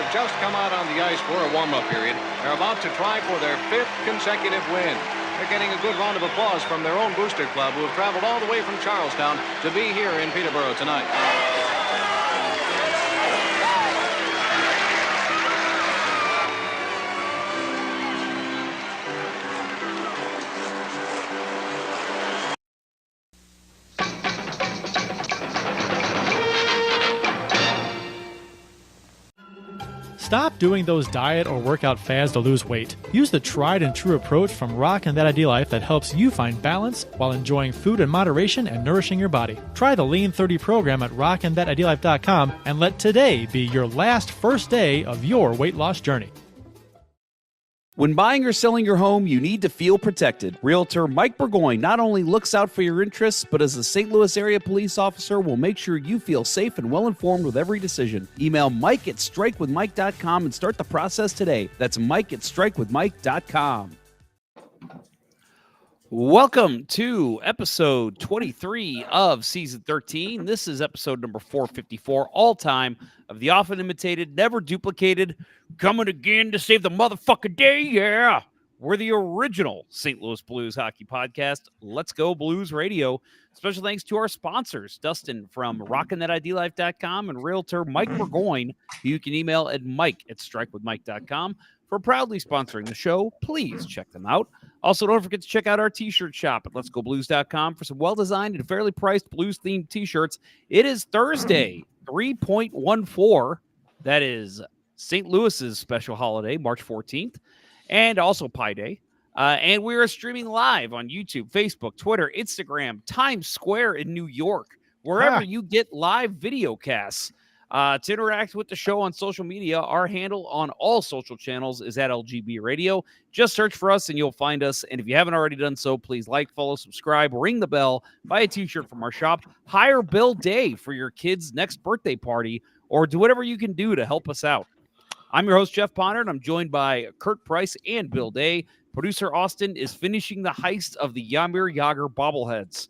have just come out on the ice for a warm-up period. They're about to try for their 5th consecutive win. They're getting a good round of applause from their own booster club, who have traveled all the way from Charlestown to be here in Peterborough tonight. Stop doing those diet or workout fads to lose weight. Use the tried and true approach from Rockin' That Idea Life that helps you find balance while enjoying food in moderation and nourishing your body. Try the Lean 30 program at rockinthatIdeaLife.com and let today be your last first day of your weight loss journey. When buying or selling your home, you need to feel protected. Realtor Mike Burgoyne not only looks out for your interests, but as a St. Louis area police officer will make sure you feel safe and well-informed with every decision. Email Mike at strikewithmike.com and start the process today. That's Mike at strikewithmike.com. Welcome to episode 23 of season 13. This is episode number 454, all time, of the often imitated, never duplicated, coming again to save the motherfucking day. Yeah, we're the original St. Louis Blues hockey podcast. Let's go Blues Radio. Special thanks to our sponsors, Dustin from rockinthatIdeaLife.com and Realtor Mike Burgoyne, who you can email at Mike at strikewithmike.com. For proudly sponsoring the show, please check them out. Also, don't forget to check out our t-shirt shop at letsgoblues.com for some well-designed and fairly priced Blues-themed t-shirts. It is Thursday, 3.14. That is St. Louis's special holiday, March 14th, and also Pi Day. And we are streaming live on YouTube, Facebook, Twitter, Instagram, Times Square in New York, wherever you get live video casts. To interact with the show on social media, our handle on all social channels is at LGB Radio. Just search for us and you'll find us. And if you haven't already done so, please like, follow, subscribe, ring the bell, buy a t-shirt from our shop, hire Bill Day for your kid's next birthday party, or do whatever you can do to help us out. I'm your host, Jeff Ponder, and I'm joined by Kurt Price and Bill Day. Producer Austin is finishing the heist of the Jaromir Jagr bobbleheads.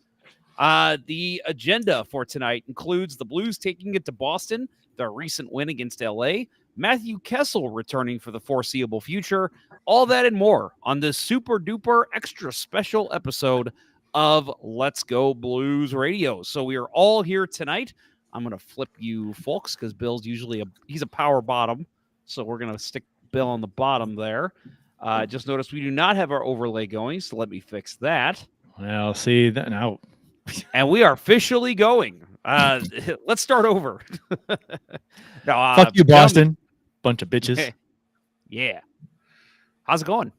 The agenda for tonight includes the Blues taking it to Boston, their recent win against LA, Matthew Kessel returning for the foreseeable future, all that and more on this super duper extra special episode of Let's Go Blues Radio. So we are all here tonight. I'm going to flip you folks because Bill's usually he's a power bottom. So we're going to stick Bill on the bottom there. Just noticed we do not have our overlay going, so let me fix that. Well, see that now. And we are officially going. Let's start over. No, fuck you, Boston. Bunch of bitches. Yeah. How's it going?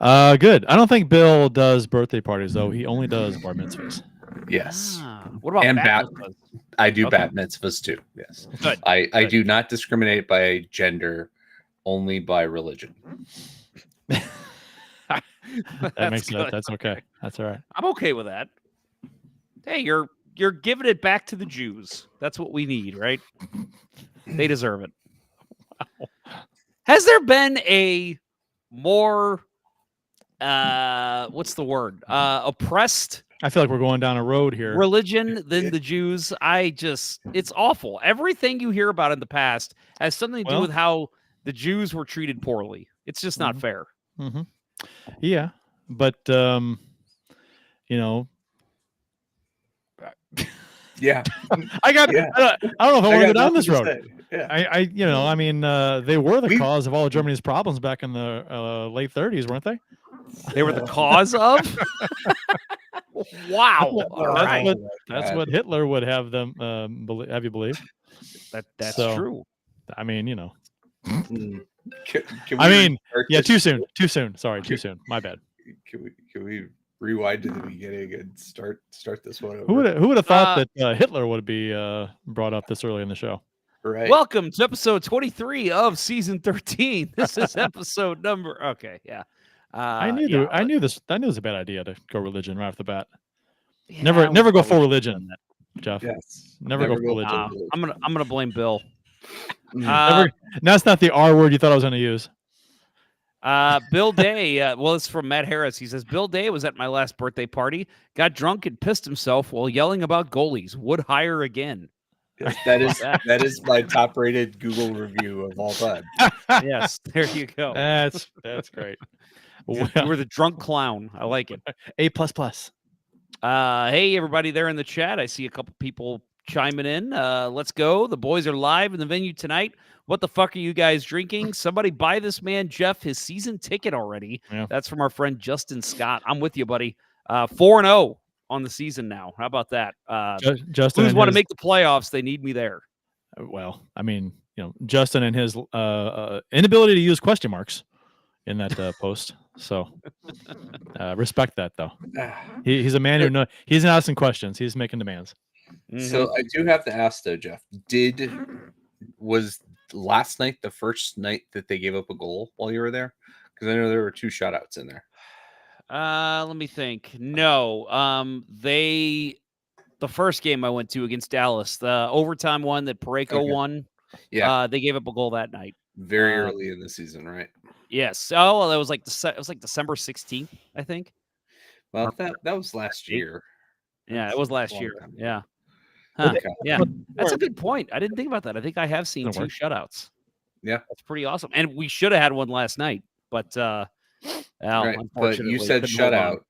Good. I don't think Bill does birthday parties, though. He only does bar mitzvahs. Yes. What about bat mitzvahs? I do bat mitzvahs, too. Yes. Good. I do not discriminate by gender, only by religion. That makes sense. That's okay. That's all right. I'm okay with that. Hey, you're giving it back to the Jews. That's what we need, right? They deserve it. Wow. Has there been a more what's the word? Oppressed? I feel like we're going down a road here. Religion than the Jews. It's awful. Everything you hear about in the past has something to do with how the Jews were treated poorly. It's just not fair. Mm-hmm. Yeah, but you know. Yeah, I don't know if I want to go down this road. Yeah. They were the cause of all of Germany's problems back in the late 30s, weren't they? They were the cause of. Wow, that's what Hitler would have them have you believe. That's true. I mean, you know. Too soon. Sorry, too soon. My bad. Can we rewind to the beginning and start this one over? Who would have thought that Hitler would be brought up this early in the show? Right. Welcome to episode 23 of season 13. This is episode number. Okay, yeah. I knew this. I knew it was a bad idea to go religion right off the bat. Yeah, never go full religion, Jeff. Yes. Never go full religion. I'm gonna blame Bill. That's not the R word you thought I was going to use. Bill Day, it's from Matt Harris. He says, Bill Day was at my last birthday party, got drunk and pissed himself while yelling about goalies. Would hire again. That is my top rated Google review of all time. Yes, there you go. That's great. You were the drunk clown. I like it. A++. Hey, everybody there in the chat. I see a couple people chiming in. Let's go. The boys are live in the venue tonight. What the fuck are you guys drinking? Somebody buy this man, Jeff, his season ticket already. Yeah. That's from our friend Justin Scott. I'm with you, buddy. 4-0 on the season now. How about that? Justin Blues want to make the playoffs. They need me there. Well, I mean, Justin and his inability to use question marks in that post. So respect that, though. He's a man who knows. He's not asking questions. He's making demands. So I do have to ask though, Jeff. Was last night the first night that they gave up a goal while you were there? Because I know there were 2 shutouts in there. Let me think. No. The first game I went to against Dallas, the overtime one that Parayko won. Yeah. They gave up a goal that night. Very early in the season, right? Yes. Oh, well, that was like December 16th, I think. Well, that was last year. Yeah, it was last year. Time. Yeah. Huh. Okay. Yeah. That's a good point. I didn't think about that. I think I have seen 2 shutouts. Yeah. That's pretty awesome. And we should have had one last night, but right. But you said shutout.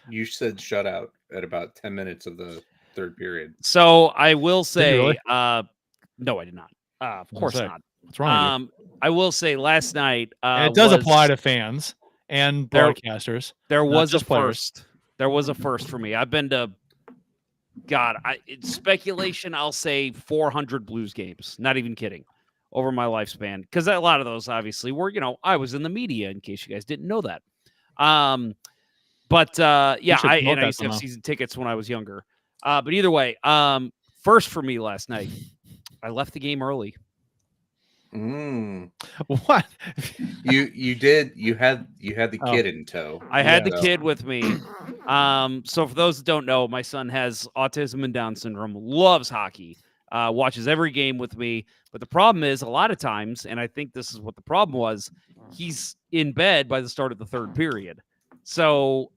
You said shutout at about 10 minutes of the third period. So I will say, really? No, I did not. Of course not. What's wrong with you? I will say last night. And it does apply to fans and broadcasters. There was a first. There was a first for me. I've been to, it's speculation, I'll say 400 Blues games. Not even kidding. Over my lifespan. Because a lot of those obviously were, I was in the media, in case you guys didn't know that. But I used to have season tickets when I was younger. But either way, first for me last night, I left the game early. What? You did. You had the kid in tow. I had the kid with me. So for those that don't know, my son has autism and Down syndrome, loves hockey, watches every game with me. But the problem is a lot of times, and I think this is what the problem was, he's in bed by the start of the third period. So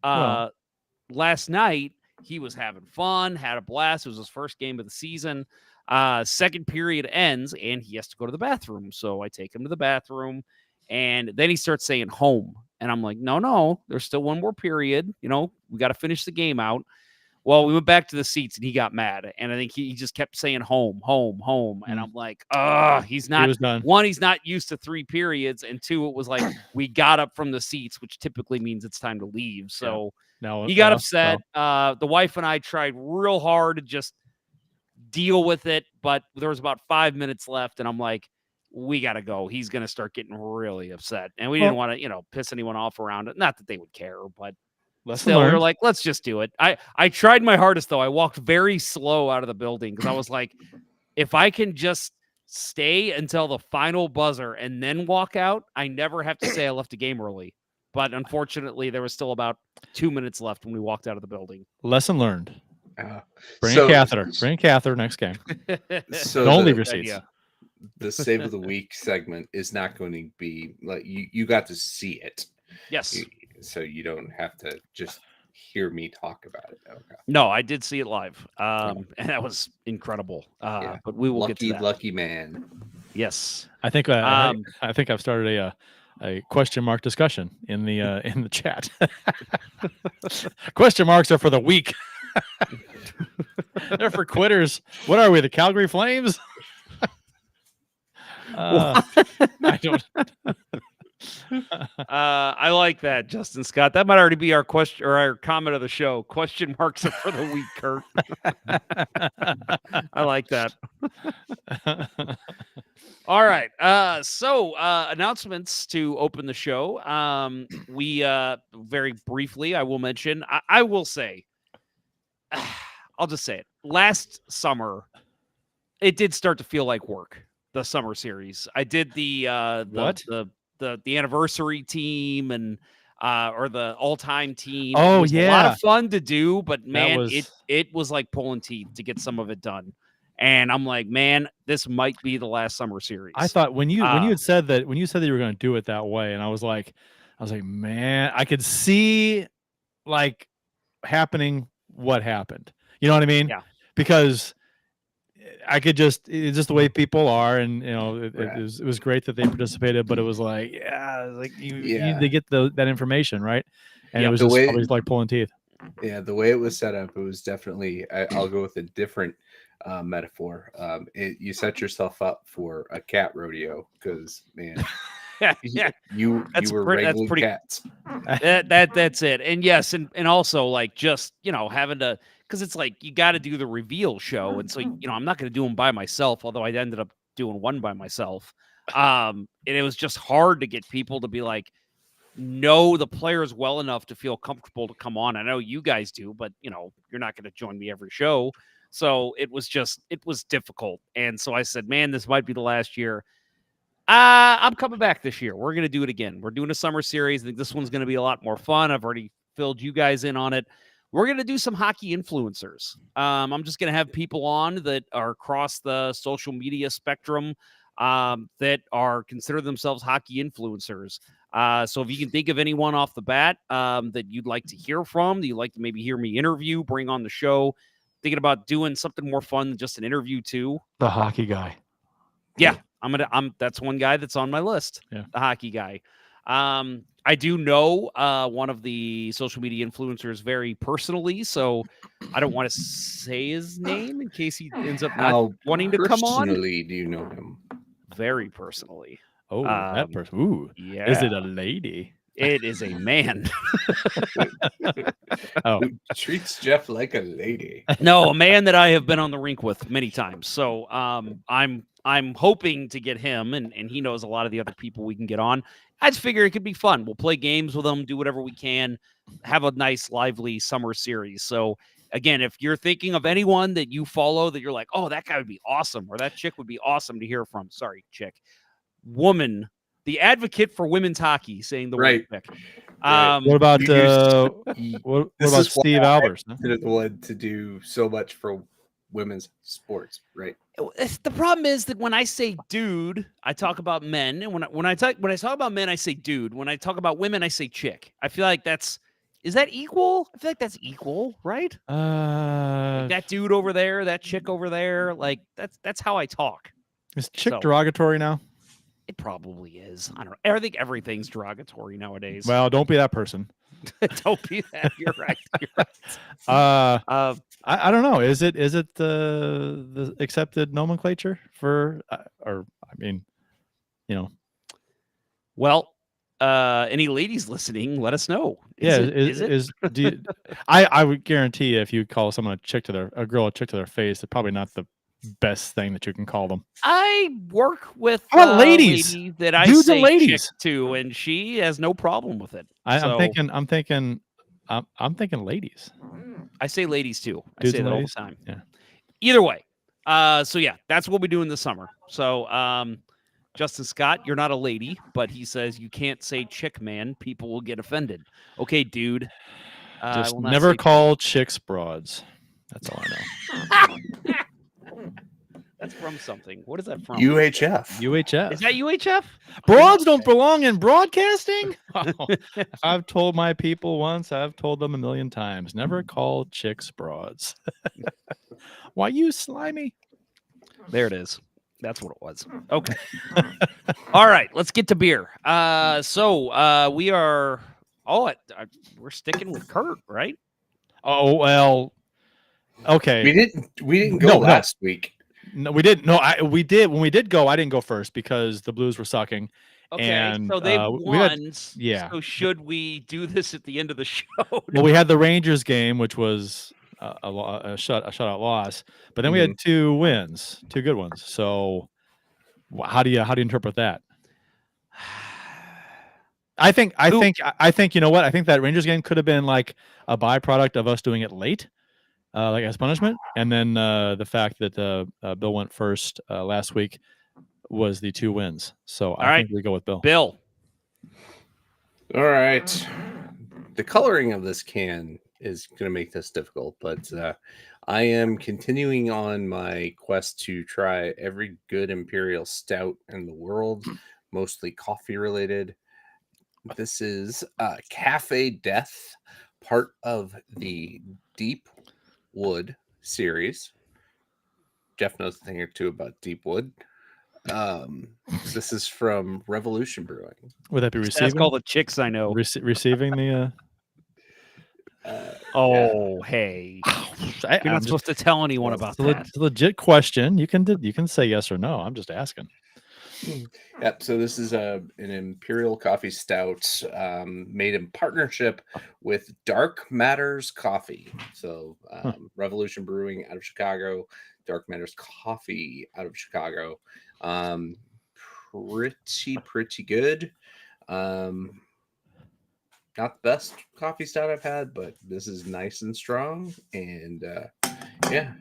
last night he was having fun, had a blast. It was his first game of the season. Second period ends and he has to go to the bathroom. So I take him to the bathroom and then he starts saying home. And I'm like, no, there's still one more period. We got to finish the game out. Well, we went back to the seats and he got mad. And I think he just kept saying home. And I'm like, he's not used to 3 periods. And 2, it was like, we got up from the seats, which typically means it's time to leave. So he got upset. The wife and I tried real hard to just deal with it, but there was about 5 minutes left and I'm like, we gotta go. He's gonna start getting really upset, and we didn't want to piss anyone off around it. Not that they would care, but still we were like, let's just do it. I tried my hardest though. I walked very slow out of the building because I was like, if I can just stay until the final buzzer and then walk out, I never have to say I left the game early. But unfortunately there was still about 2 minutes left when we walked out of the building. Lesson learned. Bring a catheter. Bring a catheter next game. So don't leave your seats. The save of the week segment is not going to be like you got to see it. Yes. So you don't have to just hear me talk about it. Okay. No, I did see it live. And that was incredible. But we will get to that. Lucky man. Yes. I think I've started a question mark discussion in the chat. Question marks are for the weak. They're for quitters. What are we, the Calgary Flames? I don't. I like that, Justin Scott. That might already be our question or our comment of the show. Question marks are for the weak, Kurt. I like that. All right. So announcements to open the show. We very briefly, I will mention. I will say. I'll just say it. Last summer, it did start to feel like work. The summer series. I did the anniversary team and or the all-time team. Oh, it was a lot of fun to do, but man, it was like pulling teeth to get some of it done. And I'm like, man, this might be the last summer series. I thought when you had said that you were going to do it that way, and I was like, man, I could see like happening what happened. You know what I mean? Yeah. Because I could just it's just the way people are, and it Right. was great that they participated, but it was like you Yeah. need to get that information right, and Yeah, it was the just way probably like pulling teeth. Yeah, the way it was set up, it was definitely. I'll go with a different metaphor. You set yourself up for a cat rodeo because, man, yeah. you That's were that's wrangling pretty. cats. That's it. And yes, and also like just having to, because it's like you got to do the reveal show, and so I'm not going to do them by myself. Although I ended up doing one by myself. And it was just hard to get people to be like, know the players well enough to feel comfortable to come on. I know you guys do, but you're not going to join me every show. So it was difficult. And so I said, man, this might be the last year. I'm coming back this year. We're going to do it again. We're doing a summer series. I think this one's going to be a lot more fun. I've already filled you guys in on it. We're going to do some hockey influencers. I'm just going to have people on that are across the social media spectrum that are consider themselves hockey influencers. So if you can think of anyone off the bat that you'd like to hear from, that you'd like to maybe hear me interview, bring on the show, thinking about doing something more fun than just an interview too. The hockey guy. Yeah, that's one guy that's on my list. Yeah. The hockey guy. I do know one of the social media influencers very personally, so I don't want to say his name in case he ends up not How wanting to come on. personally do you know him? Very personally. Oh, that person. Ooh, Yeah. is it a lady? It is a man. Oh, Who treats Jeff like a lady? No, a man that I have been on the rink with many times. So I'm hoping to get him, and he knows a lot of the other people we can get on. I just figure it could be fun. We'll play games with them, do whatever we can, have a nice, lively summer series. So again, if you're thinking of anyone that you follow that you're like, oh, that guy would be awesome, or that chick would be awesome to hear from. Sorry, chick. Woman, the advocate for women's hockey, saying the Right. word chick. Right. what about What Steve Albers? No? The one to do so much for women's sports, right? The problem is that when I say dude, I talk about men, and when I talk about men, I say dude. When I talk about women, I say chick. I feel like is that equal? I feel like that's equal, right? Like that dude over there, that chick over there, like that's how I talk. Is chick derogatory now? It probably is. I don't know. I think everything's derogatory nowadays. Well, don't be that person. Don't be that. You're right. You're right. I don't know. Is it the accepted nomenclature for or I mean, Well, any ladies listening, let us know. Do you, I would guarantee if you call someone a girl a chick to their face, it's probably not the best thing that you can call them. I work with ladies lady that I Dudes say and ladies chick to, and she has no problem with it. I'm thinking ladies. I say ladies too. Dudes I say and that ladies? all the time. Yeah. Either way. So yeah, that's what we'll be doing this summer. So Justin Scott, you're not a lady, but he says you can't say chick, man. People will get offended. Okay, dude. Just never call chicks broads. That's all I know. That's from something. What is that from? UHF. Is that UHF? Broads don't belong in broadcasting. Oh, I've told my people once. I've told them a million times. Never call chicks broads. Why you slimy? There it is. That's what it was. Okay. All right. Let's get to beer. So we are. Oh, we're sticking with Kurt, right? Oh well. Okay. We didn't go last week. No, we didn't. No, we did. When we did go, I didn't go first because the Blues were sucking. Okay, and so they won. Yeah. So should we do this at the end of the show? Well, we had the Rangers game, which was a shutout loss, but then we had two wins, two good ones. So how do you interpret that? I think you know what? I think that Rangers game could have been like a byproduct of us doing it late. Like as punishment, and then the fact that Bill went first last week was the two wins. So I think we go with Bill. Bill. All right. The coloring of this can is going to make this difficult, but I am continuing on my quest to try every good imperial stout in the world, mostly coffee related. This is Cafe Death, part of the Deep Wood series. Jeff knows a thing or two about deep wood. This is from Revolution Brewing. Would that be Ask receiving? all the chicks I know. Receiving the. Hey. I'm You're not supposed to tell anyone about that. It's a legit question. You can say yes or no. I'm just asking. Yep. So this is an Imperial Coffee Stout made in partnership with Dark Matters Coffee. So Revolution Brewing out of Chicago, Dark Matters Coffee out of Chicago. Pretty good. Not the best coffee stout I've had, but this is nice and strong. And yeah,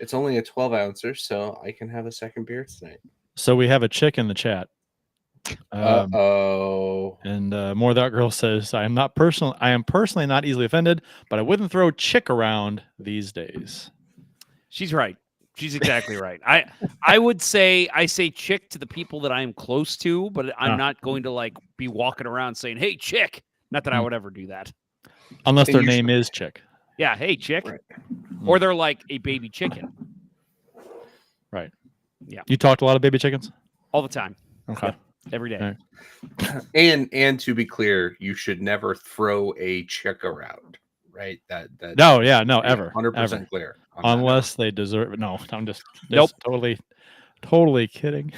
it's only a 12 ouncer, so I can have a second beer tonight. So we have a chick in the chat. And More That Girl says, I am personally not easily offended, but I wouldn't throw chick around these days. She's right. She's exactly right. I say chick to the people that I am close to, but I'm not going to like be walking around saying, "Hey, chick." Not that I would ever do that. Unless their name is Chick. Yeah, hey, chick. Right. Or they're like a baby chicken. Right. Yeah. You talk to a lot of baby chickens? All the time. Okay. Yep. Every day. Right. And to be clear, you should never throw a chick around, right? That No, ever. 100% ever. clear. Unless they deserve it. No, I'm just Nope. totally kidding.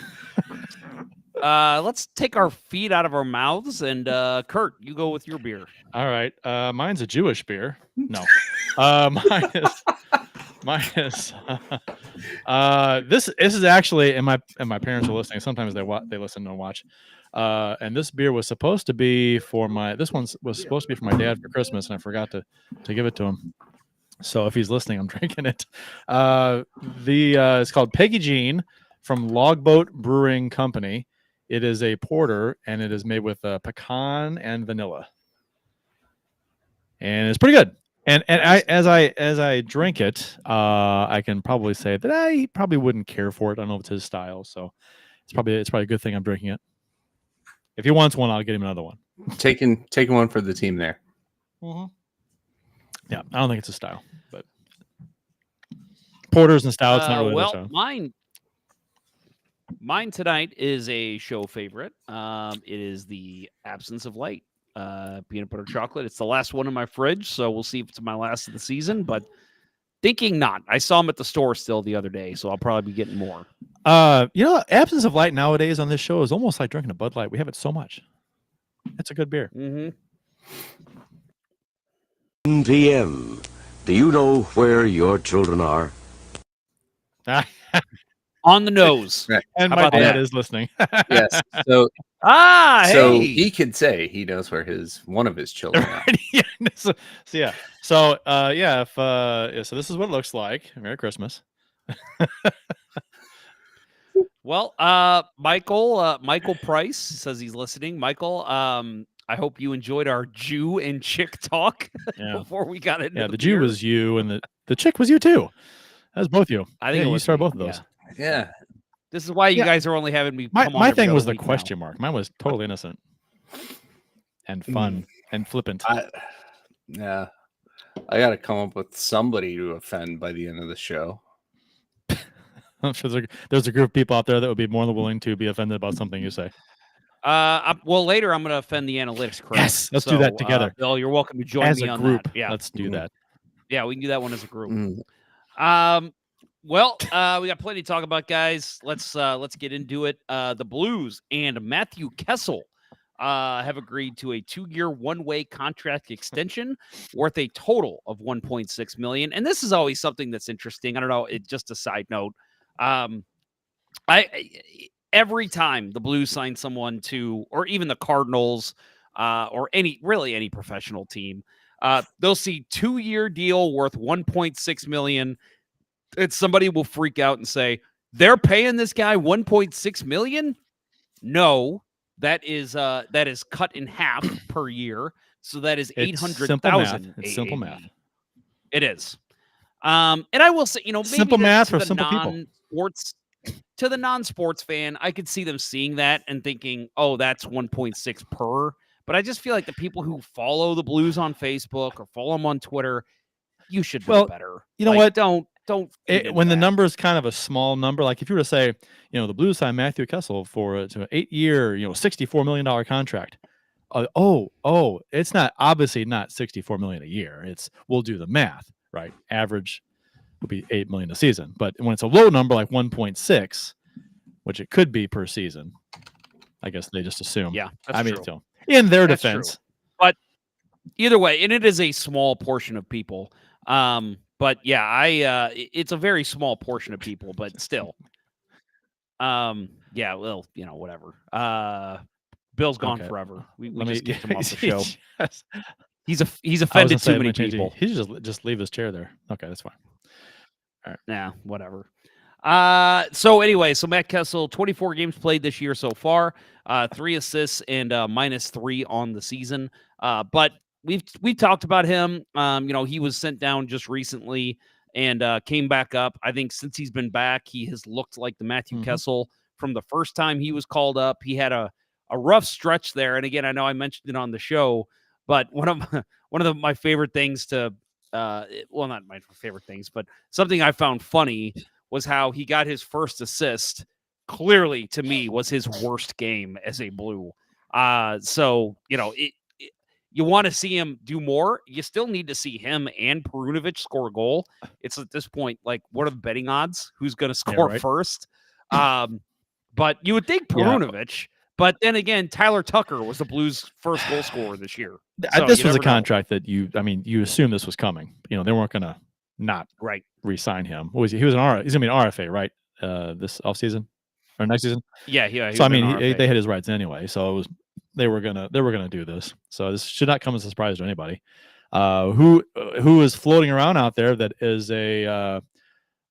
Let's take our feet out of our mouths and Kurt, you go with your beer. All right. Mine's a Jewish beer. No. Mine is this is actually, and my parents are listening. Sometimes they listen and watch. And this beer was supposed to be for this one was supposed to be for my dad for Christmas, and I forgot to give it to him. So if he's listening, I'm drinking it. It's called Peggy Jean from Logboat Brewing Company. It is a porter, and it is made with pecan and vanilla, and it's pretty good. And as I drink it, I can probably say that I probably wouldn't care for it. I don't know if it's his style, so it's probably a good thing I'm drinking it. If he wants one, I'll get him another one. Taking one for the team there. Mm-hmm. Yeah, I don't think it's a style, but porters and stouts not really. Well, mine tonight is a show favorite. It is the Absence of Light peanut butter chocolate. It's the last one in my fridge, so we'll see if it's my last of the season, but thinking not. I saw them at the store still the other day, so I'll probably be getting more. Absence of Light nowadays on this show is almost like drinking a Bud Light. We have it so much. It's a good beer. Mm-hmm. 10 p.m. Do you know where your children are? On the nose. Right. And How my about dad that? is listening. Yes. So hey! he could say he knows where one of his children are. So this is what it looks like. Merry Christmas. Well, Michael Price says he's listening. Michael, I hope you enjoyed our Jew and chick talk before we got into the Jew was you, and the chick was you too. That was both you. I think you started both of those. Yeah. This is why you guys are only having me. My thing was the question mark. Mine was totally innocent and fun and flippant. I got to come up with somebody to offend by the end of the show. I'm sure there's a group of people out there that would be more than willing to be offended about something you say. Well, later I'm going to offend the analytics crew. Yes, let's do that together. Bill, you're welcome to join me on group. That. Yeah, let's do that. Yeah, we can do that one as a group. Well, we got plenty to talk about, guys. Let's get into it. The Blues and Matthew Kessel have agreed to a 2-year, one-way contract extension worth a total of $1.6 million. And this is always something that's interesting. I don't know. Just a side note. Every time the Blues sign someone to, or even the Cardinals, or any professional team, they'll see 2-year deal worth $1.6 million. And somebody will freak out and say, they're paying this guy $1.6 million? No, that is cut in half per year. So that is $800,000. It's simple math. It is. And I will say, maybe simple math for simple people. To the non-sports fan, I could see them seeing that and thinking, oh, that's 1.6 per. But I just feel like the people who follow the Blues on Facebook or follow them on Twitter, you should know better. You know what? Don't don't feed into when the that. number is kind of a small number, like if you were to say, the Blues signed Matthew Kessel for an 8-year, $64 million contract. It's obviously not $64 million a year. We'll do the math, right? Average would be $8 million a season. But when it's a low number like 1.6, which it could be per season, I guess they just assume. Yeah, that's true. So in their That's defense. true. But either way, and it is a small portion of people. But yeah, it's a very small portion of people, but still. Yeah, well, whatever. Bill's gone forever. We just kicked him off the show. Yes. He's offended too many people. He should just leave his chair there. Okay, that's fine. All right. Nah, whatever. So Matt Kessel, 24 games played this year so far, 3 assists and -3 on the season. But we've talked about him. He was sent down just recently and came back up. I think since he's been back, he has looked like the Matthew Kessel from the first time he was called up. He had a rough stretch there, and again, I know I mentioned it on the show, but one of my favorite things to not my favorite things, but something I found funny was how he got his first assist. Clearly, to me, was his worst game as a Blue. You want to see him do more. You still need to see him and Perunovic score a goal. It's at this point, like, what are the betting odds? Who's going to score first? But you would think Perunovic. But then again, Tyler Tucker was the Blues' first goal scorer this year. So this was a contract that you assume this was coming. They weren't going to not re-sign him. What was he? He was he's going to be an RFA, right? This offseason or next season? Yeah. So they had his rights anyway. So they were gonna do this. So this should not come as a surprise to anybody. Who is floating around out there that is a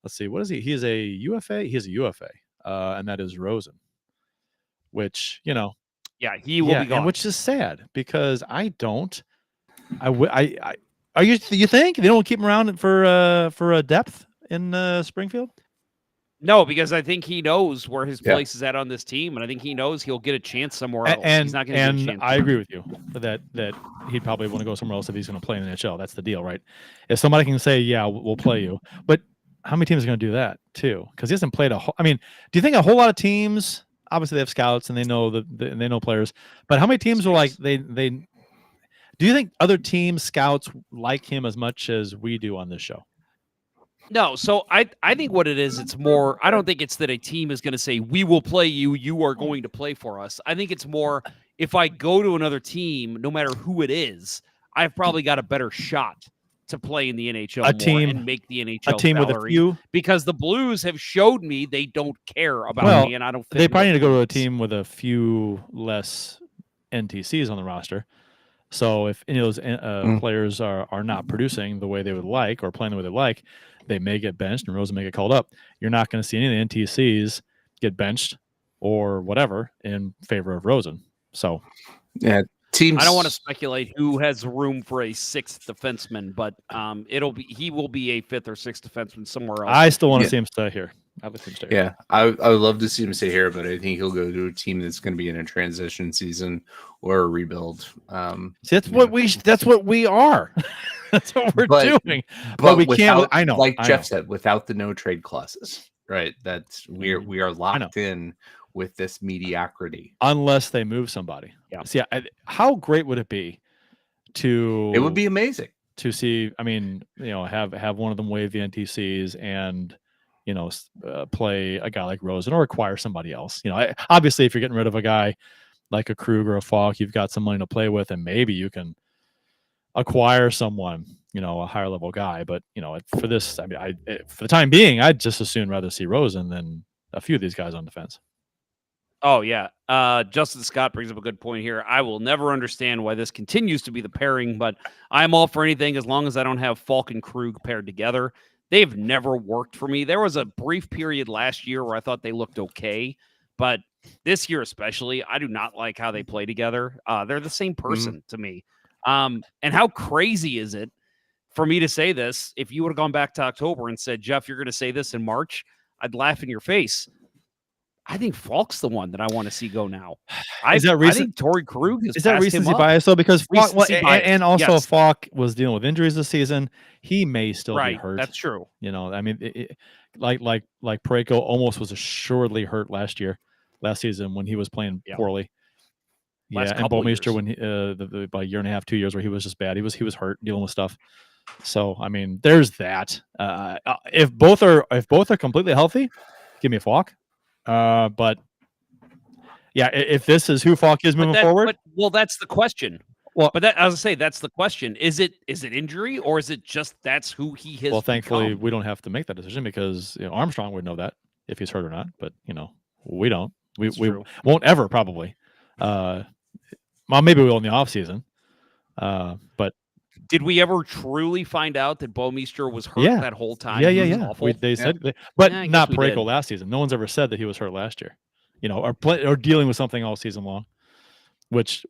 let's see, what is he? He is a UFA. He is a UFA, and that is Rosen. Which he will be gone. And which is sad because I don't. You think they don't keep him around for a depth in Springfield? No, because I think he knows where his place is at on this team, and I think he knows he'll get a chance somewhere else. He's not going to get a chance. I agree with you that he'd probably want to go somewhere else if he's going to play in the NHL. That's the deal, right? If somebody can say, "Yeah, we'll play you," but how many teams are going to do that too? Because he hasn't played do you think a whole lot of teams? Obviously, they have scouts and they know they know players, but how many teams are like they? Do you think other teams scouts like him as much as we do on this show? No, so I think what it is, it's more, I don't think it's that a team is going to say, we will play you, you are going to play for us. I think it's more, if I go to another team, no matter who it is, I've probably got a better shot to play in the NHL and make the NHL salary, with a few, because the Blues have showed me they don't care about me, and I don't think they probably need to go to a team with a few less NTCs on the roster. So if any of those players are not producing the way they would like or playing the way they like, they may get benched and Rosen may get called up. You're not going to see any of the NTCs get benched or whatever in favor of Rosen. So, teams. I don't want to speculate who has room for a sixth defenseman, but he will be a fifth or sixth defenseman somewhere else. I still want to see him stay here. I would stay here. Yeah, I would love to see him stay here, but I think he'll go to a team that's going to be in a transition season or a rebuild. See, that's what we are. That's what we're doing. But we can't. I know. Like Jeff said, without the no trade clauses, right? That's we are locked in with this mediocrity unless they move somebody. Yeah. See, how great would it be to? It would be amazing to see. I mean, have one of them waive the NTCs and play a guy like Rosen or acquire somebody else. Obviously, if you're getting rid of a guy like a Krug or a Falk, you've got some money to play with, and maybe you can acquire someone, a higher level guy. But for this, for the time being, I'd just as soon rather see Rosen than a few of these guys on defense. Oh yeah, Justin Scott brings up a good point here. I will never understand why this continues to be the pairing, but I'm all for anything as long as I don't have Falk and Krug paired together. They've never worked for me. There was a brief period last year where I thought they looked okay, but this year especially, I do not like how they play together. They're the same person to me. And how crazy is it for me to say this? If you would have gone back to October and said, Jeff, you're going to say this in March, I'd laugh in your face. I think Falk's the one that I want to see go now. Is that I think Torrey Krug has Is that passed him recency up. bias though? Because Falk, Recency bias. and also Yes. Falk was dealing with injuries this season. He may still be hurt. That's true. You know, I mean, like Parayko almost was assuredly hurt last season when he was playing poorly. Last and Bouwmeester when he, about a year and a half, 2 years where he was just bad. He was hurt dealing with stuff. So I mean, there's that. If both are completely healthy, give me a Falk. But yeah, if this is who Falk is moving forward, that's the question. Well, but that, as I say, that's the question. Is it injury or is it just that's who he has? Well, thankfully, become? we don't have to make that decision because Armstrong would know that if he's hurt or not. But we don't. We won't ever probably. Well, maybe we will in the off season. But did we ever truly find out that Bouwmeester was hurt that whole time? Yeah. They said, but not Parayko last season. No one's ever said that he was hurt last year. Or dealing with something all season long, which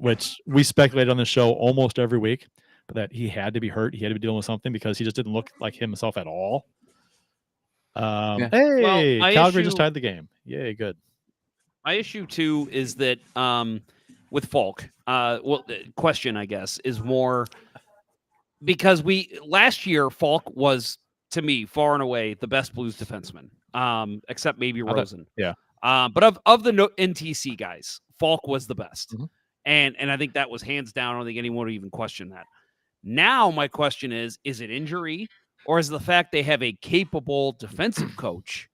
we speculated on the show almost every week, but that he had to be hurt. He had to be dealing with something because he just didn't look like himself at all. Hey, Calgary just tied the game. Yay, good. My issue too is that with Falk, the question I guess is more because last year Falk was to me far and away the best Blues defenseman, except maybe Rosen. But of the NTC guys, Falk was the best, and I think that was hands down. I don't think anyone would even question that. Now my question is it injury or is it the fact they have a capable defensive coach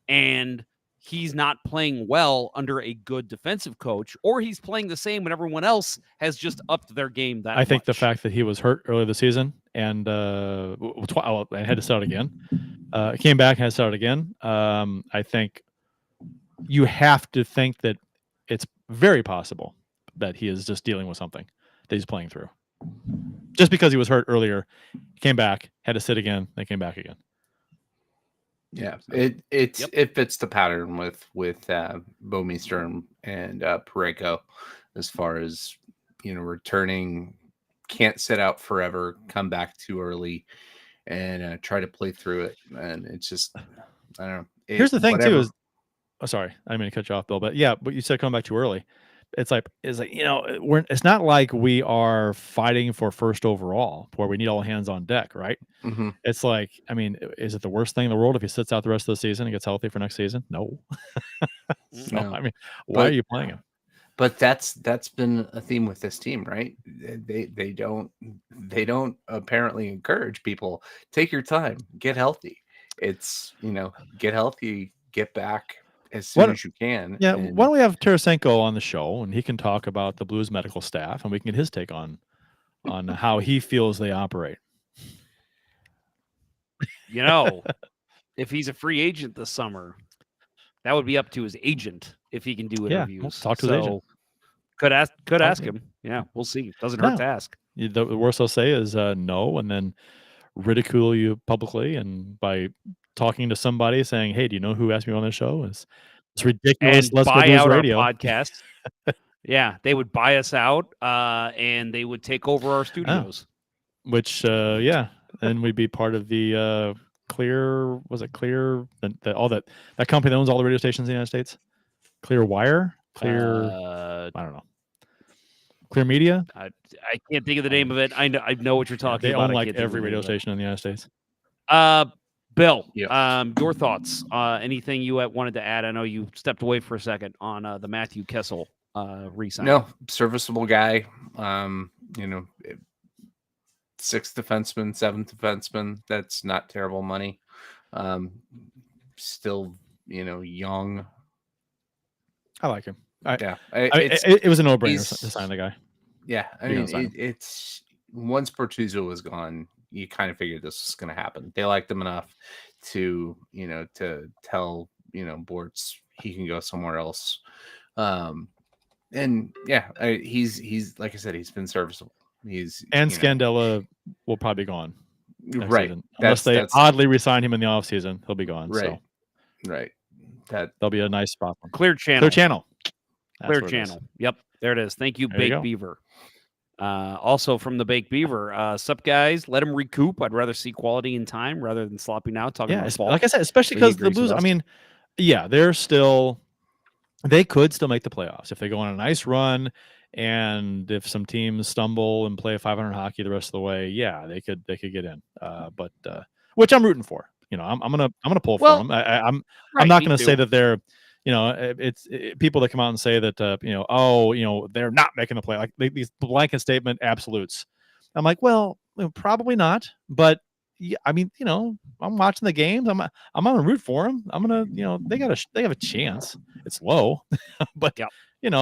and he's not playing well under a good defensive coach, or he's playing the same when everyone else has just upped their game that I think the fact that he was hurt earlier this season and had to start again, came back and had to start again. I think you have to think that it's very possible that he is just dealing with something that he's playing through. Just because he was hurt earlier, came back, had to sit again, then came back again. Yeah, it fits the pattern with Bouwmeester and Parayko as far as returning, can't sit out forever, come back too early, and try to play through it. And it's just I don't know. Here's the thing too is, sorry, I didn't mean to cut you off, Bill, but yeah, but you said coming back too early. It's like it's not like we are fighting for first overall where we need all hands on deck, right? Mm-hmm. It's like, I mean, is it the worst thing in the world if he sits out the rest of the season and gets healthy for next season? No. No. I mean, why are you playing him? But that's been a theme with this team, right? They don't apparently encourage people, take your time, get healthy. It's get healthy, get back as soon as you can. Yeah, why don't we have Tarasenko on the show and he can talk about the Blues medical staff and we can get his take on how he feels they operate. If he's a free agent this summer, that would be up to his agent if he can do interviews. We'll talk to his agent. Could ask him. Yeah, we'll see. Doesn't hurt to ask. The worst they'll say is no, and then ridicule you publicly and by talking to somebody saying, "Hey, do you know who asked me on this show?" It's ridiculous. And Let's buy go out radio. our podcast. Yeah, they would buy us out, and they would take over our studios. Which, then we'd be part of the Clear. Was it Clear? That company that owns all the radio stations in the United States. Clear Wire. I don't know. Clear Media. I can't think of the name of it. I know what you're talking about. They own like every radio station in the United States. Bill, your thoughts? Anything you wanted to add? I know you stepped away for a second on the Matthew Kessel re-sign. No, serviceable guy. Sixth defenseman, seventh defenseman. That's not terrible money. Still, young. I like him. It was a no-brainer to sign the guy. Yeah, I mean, it's once Bertuzzo was gone, you kind of figured this was going to happen. They liked him enough to tell Bortz he can go somewhere else. And yeah, he's like I said, he's been serviceable. Scandella will probably be gone. Right. Unless they oddly resign him in the offseason, he'll be gone. Right. So. Right. That'll be a nice spot. Clear Channel. That's Yep. There it is. Thank you, There you Baked go. Beaver. Also from the Baked Beaver, sup guys, let him recoup. I'd rather see quality in time rather than sloppy now. Talking about Falk. Like I said, especially because the Blues, I mean, they're still they could still make the playoffs if they go on a nice run, and if some teams stumble and play 500 hockey the rest of the way, yeah, they could get in. But which I'm rooting for. I'm gonna pull for them. I'm not me gonna say too. that they're it's people that come out and say that they're not making the play, like these blanket statement absolutes. I'm like, well, probably not, but yeah, I mean, I'm watching the games. I'm gonna root for them. I'm gonna, they have a chance. It's low, but Yep.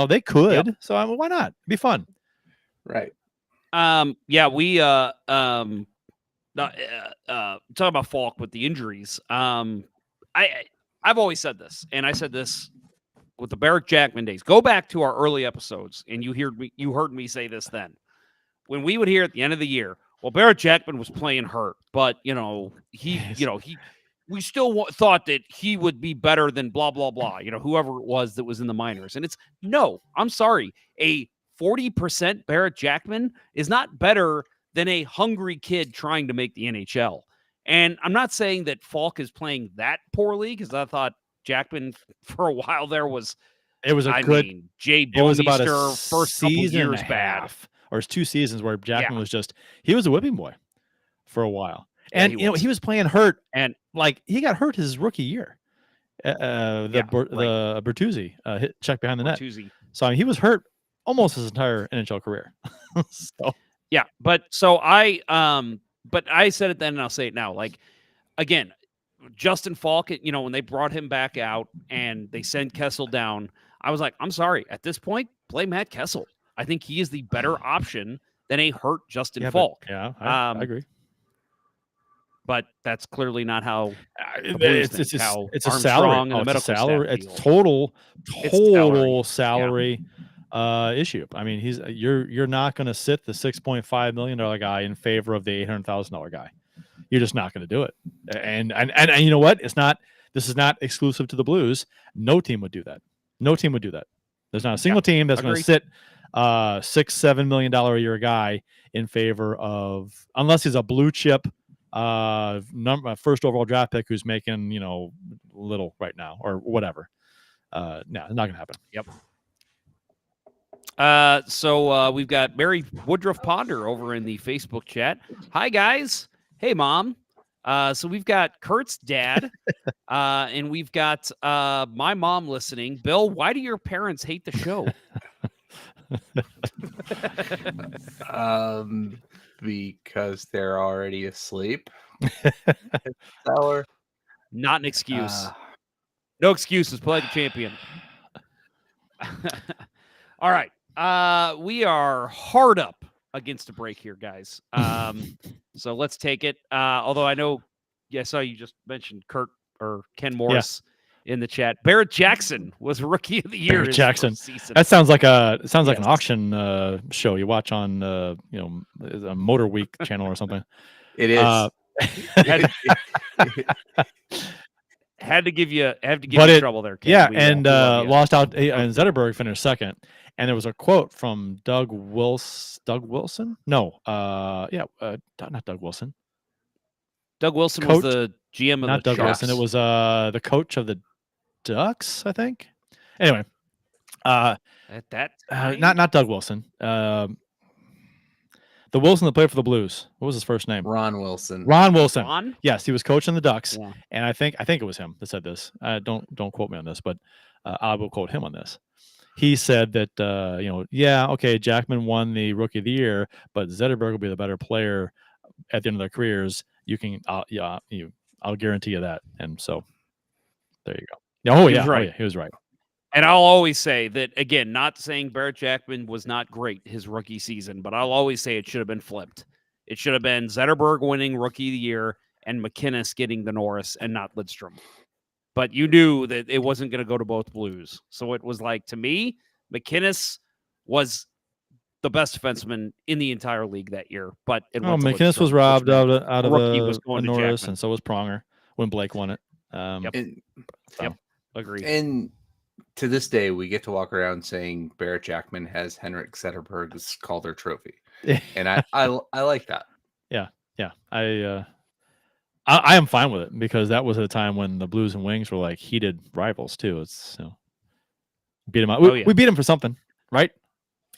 they could. So why not? It'd be fun. Right. Yeah, we talking about Falk with the injuries. I've always said this, and I said this with the Barrett Jackman days. Go back to our early episodes, and you heard me say this then. When we would hear at the end of the year, well, Barrett Jackman was playing hurt, but we still thought that he would be better than blah blah blah. Whoever it was that was in the minors, and I'm sorry, a 40% Barrett Jackman is not better than a hungry kid trying to make the NHL. And I'm not saying that Falk is playing that poorly, because I thought Jackman for a while there was. It was Jay it was about a Bouwmeester first couple season and years a bad. half, or it's 2 seasons where Jackman was he was a whipping boy for a while, and he was playing hurt, and like he got hurt his rookie year. The Bertuzzi hit check behind the net. So I mean, he was hurt almost his entire NHL career. But I said it then, and I'll say it now. Like, again, Justin Falk, when they brought him back out and they sent Kessel down, I was like, I'm sorry, at this point, play Matt Kessel. I think he is the better option than a hurt Justin Falk. I agree. But that's clearly not how it's a salary. It's total salary issue. I mean, you're not going to sit the $6.5 million guy in favor of the $800,000 guy. You're just not going to do it. And you know what? This is not exclusive to the Blues. No team would do that. There's not a single team that's going to sit $6-7 million a year guy in favor of, unless he's a blue chip first overall draft pick who's making little right now or whatever. No, it's not going to happen. Yep. So we've got Mary Woodruff Ponder over in the Facebook chat. Hi guys. Hey mom. So we've got Kurt's dad, and we've got my mom listening. Bill, why do your parents hate the show? Because they're already asleep. Not an excuse. No excuses. Play the champion. All right. We are hard up against a break here, guys. So let's take it. Although I know, I saw you just mentioned Kurt or Ken Morris in the chat. Barrett Jackson was Rookie of the Year. Barrett Jackson. That sounds like like an auction show you watch on a Motor Week channel or something. It is. Had to give you trouble there, Ken. Yeah, lost out, and Zetterberg finished second. And there was a quote from Doug Wilson? No, not Doug Wilson. Doug Wilson was the GM of not the Doug Sharks. Wilson. It was the coach of the Ducks, I think. Anyway, at that time? not Doug Wilson. The Wilson that played for the Blues. What was his first name? Ron Wilson. Ron? Yes, he was coaching the Ducks, and I think it was him that said this. Don't quote me on this, but I will quote him on this. He said that Jackman won the Rookie of the Year, but Zetterberg will be the better player at the end of their careers. I'll guarantee you that. And so there you go. He was right. He was right. And I'll always say that, again, not saying Barrett Jackman was not great his rookie season, but I'll always say it should have been flipped. It should have been Zetterberg winning Rookie of the Year and McInnes getting the Norris and not Lidstrom. But you knew that it wasn't going to go to both Blues. So it was like, to me, McInnes was the best defenseman in the entire league that year. But McInnes was robbed out of a Norris, and so was Pronger when Blake won it. Agreed. And to this day, we get to walk around saying Barrett Jackman has Henrik Zetterberg's Calder Trophy, and I like that. Yeah. I am fine with it because that was at a time when the Blues and Wings were like heated rivals too. Beat him up. Oh, yeah. We beat him for something, right?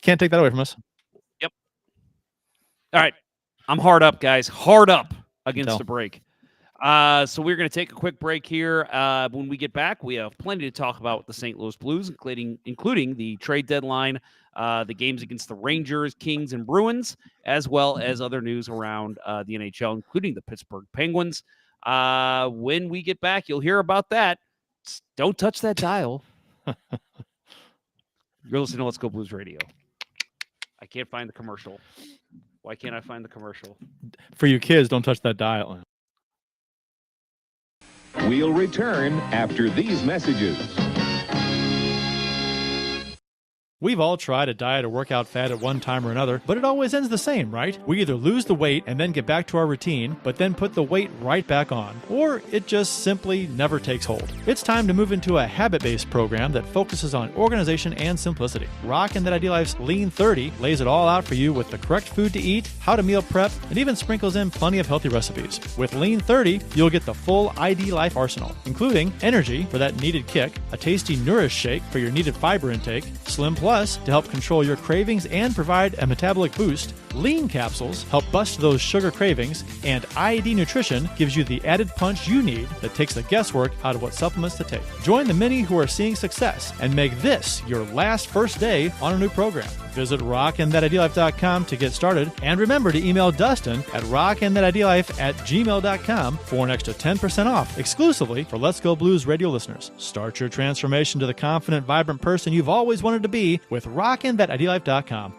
Can't take that away from us. Yep. All right. I'm hard up, guys. Hard up against the break. So we're going to take a quick break here. When we get back, we have plenty to talk about with the St. Louis Blues, including the trade deadline, the games against the Rangers, Kings, and Bruins, as well as other news around the NHL, including the Pittsburgh Penguins. When we get back, you'll hear about that. Don't touch that dial. You're listening to Let's Go Blues Radio. I can't find the commercial. Why can't I find the commercial? For you kids, don't touch that dial. We'll return after these messages. We've all tried a diet or workout fad at one time or another, but it always ends the same, right? We either lose the weight and then get back to our routine, but then put the weight right back on, or it just simply never takes hold. It's time to move into a habit-based program that focuses on organization and simplicity. Rock and That Idea Life's Lean 30 lays it all out for you with the correct food to eat, how to meal prep, and even sprinkles in plenty of healthy recipes. With Lean 30, you'll get the full ID Life arsenal, including energy for that needed kick, a tasty Nourish shake for your needed fiber intake, Slim Plus to help control your cravings and provide a metabolic boost, Lean capsules help bust those sugar cravings, and ID Nutrition gives you the added punch you need that takes the guesswork out of what supplements to take. Join the many who are seeing success and make this your last first day on a new program. Visit rockandthatidealife.com to get started, and remember to email Dustin at rockandthatidealife@gmail.com for an extra 10% off exclusively for Let's Go Blues Radio listeners. Start your transformation to the confident, vibrant person you've always wanted to be with rockandthatidealife.com.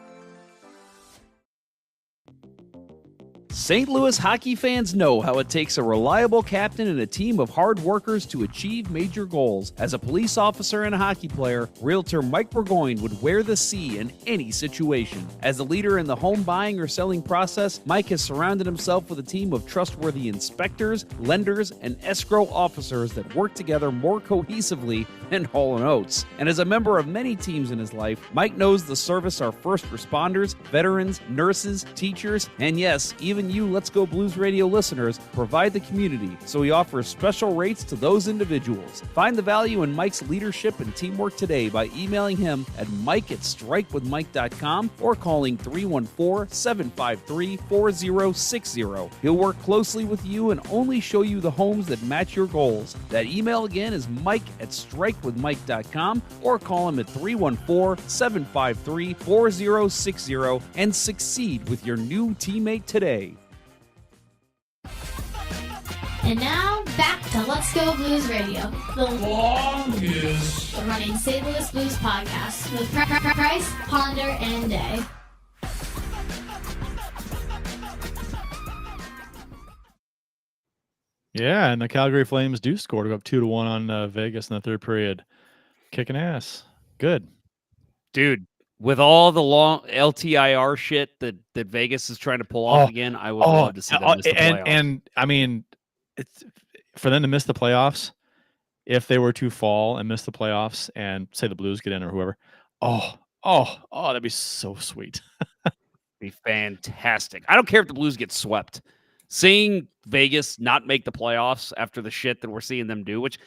St. Louis hockey fans know how it takes a reliable captain and a team of hard workers to achieve major goals. As a police officer and a hockey player, realtor Mike Burgoyne would wear the C in any situation. As a leader in the home buying or selling process, Mike has surrounded himself with a team of trustworthy inspectors, lenders, and escrow officers that work together more cohesively than Hall & Oates. And as a member of many teams in his life, Mike knows the service our first responders, veterans, nurses, teachers, and yes, even you Let's Go Blues Radio listeners provide the community, so he offers special rates to those individuals. Find the value in Mike's leadership and teamwork today by emailing him at mike@strikewithmike.com or calling 314-753-4060. He'll work closely with you and only show you the homes that match your goals. That email again is mike@strikewithmike.com or call him at 314-753-4060 and succeed with your new teammate today. And now, back to Let's Go Blues Radio, the longest running St. Louis Blues podcast with Price, Ponder, and Day. Yeah, and the Calgary Flames do score to go up 2-1 on Vegas in the third period. Kicking ass. Good. Dude, with all the long LTIR shit that Vegas is trying to pull off again, I would love to see them miss the playoffs. And I mean, it's for them to miss the playoffs, if they were to fall and miss the playoffs and say the Blues get in or whoever, that'd be so sweet. Be fantastic. I don't care if the Blues get swept. Seeing Vegas not make the playoffs after the shit that we're seeing them do, which,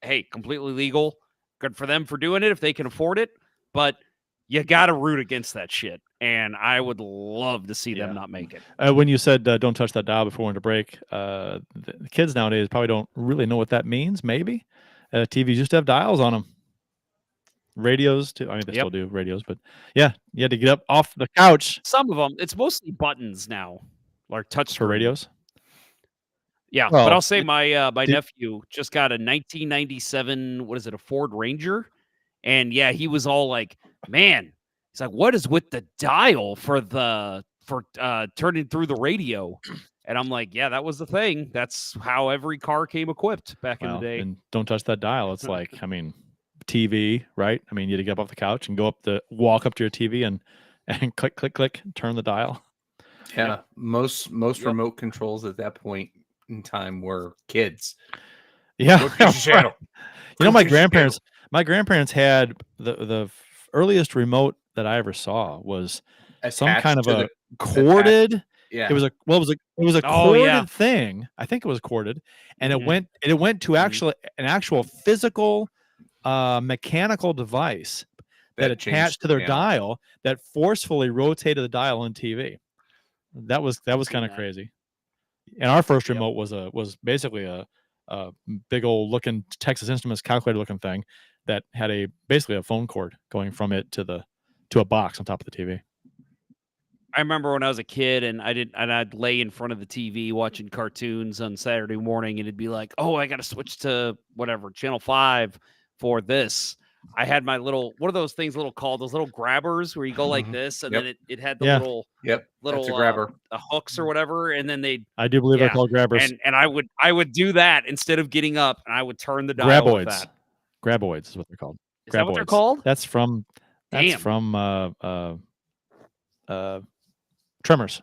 hey, completely legal. Good for them for doing it if they can afford it. But you got to root against that shit. And I would love to see them not make it. When you said don't touch that dial before we went to break, the kids nowadays probably don't really know what that means, maybe. TVs used to have dials on them. Radios, too. I mean, they still do radios. But, yeah, you had to get up off the couch. Some of them, it's mostly buttons now, like touch for radios. Yeah, well, but I'll say my nephew just got a 1997, what is it, a Ford Ranger? And, yeah, he was all like, man, he's like, what is with the dial for turning through the radio? And I'm like, yeah, that was the thing. That's how every car came equipped back in the day. And don't touch that dial. It's like, I mean, TV, right? I mean, you had to get up off the couch and walk up to your TV and click, click, click, turn the dial. Yeah, most remote controls at that point in time were kids. Yeah, you know, my grandparents had the earliest remote that I ever saw was some kind of a corded. Yeah, it was a corded thing. I think it was corded, and it went to an actual physical mechanical device that changed attached to the their channel. dial that forcefully rotated the dial on TV. That was kind of that. crazy. And our first remote was basically a big old looking Texas Instruments calculator looking thing that had basically a phone cord going from it to a box on top of the TV. I remember when I was a kid and I'd lay in front of the TV watching cartoons on Saturday morning, and it'd be like, oh, I got to switch to whatever, channel 5 for this. I had my what are those things called? Those little grabbers where you go like this, and then it had the little that's a grabber. hooks or whatever, and then I do believe they're called grabbers. And I would do that instead of getting up, and I would turn the dial with that. Graboids is what they're called. Is that what they're called? That's from Tremors,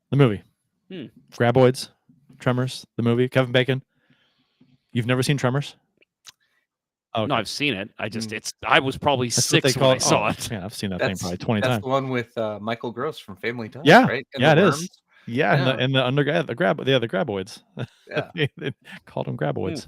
the movie. Graboids, Tremors, the movie. Kevin Bacon. You've never seen Tremors? Okay. No, I've seen it. I was probably 6 when I saw it. Yeah, I've seen that thing probably 20 times. That's the one with Michael Gross from Family Ties, yeah, right? And yeah, the it worms. is. Yeah, and the undergrad, the graboids. Yeah, they called them graboids.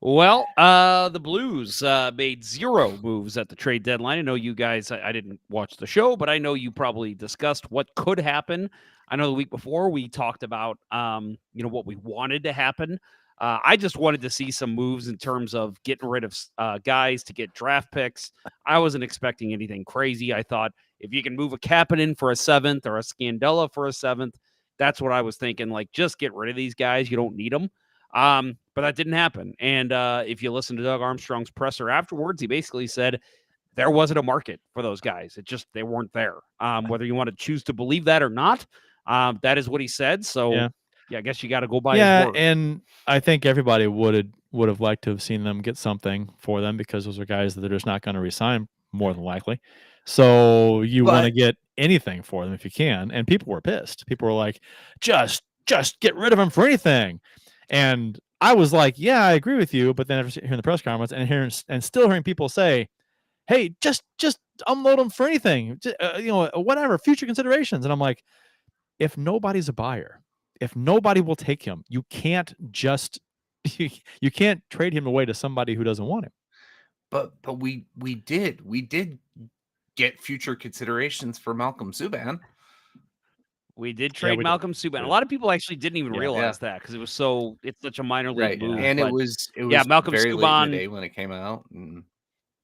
Well, the Blues made 0 moves at the trade deadline. I know you guys, I didn't watch the show, but I know you probably discussed what could happen. I know the week before we talked about, what we wanted to happen. I just wanted to see some moves in terms of getting rid of guys to get draft picks. I wasn't expecting anything crazy. I thought if you can move a Kapanen for a 7th or a Scandella for a 7th, that's what I was thinking. Like, just get rid of these guys. You don't need them. But that didn't happen. And if you listen to Doug Armstrong's presser afterwards, he basically said there wasn't a market for those guys. They weren't there. Whether you want to choose to believe that or not, that is what he said. So yeah, I guess you got to go by his word. And I think everybody would have liked to have seen them get something for them, because those are guys that they're just not going to resign more than likely. So you want to get anything for them if you can. And people were pissed. People were like, just get rid of them for anything. And I was like, yeah, I agree with you. But then after hearing the press conference and still hearing people say, hey, just unload them for anything, whatever, future considerations. And I'm like, if nobody's a buyer, if nobody will take him, you can't you can't trade him away to somebody who doesn't want him. But we did get future considerations for Malcolm Subban. We did trade Malcolm Subban. A lot of people actually didn't even realize that, because it's such a minor league move. And it was Malcolm very Subban, late in the day when it came out.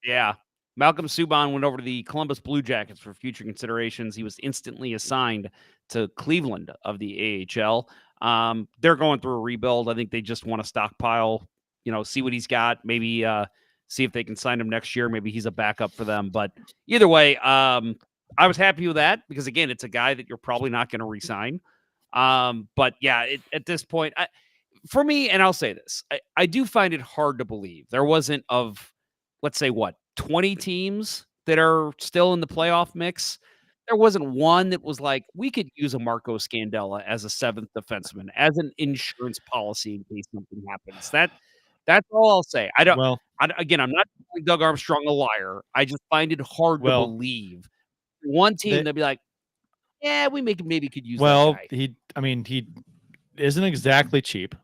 Yeah. Malcolm Subban went over to the Columbus Blue Jackets for future considerations. He was instantly assigned to Cleveland of the AHL. They're going through a rebuild. I think they just want to stockpile, see what he's got. Maybe see if they can sign him next year. Maybe he's a backup for them. But either way, I was happy with that, because, again, it's a guy that you're probably not going to re-sign. But, yeah, at this point, for me, and I'll say this, I do find it hard to believe there wasn't let's say, 20 teams that are still in the playoff mix. There wasn't one that was like, we could use a Marco Scandella as a 7th defenseman, as an insurance policy in case something happens. That's all I'll say. I'm not calling Doug Armstrong a liar. I just find it hard to believe one team that'd be like, yeah, we maybe could use that guy. He isn't exactly cheap.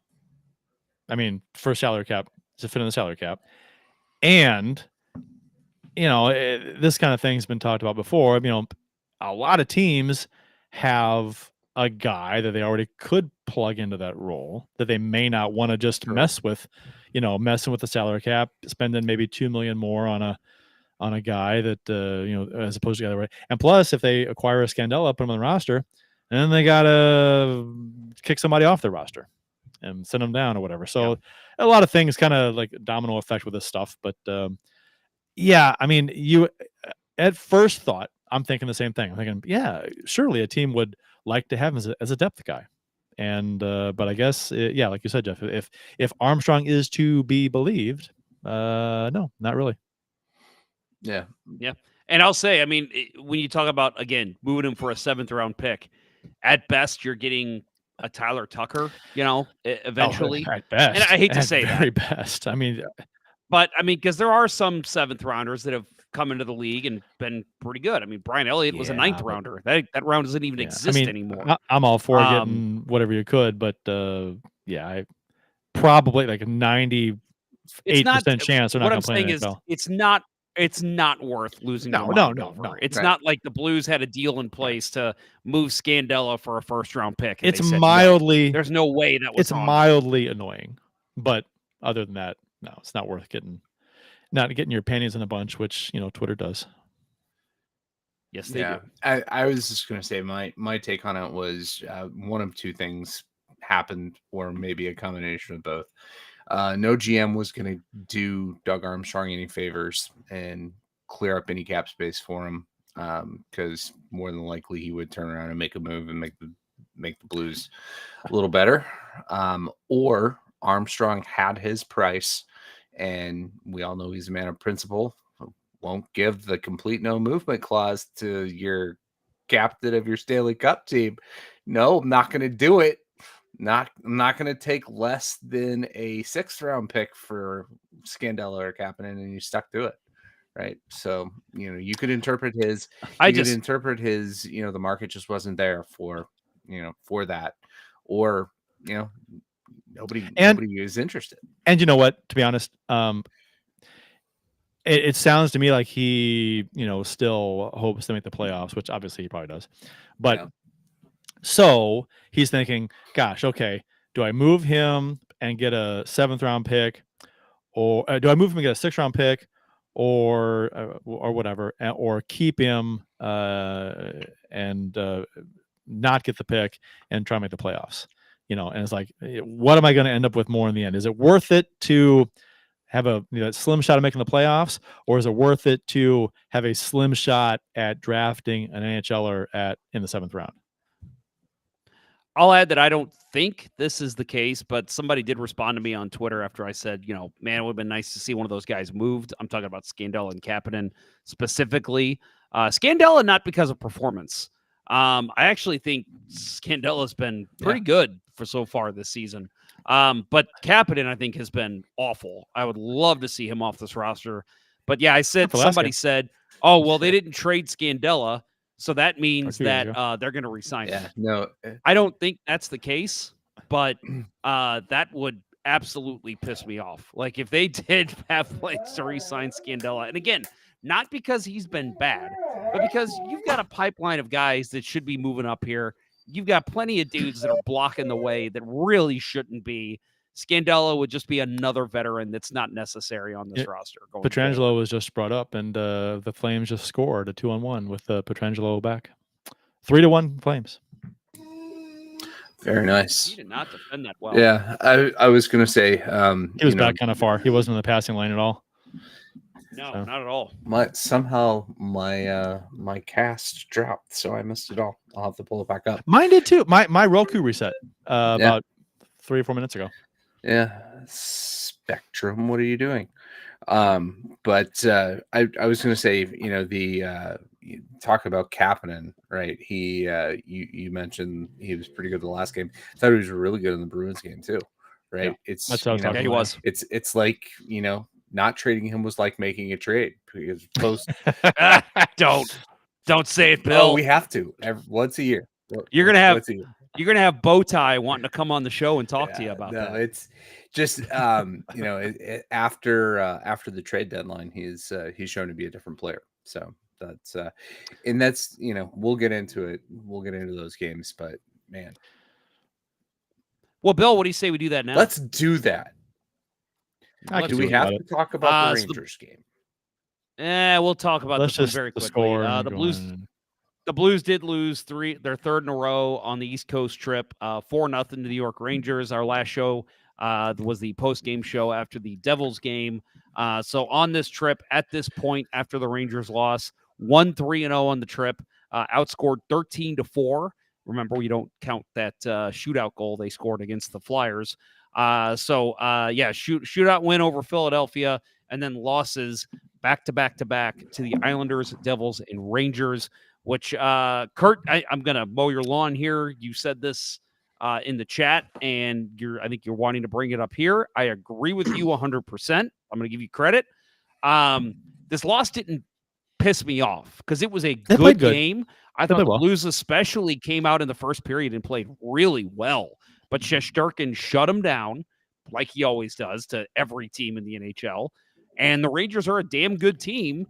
For salary cap, to fit in the salary cap. And, this kind of thing's been talked about before. A lot of teams have a guy that they already could plug into that role that they may not want to just mess with, messing with the salary cap, spending maybe $2 million more on a guy that, as opposed to the other way. And plus, if they acquire a Scandella, put him on the roster, and then they got to kick somebody off their roster and send them down or whatever. So a lot of things kind of like domino effect with this stuff. But you at first thought, I'm thinking the same thing. I'm thinking, yeah, surely a team would like to have him as a depth guy. And but I guess, like you said, Jeff, if Armstrong is to be believed, no, not really. Yeah. And I'll say, when you talk about, again, moving him for a 7th round pick, at best you're getting a Tyler Tucker, eventually. At best. And I hate to say very that. best. But because there are some 7th rounders that have come into the league and been pretty good. Brian Elliott was a 9th rounder. That round doesn't even exist anymore. I'm all for getting whatever you could, but I probably like 90 8% chance they're not What going I'm to play saying in is the NFL. it's not worth losing No, your no, mind no, over. no. It's Right. not like the Blues had a deal in place to move Scandella for a first-round pick. And It's they said, mildly. no. There's no way that was It's on mildly annoying, but other than that, no, it's not worth not getting your panties in a bunch, which Twitter does. Yes, they do. I was just going to say my take on it was one of two things happened, or maybe a combination of both. No GM was going to do Doug Armstrong any favors and clear up any cap space for him, because more than likely he would turn around and make a move and make the Blues a little better. Or Armstrong had his price, and we all know he's a man of principle. Won't give the complete no movement clause to your captain of your Stanley Cup team. No, I'm not going to do it. I'm not going to take less than a 6th round pick for Scandella or Kapanen, and you stuck to it, right? So you could interpret his. The market just wasn't there for that, or nobody is interested. And you know what? To be honest, it sounds to me like he, still hopes to make the playoffs, which obviously he probably does. But so he's thinking, gosh, okay, do I move him and get a 7th round pick, or do I move him and get a 6th round pick, or whatever, or keep him and not get the pick and try to make the playoffs? And it's like, what am I going to end up with more in the end? Is it worth it to have a slim shot of making the playoffs, or is it worth it to have a slim shot at drafting an NHLer in the 7th round? I'll add that I don't think this is the case, but somebody did respond to me on Twitter after I said, man, it would have been nice to see one of those guys moved. I'm talking about Scandella and Kapanen specifically. Scandella, not because of performance. I actually think Scandella's been pretty good for so far this season. But Kapanen, I think, has been awful. I would love to see him off this roster. But yeah, somebody said, oh, well, they didn't trade Scandella, so that means that they're going to resign him. No, I don't think that's the case, but that would absolutely piss me off. Like, if they did have plans to resign Scandella, and again, not because he's been bad, but because you've got a pipeline of guys that should be moving up here. You've got plenty of dudes that are blocking the way that really shouldn't be. Scandella would just be another veteran that's not necessary on this roster. Pietrangelo was just brought up, and the Flames just scored a 2-on-1 with Pietrangelo back. 3-1 Flames. Very nice. He did not defend that well. Yeah, I was going to say he was back kind of far. He wasn't in the passing lane at all. No, not at all. My cast dropped, so I missed it all. I'll have to pull it back up. Mine did too. My Roku reset about 3 or 4 minutes ago. Yeah, Spectrum, what are you doing? But I was going to say, you talk about Kapanen, right? He you mentioned he was pretty good the last game. I thought he was really good in the Bruins game too, right? Yeah, that's what I was talking about. He was. It's like not trading him was like making a trade because don't say it, Bill. Oh, we have to once a year. You're gonna have Bowtie wanting to come on the show and talk to you about that. It's just after the trade deadline, he's shown to be a different player. So that's we'll get into it. We'll get into those games, but man. Well, Bill, what do you say we do that now? Let's do that. Do we have to talk about the Rangers game? We'll talk about this one very quickly. The Blues did lose their 3rd in a row on the East Coast trip, 4-0 to the New York Rangers. Our last show was the post-game show after the Devils game. So on this trip, at this point, after the Rangers loss, 1-3-0 on the trip, outscored 13-4. Remember, we don't count that shootout goal they scored against the Flyers. Shootout win over Philadelphia, and then losses back-to-back to the Islanders, Devils, and Rangers. Which, Kurt, I'm going to mow your lawn here. You said this in the chat, and I think you're wanting to bring it up here. I agree with you 100%. I'm going to give you credit. This loss didn't piss me off because it was a good game. I thought the Blues especially came out in the first period and played really well. But Shesterkin shut them down, like he always does to every team in the NHL. And the Rangers are a damn good team.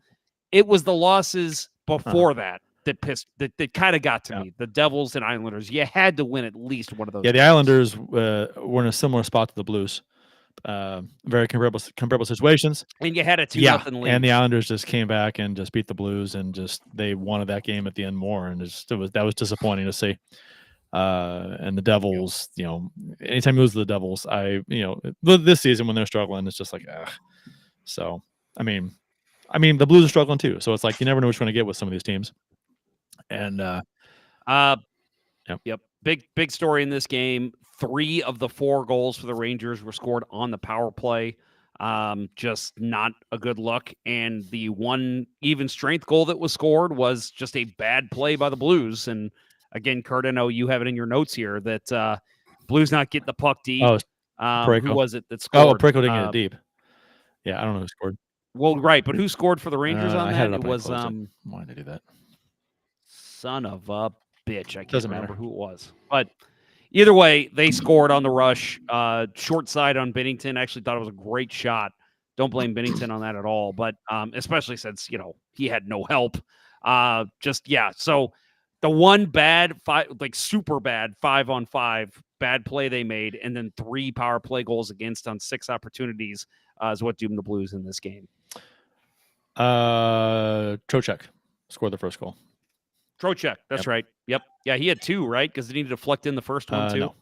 It was the losses before that that kind of got to me. The Devils and Islanders, you had to win at least one of those. Yeah, the Islanders were in a similar spot to the Blues. Very comparable situations. And you had a 2-0 lead. And the Islanders just came back and just beat the Blues and they wanted that game at the end more. And that was disappointing to see. And the Devils, anytime you lose to the Devils, this season when they're struggling, it's just like, ugh. So, I mean, the Blues are struggling too. So it's like you never know what you're going to get with some of these teams. And yep. Big story in this game. 3 of the 4 goals for the Rangers were scored on the power play. Just not a good look. And the one even strength goal that was scored was just a bad play by the Blues. And again, Kurt, I know you have it in your notes here that Blues not getting the puck deep. Who was it that scored? Oh, Parayko didn't get it deep. Yeah, I don't know who scored. Well, right, but who scored for the Rangers on that? I had it up. It was why did I do that? Son of a bitch. I can't Doesn't remember matter who it was. But either way, they scored on the rush. Short side on Binnington. Actually thought it was a great shot. Don't blame Binnington on that at all. But especially since, he had no help. So the one bad, super bad 5-on-5 bad play they made, and then 3 power play goals against on 6 opportunities is what doomed the Blues in this game. Trocheck scored the first goal. Trocheck, that's right. Yep. Yeah, he had 2, right? Because he needed to deflect in the first one, too. No.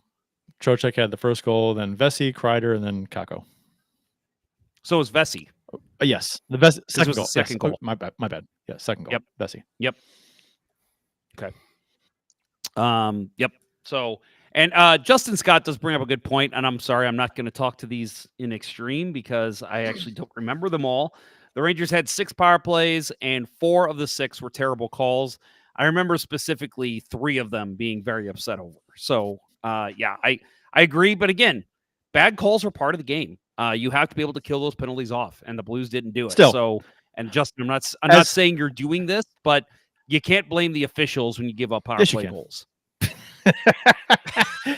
Trocheck had the first goal, then Vesey, Kreider, and then Kakko. So it was Vesey. Yes. The Vesey second goal. Second goal. My bad. Yeah, second goal. Yep. Vesey. Yep. Okay. Yep. So, and Justin Scott does bring up a good point, and I'm sorry, I'm not going to talk to these in extreme because I actually don't remember them all. The Rangers had 6 power plays, and 4 of the 6 were terrible calls. I remember specifically 3 of them being very upset over. So, I agree. But again, bad calls are part of the game. You have to be able to kill those penalties off, and the Blues didn't do it. Still. So, and Justin, I'm not saying you're doing this, but you can't blame the officials when you give up power play goals.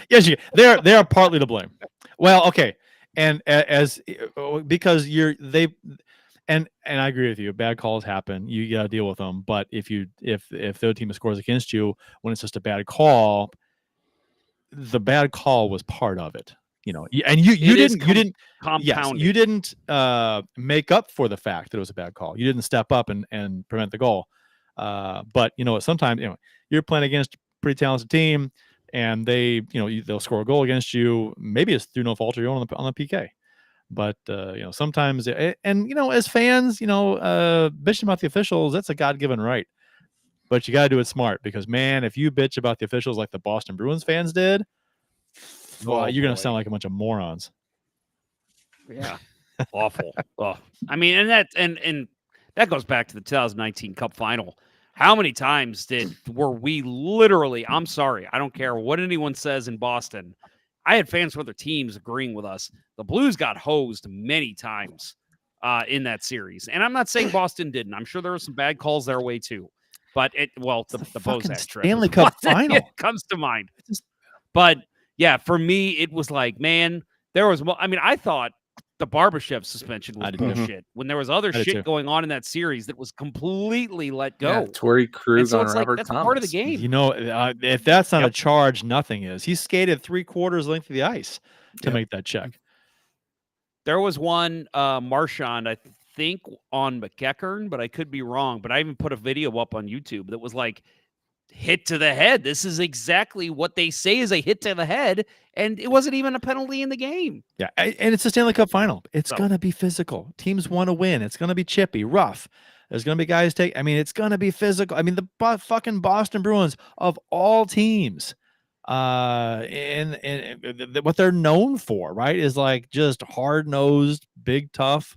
Yes, you can. They are partly to blame. Well, okay, and because and I agree with you. Bad calls happen. You got to deal with them. But if the other team scores against you when it's just a bad call, the bad call was part of it. And you didn't make up for the fact that it was a bad call. You didn't step up and prevent the goal. But sometimes you're playing against a pretty talented team, and they'll score a goal against you. Maybe it's through no fault of your own on the PK. But sometimes, as fans, bitching about the officials, that's a God-given right. But you got to do it smart, because man, if you bitch about the officials like the Boston Bruins fans did, you're going to sound like a bunch of morons. Yeah, awful. I mean, and that goes back to the 2019 Cup Final. How many times were we literally? I'm sorry, I don't care what anyone says in Boston. I had fans from other teams agreeing with us. The Blues got hosed many times in that series. And I'm not saying Boston didn't. I'm sure there were some bad calls their way too. But the Bozak trip. Stanley Cup final. It comes to mind. But yeah, for me, it was like, man, there was, I thought the Barbashev suspension was bullshit when there was other shit going on in that series that was completely let go. Yeah, Torrey Krug on Robert that's Thomas. Part of the game. If that's not a charge, nothing is. He skated 3/4 length of the ice to make that check. There was one Marchand, I think, on McEachern, but I could be wrong. But I even put a video up on YouTube that was like, hit to the head. This is exactly what they say is a hit to the head, and it wasn't even a penalty in the game. Yeah, and it's a Stanley Cup final. It's going to be physical. Teams want to win. It's going to be chippy, rough. There's going to be guys it's going to be physical. The fucking Boston Bruins, of all teams, and what they're known for, right, is like just hard-nosed, big, tough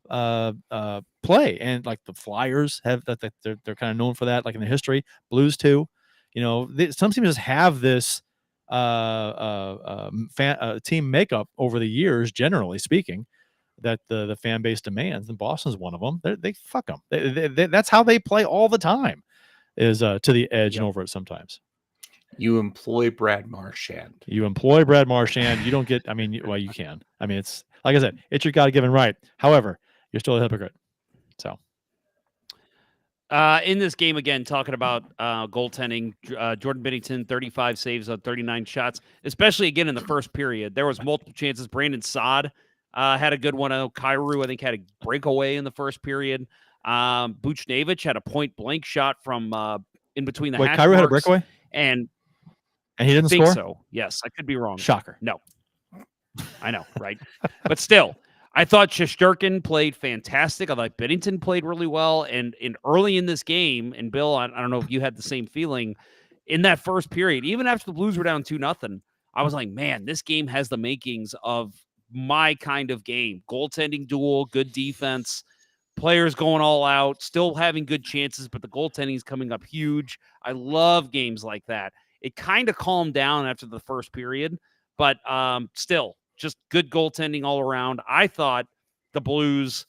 play. And like the Flyers have that, they're kind of known for that, like in the history. Blues too. Some teams just have this team makeup over the years, generally speaking, that the fan base demands, and Boston's one of them. They fuck them. That's how they play all the time, is to the edge and over it sometimes. You employ Brad Marchand. You employ Brad Marchand. You don't get. I mean, well, you can. I mean, it's like I said, it's your God-given right. However, you're still a hypocrite. So, in this game again, talking about goaltending, Jordan Binnington, 35 saves on 39 shots. Especially again in the first period, there was multiple chances. Brandon Saad had a good one. Kyrou, I think, had a breakaway in the first period. Buchnevich had a point-blank shot from in between the hash Kyrou marks. had a breakaway, and he didn't think score. So yes, I could be wrong. Shocker. No, I know, right? But still, I thought Shesterkin played fantastic. I thought Binnington played really well. And early in this game, and Bill, I don't know if you had the same feeling in that first period, even after the Blues were down 2-0, I was like, man, this game has the makings of my kind of game. Goaltending duel, good defense, players going all out, still having good chances, but the goaltending is coming up huge. I love games like that. It kind of calmed down after the first period, but still, just good goaltending all around. I thought the Blues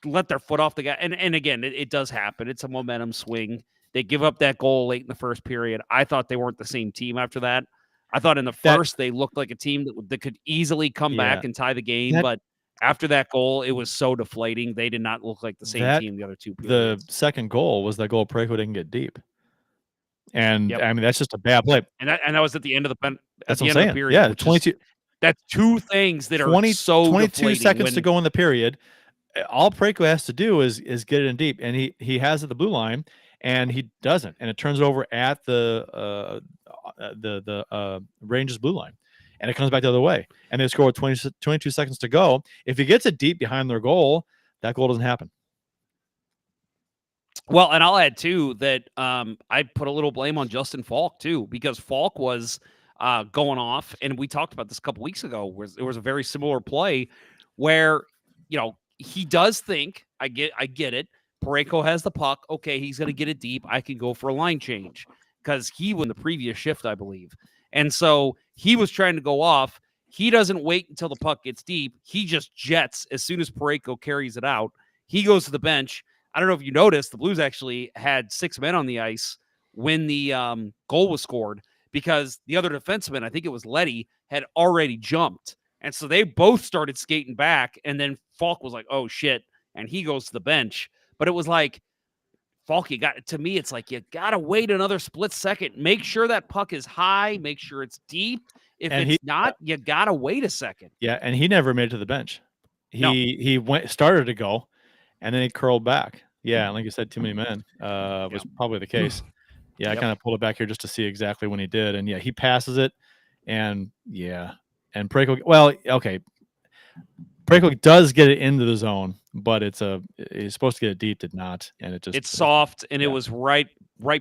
let their foot off the gas. And again, it does happen. It's a momentum swing. They give up that goal late in the first period. I thought they weren't the same team after that. I thought in the first they looked like a team that could easily come back and tie the game. But after that goal, it was so deflating. They did not look like the same team the other two periods. The second goal was that goal Parayko didn't get deep. And I mean, that's just a bad play. And that was at the end of the That's what I'm saying. period. Yeah, 22. That's two things that are so 22 seconds to go in the period. All Parayko has to do is get it in deep, and he has it at the blue line, and he doesn't, and it turns over at the Rangers blue line, and it comes back the other way, and they score with 22 seconds to go. If he gets it deep behind their goal, that goal doesn't happen. Well, and I'll add too that I put a little blame on Justin Falk too, because Falk was going off, and we talked about this a couple weeks ago, where there was a very similar play where, he does think, I get it. Parayko has the puck. Okay, he's going to get it deep. I can go for a line change, because he won the previous shift, I believe. And so he was trying to go off. He doesn't wait until the puck gets deep. He just jets as soon as Parayko carries it out. He goes to the bench. I don't know if you noticed, the Blues actually had 6 men on the ice when the goal was scored, because the other defenseman, I think it was Leddy, had already jumped. And so they both started skating back, and then Falk was like, oh, shit, and he goes to the bench. But it was like, Falk, to me, it's like, you got to wait another split second. Make sure that puck is high. Make sure it's deep. If it's not, you got to wait a second. Yeah, and he never made it to the bench. He started to go, and then he curled back. Yeah, like you said, too many men was probably the case. Yeah, I kind of pulled it back here just to see exactly when he did. And, yeah, he passes it, and, and Parayko, well, okay, Parayko does get it into the zone, but he's supposed to get it deep, did not, and it's soft, and it was right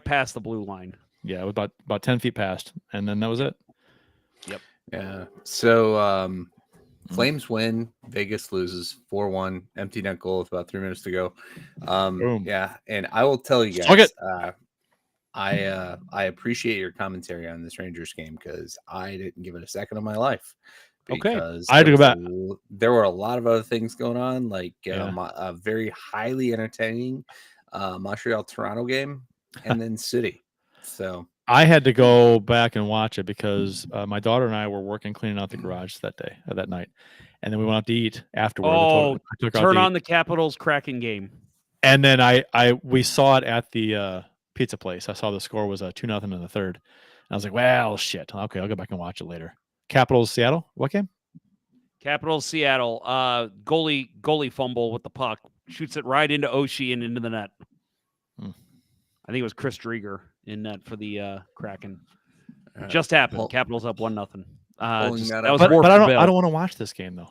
past the blue line. Yeah, it was about 10 feet past, and then that was it. Yep. Yeah. So Flames win, Vegas loses 4-1, empty net goal with about 3 minutes to go. Yeah, and I will tell you guys, I appreciate your commentary on this Rangers game, because I didn't give it a second of my life. Because I had to go back. There were a lot of other things going on, like a very highly entertaining Montreal-Toronto game, and then City. So I had to go back and watch it because my daughter and I were working cleaning out the garage that night, and then we went out to eat afterward. Oh, turn on the Capitals Kraken game. And then we saw it at the pizza place. I saw the score was 2-0 in the third. And I was like, well, shit. Okay, I'll go back and watch it later. Capitals Seattle. What game? Capitals Seattle. Goalie fumble with the puck. Shoots it right into Oshie and into the net. I think it was Chris Drieger in net for the Kraken. Just happened. Capitals up 1-0. That was but I don't want to watch this game though.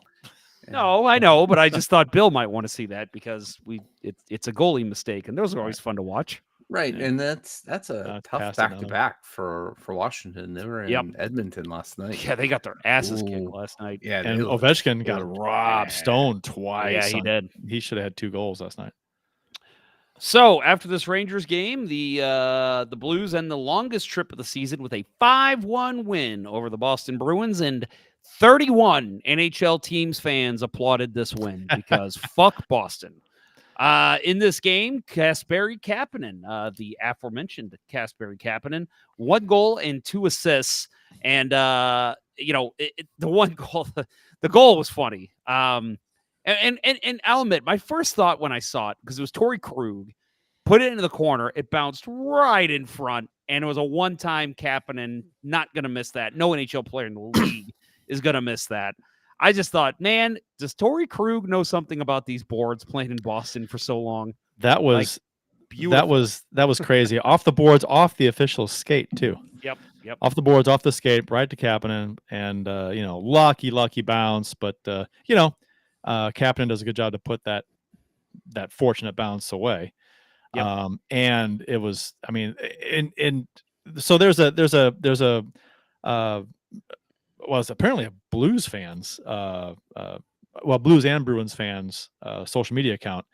No, I know, but I just thought Bill might want to see that, because it's a goalie mistake, and those are always fun to watch. Right, and that's a tough back-to-back for Washington. They were in Edmonton last night. Yeah, they got their asses kicked last night. Yeah, and Ovechkin got robbed, stoned twice. Yeah, he did. He should have had 2 goals last night. So after this Rangers game, the Blues end the longest trip of the season with a 5-1 win over the Boston Bruins, and 31 NHL teams fans applauded this win because fuck Boston. In this game, Kasperi Kapanen, the aforementioned Kasperi Kapanen, 1 goal and 2 assists. And, the one goal, the goal was funny. And I'll admit, my first thought when I saw it, because it was Torrey Krug, put it into the corner, it bounced right in front, and it was a one-time Kapanen, not going to miss that. No NHL player in the league is going to miss that. I just thought, man, does Torrey Krug know something about these boards playing in Boston for so long? That was beautiful. that was crazy. Off the boards, off the official skate too. Yep. Off the boards, off the skate, right to Kapanen, and lucky bounce. But Kapanen does a good job to put that fortunate bounce away. Yep. And it was, I mean, so there's a was apparently a Blues fans, Blues and Bruins fans social media account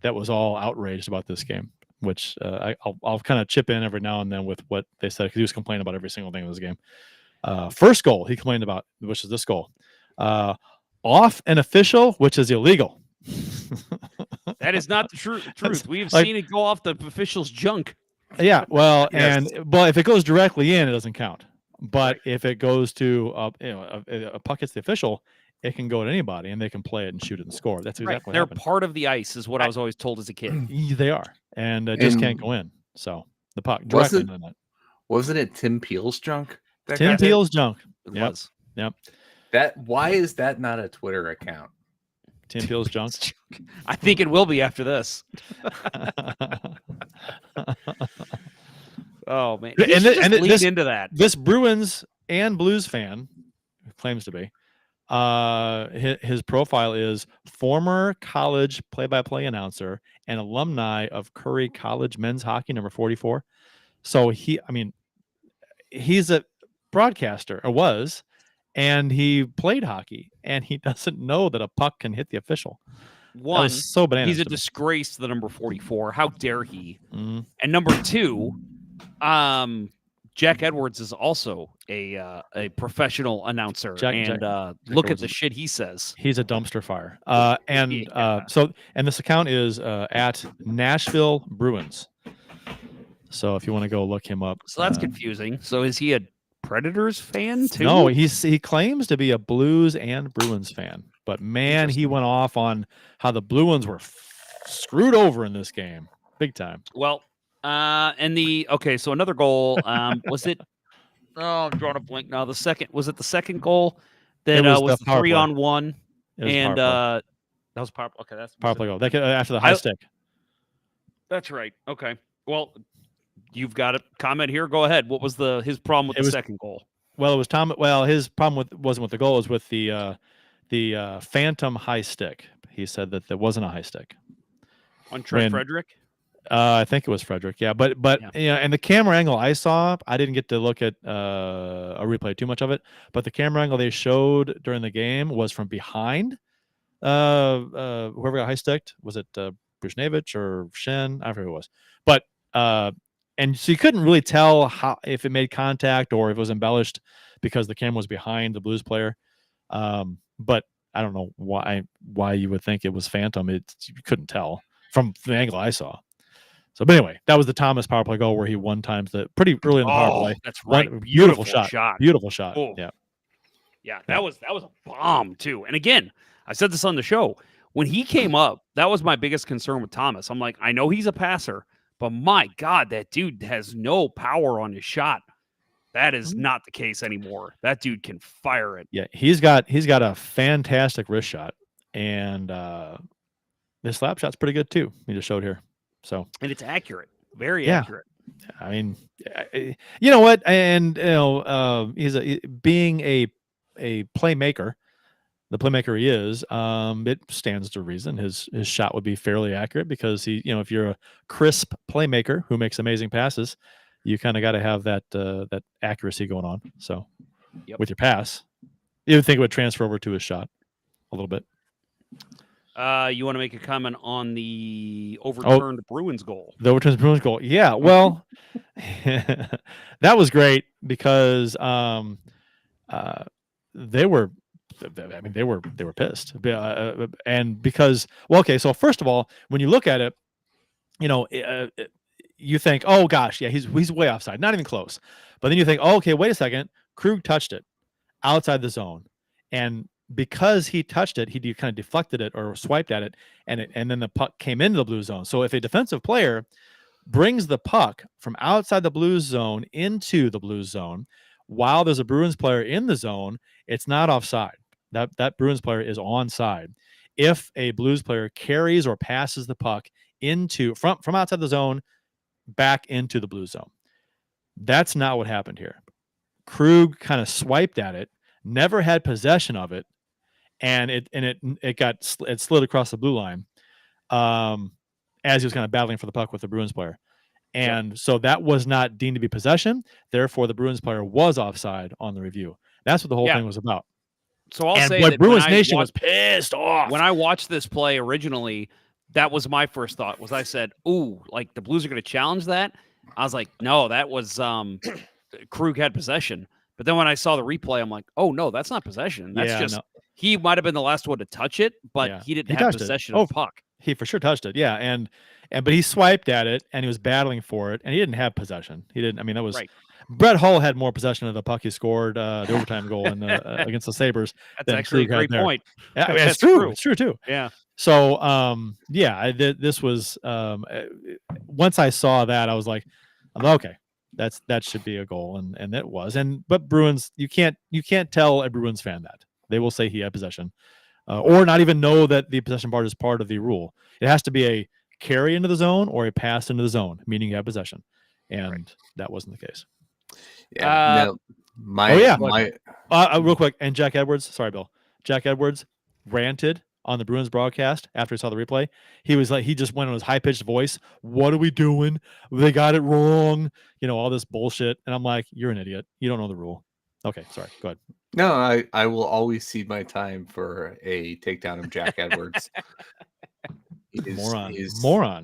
that was all outraged about this game, which I'll kind of chip in every now and then with what they said, because he was complaining about every single thing in this game. First goal he complained about, which is this goal, off an official, which is illegal. That is not the truth. We've seen it go off the official's junk. Yeah, well, Yes. but if it goes directly in, it doesn't count. But if it goes to a puck hits the official, it can go to anybody, and they can play it and shoot it and score. That's exactly what They're happened. part of the ice, is what I was always told as a kid. They are, and it just can't go in. So the puck directly into the net. Wasn't it Tim Peel's junk? Tim Peel's junk. It Yep. was. Yep. Why is that not a Twitter account? Tim Peel's junk. I think it will be after this. Oh man! Lead into that. This Bruins and Blues fan, who claims to be, his profile is former college play-by-play announcer and alumni of Curry College men's hockey, number 44. So he's a broadcaster, or was, and he played hockey, and he doesn't know that a puck can hit the official. One, so bananas. He's a disgrace to the number 44. How dare he? Mm. And number 2, Jack Edwards is also a professional announcer, look Edwards at the shit he says. He's a dumpster fire. And this account is at Nashville Bruins. So if you want to go look him up. So that's confusing. So is he a Predators fan too? No, he claims to be a Blues and Bruins fan. But man, he went off on how the Bruins were screwed over in this game, big time. Well, so another goal, was it? Oh, I'm drawing a blank now. Was it the second goal that was the 3-on-1? And that was power. Okay, that's power play goal. After the high stick. That's right. Okay. Well, you've got a comment here. Go ahead. What was his problem with the second goal? Well, it was Tom. Well, his problem wasn't with the goal. It was with the phantom high stick. He said that there wasn't a high stick on Trent Frederick. I think it was Frederick. Yeah, but yeah. And the camera angle I saw, I didn't get to look at a replay too much of it. But the camera angle they showed during the game was from behind. Whoever got high sticked, was it Brushnevich or Shen? I forget who it was. But and so you couldn't really tell if it made contact or if it was embellished because the camera was behind the Blues player. But I don't know why you would think it was phantom. You couldn't tell from the angle I saw. So, but anyway, that was the Thomas power play goal where he one-times pretty early in the power play. That's right. Beautiful shot. Beautiful shot. Oh. Yeah. That was a bomb too. And again, I said this on the show. When he came up, that was my biggest concern with Thomas. I'm like, I know he's a passer, but my God, that dude has no power on his shot. That is not the case anymore. That dude can fire it. Yeah, he's got a fantastic wrist shot, and his slap shot's pretty good too. He just showed here. So, and it's accurate, very accurate. I mean, you know what? And he's being a playmaker, the playmaker he is. It stands to reason his shot would be fairly accurate because if you're a crisp playmaker who makes amazing passes, you kind of got to have that accuracy going on. So, with your pass, you would think it would transfer over to his shot a little bit. You want to make a comment on the overturned Bruins goal? The overturned Bruins goal. Yeah, well, that was great because they were I mean, they were pissed, and because, well, okay, so first of all, when you look at it, you think, oh gosh, yeah, he's way offside, not even close. But then you think, oh, okay, wait a second, Krug touched it outside the zone, and because he touched it, he kind of deflected it or swiped at it, and then the puck came into the blue zone. So if a defensive player brings the puck from outside the blue zone into the blue zone while there's a Bruins player in the zone, it's not offside. That Bruins player is onside. If a Blues player carries or passes the puck from outside the zone back into the blue zone, that's not what happened here. Krug kind of swiped at it, never had possession of it, and it slid across the blue line as he was kind of battling for the puck with the Bruins player. And so that was not deemed to be possession. Therefore, the Bruins player was offside on the review. That's what the whole thing was about. So I'll say that Bruins Nation was pissed off. When I watched this play originally, that was my first thought. I said, "Ooh, like the Blues are going to challenge that." I was like, "No, that was Krug had possession." But then when I saw the replay, I'm like, "Oh no, that's not possession. That's he might have been the last one to touch it, but he didn't have possession of the puck. He for sure touched it, yeah, but he swiped at it and he was battling for it, and he didn't have possession. He didn't. I mean, that was right. Brett Hull had more possession of the puck he scored the overtime goal against the Sabres. That's actually a great point. Yeah, it's true. It's true too. Yeah. So this was once I saw that, I was like, okay, that should be a goal, and it was. But Bruins, you can't tell a Bruins fan that. They will say he had possession, or not even know that the possession part is part of the rule. It has to be a carry into the zone or a pass into the zone, meaning you have possession, and that wasn't the case. Yeah. Real quick, and Jack Edwards. Sorry, Bill. Jack Edwards ranted on the Bruins broadcast after he saw the replay. He was like, he just went on his high-pitched voice. What are we doing? They got it wrong. All this bullshit. And I'm like, you're an idiot. You don't know the rule. Okay, sorry. Go ahead. No, I will always cede my time for a takedown of Jack Edwards. Moron.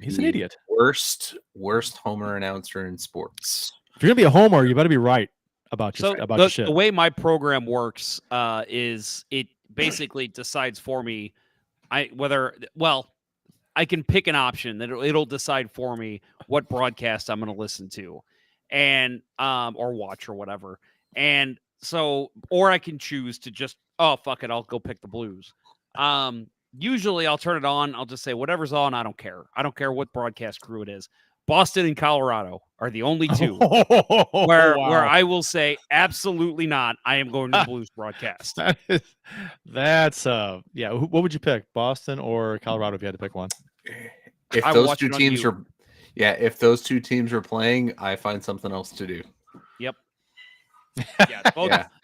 He's an idiot. Worst homer announcer in sports. If you're gonna be a homer, you better be right about your shit. The way my program works is it basically decides for me. I can pick an option that it'll decide for me what broadcast I'm going to listen to, and or watch or whatever. And so, or I can choose to just, oh, fuck it, I'll go pick the Blues. Usually I'll turn it on. I'll just say whatever's on. I don't care. I don't care what broadcast crew it is. Boston and Colorado are the only two where I will say absolutely not. I am going to the Blues broadcast. That's What would you pick, Boston or Colorado, if you had to pick one? If those two teams are playing, I find something else to do. Yep.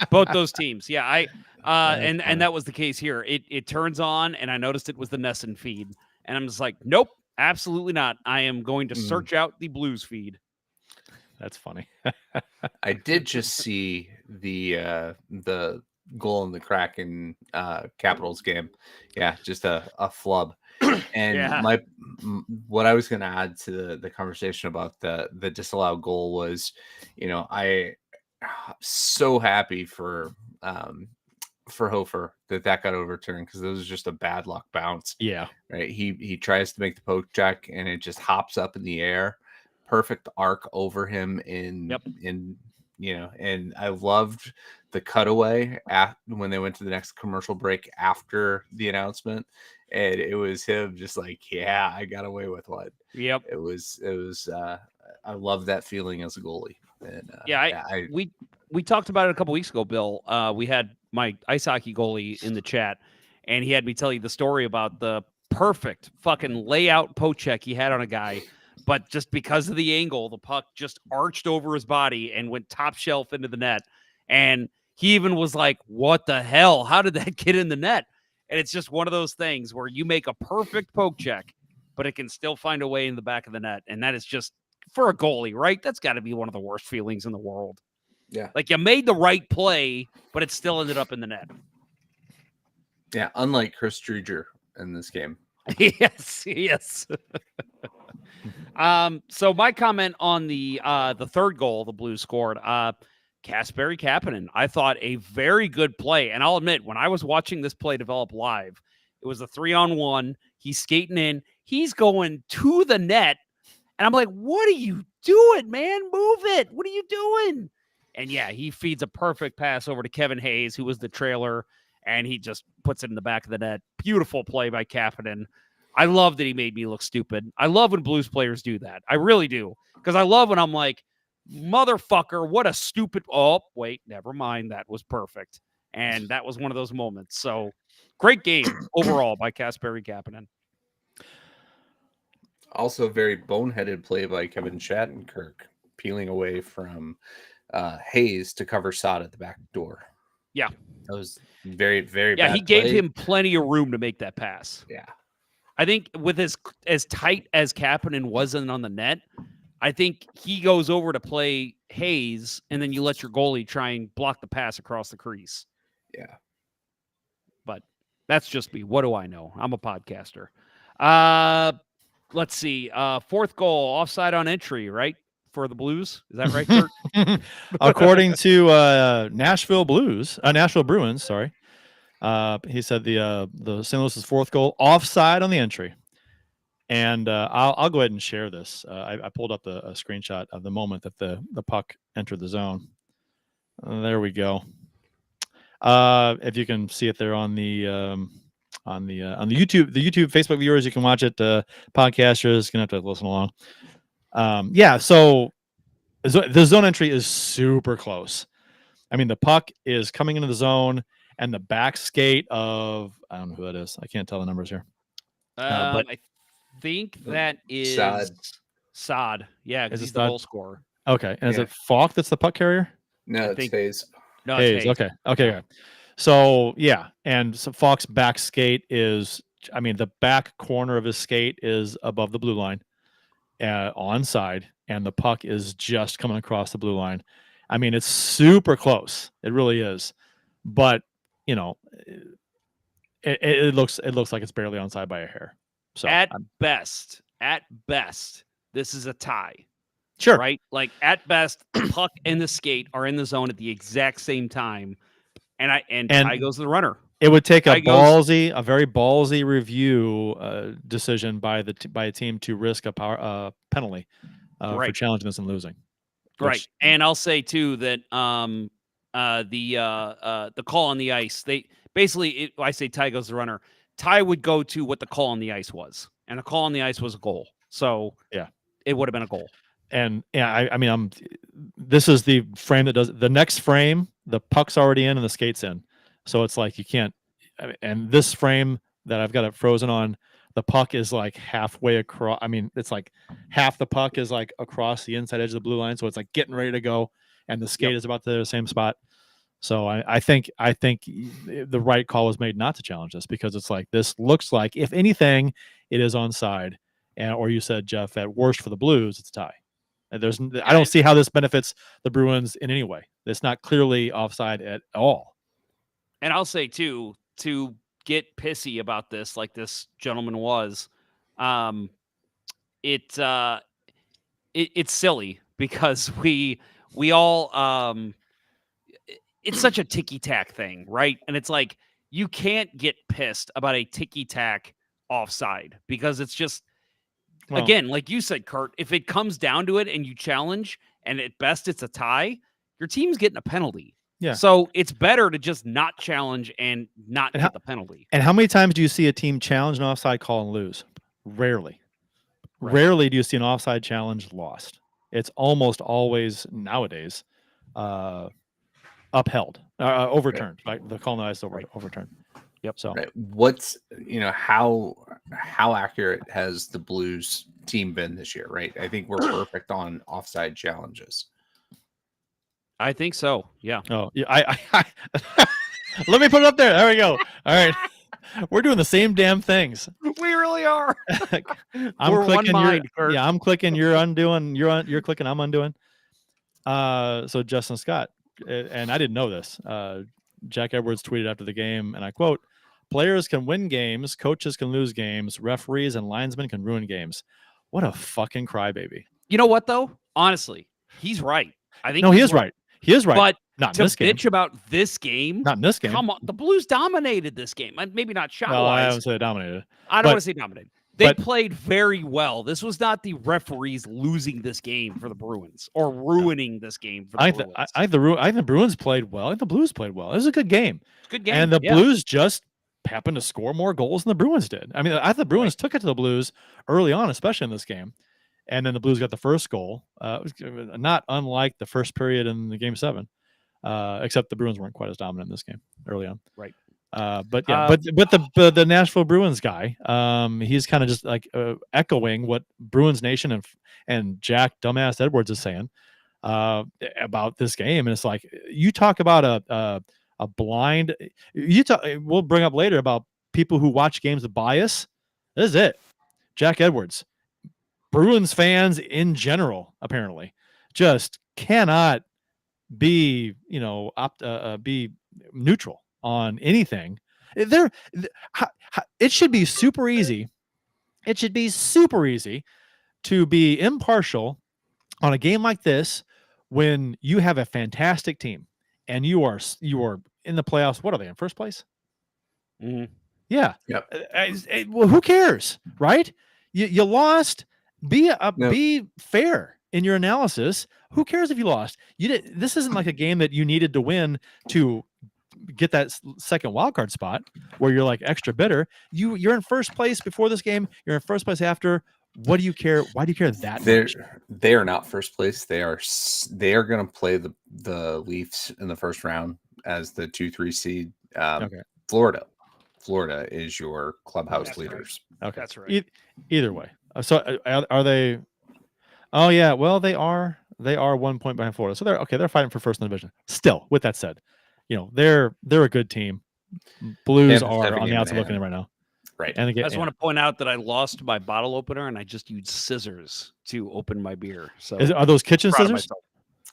Both those teams. Yeah, and that was the case here. It turns on, and I noticed it was the Nesson feed, and I'm just like, nope. Absolutely not. I am going to search out the Blues feed. That's funny. I did just see the goal in the Kraken Capitals game. Yeah, just a flub. And what I was going to add to the conversation about the disallowed goal was, I so happy for Hofer that got overturned, because it was just a bad luck bounce. Yeah. Right. He tries to make the poke check and it just hops up in the air. Perfect arc over him and I loved the cutaway when they went to the next commercial break after the announcement. And it was him just like, yeah, I got away with one. Yep. It was I love that feeling as a goalie. And we talked about it a couple weeks ago, Bill. We had my ice hockey goalie in the chat, and he had me tell you the story about the perfect fucking layout poke check he had on a guy, but just because of the angle, the puck just arched over his body and went top shelf into the net. And he even was like, what the hell? How did that get in the net? And it's just one of those things where you make a perfect poke check, but it can still find a way in the back of the net. And that is just, for a goalie, right? That's got to be one of the worst feelings in the world. Yeah. Like, you made the right play, but it still ended up in the net. Yeah, unlike Chris Druger in this game. Yes. So my comment on the third goal the Blues scored, Kasperi Kapanen, I thought a very good play. And I'll admit, when I was watching this play develop live, it was a 3-on-1. He's skating in. He's going to the net. And I'm like, what are you doing, man? Move it. What are you doing? And yeah, he feeds a perfect pass over to Kevin Hayes, who was the trailer, and he just puts it in the back of the net. Beautiful play by Kapanen. I love that he made me look stupid. I love when Blues players do that. I really do. Because I love when I'm like, motherfucker, what a stupid. Oh, wait, never mind. That was perfect. And that was one of those moments. So great game overall by Kasperi Kapanen. Also, very boneheaded play by Kevin Shattenkirk, peeling away from Hayes to cover Sod at the back door. Yeah. That was very, very bad. Yeah, he gave play. him plenty of room to make that pass. Yeah. I think with as tight as Kapanen wasn't on the net, I think he goes over to play Hayes, and then you let your goalie try and block the pass across the crease. Yeah. But that's just me. What do I know? I'm a podcaster. Let's see. Fourth goal, offside on entry, right? For the Blues. Is that right, Kurt? According to Nashville Bruins, sorry. He said the St. Louis's fourth goal, offside on the entry. And I'll go ahead and share this. I pulled up a screenshot of the moment that the puck entered the zone. There we go. If you can see it there on the YouTube, Facebook viewers, you can watch it. Podcasters gonna have to listen along. So the zone entry is super close. I mean, the puck is coming into the zone, and the back skate of, I don't know who that is. I can't tell the numbers here. But I think that is Sod. Yeah, because he's the goal scorer. Okay, and is it Falk that's the puck carrier? No, it's Hayes. No, it's Hayes. Okay. So so Falk's back skate is, I mean, the back corner of his skate is above the blue line, onside, and the puck is just coming across the blue line. I mean, it's super close. It really is, but it looks like it's barely onside by a hair. So at best, this is a tie. Sure. Right? Like at best, the puck and the skate are in the zone at the exact same time. And tie goes to the runner. It would take a very ballsy review decision by a team to risk a penalty for challenging this and losing. Right. And I'll say too that the call on the ice, I say tie goes to the runner. Tie would go to what the call on the ice was, and the call on the ice was a goal. So it would have been a goal. And this is the frame that does the next frame. The puck's already in and the skate's in, so it's like you can't. And this frame that I've got it frozen on, the puck is like halfway across. I mean, it's like half the puck is like across the inside edge of the blue line, so it's like getting ready to go, and the skate is about to the same spot. So I think the right call was made not to challenge this, because it's like, this looks like, if anything, it is onside. Or you said, Jeff, at worst for the Blues, it's a tie. And I don't see how this benefits the Bruins in any way. It's not clearly offside at all. And I'll say too, to get pissy about this, like this gentleman was, it's silly, because we all it's such a ticky-tack thing, right? And it's like, you can't get pissed about a ticky-tack offside, because it's just, again, like you said, Kurt, if it comes down to it and you challenge, and at best it's a tie, your team's getting a penalty. Yeah. So it's better to just not challenge and not get the penalty. And how many times do you see a team challenge an offside call and lose? Rarely. Right. Rarely do you see an offside challenge lost. It's almost always nowadays upheld, overturned. Right? The call on the ice overturned. Yep. So what's, how accurate has the Blues team been this year? Right. I think we're perfect on offside challenges. I think so. Yeah. Oh, yeah. I let me put it up there. There we go. All right. We're doing the same damn things. We really are. We're clicking. One mind, Kurt. Yeah, I'm clicking. You're undoing. You're clicking. I'm undoing. So Justin Scott, and I didn't know this. Jack Edwards tweeted after the game, and I quote, "Players can win games, coaches can lose games, referees and linesmen can ruin games." What a fucking crybaby. You know what though? Honestly, he's right. I think he is right. He is right. But not in to this game. bitch about this game, Not in this game. come on. The Blues dominated this game. Maybe not Well, I shot-wise. don't say they dominated. I don't want to say dominated. They but- played very well. This was not the referees losing this game for the Bruins or ruining this game for the Bruins. I think the Bruins played well. I think the Blues played well. It was a good game. It's a good game. And the Blues just happened to score more goals than the Bruins did. I mean, I thought the Bruins took it to the Blues early on, especially in this game. And then the Blues got the first goal. It was not unlike the first period in the Game 7, except the Bruins weren't quite as dominant in this game early on. Right. But the Nashville Bruins guy, he's kind of just like echoing what Bruins Nation and Jack Dumbass Edwards is saying about this game. And it's like, you talk about a blind. We'll bring up later about people who watch games with bias. This is it. Jack Edwards. Bruins fans in general, apparently, just cannot be, be neutral on anything. It should be super easy. It should be super easy to be impartial on a game like this when you have a fantastic team and you are in the playoffs. What are they in first place? Mm-hmm. Yeah. Yep. Well, who cares, right? You lost. Be fair in your analysis. Who cares if you lost? This isn't like a game that you needed to win to get that second wildcard spot where you're like extra bitter. You're in first place before this game. You're in first place after. What do you care? Why do you care that much? They are not first place. They are going to play the Leafs in the first round as the 2-3 seed. Okay. Florida is your clubhouse leaders. Right. Okay, that's right. Either way. So are they? Oh yeah. Well, they are 1 point behind Florida. So they're fighting for first in the division. Still, with that said, they're a good team. Blues are on the outside looking in right now. Right. And again, I just want to point out that I lost my bottle opener and I just used scissors to open my beer. So are those kitchen scissors?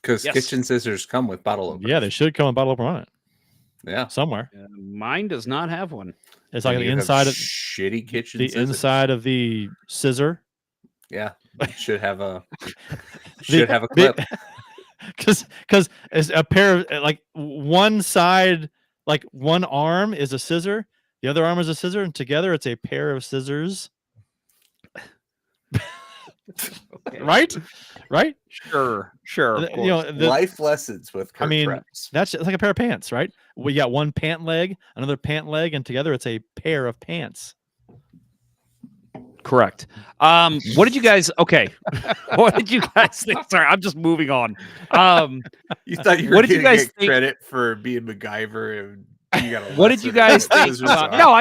Because kitchen scissors come with bottle openers. Yeah, they should come with bottle opener on it. Yeah, somewhere. Mine does not have one. It's like the inside of shitty kitchen. The scissors. inside of the scissor. Yeah, should have a clip. Because it's a pair of like one side, like one arm is a scissor, the other arm is a scissor, and together it's a pair of scissors. Right? Sure. Life lessons with Kurt Preps. It's like a pair of pants, right? We got one pant leg, another pant leg, and together it's a pair of pants. Correct. What did you guys? Okay. What did you guys think? Sorry, I'm just moving on. You thought you were going to get credit for being MacGyver and you got what did you guys think? No,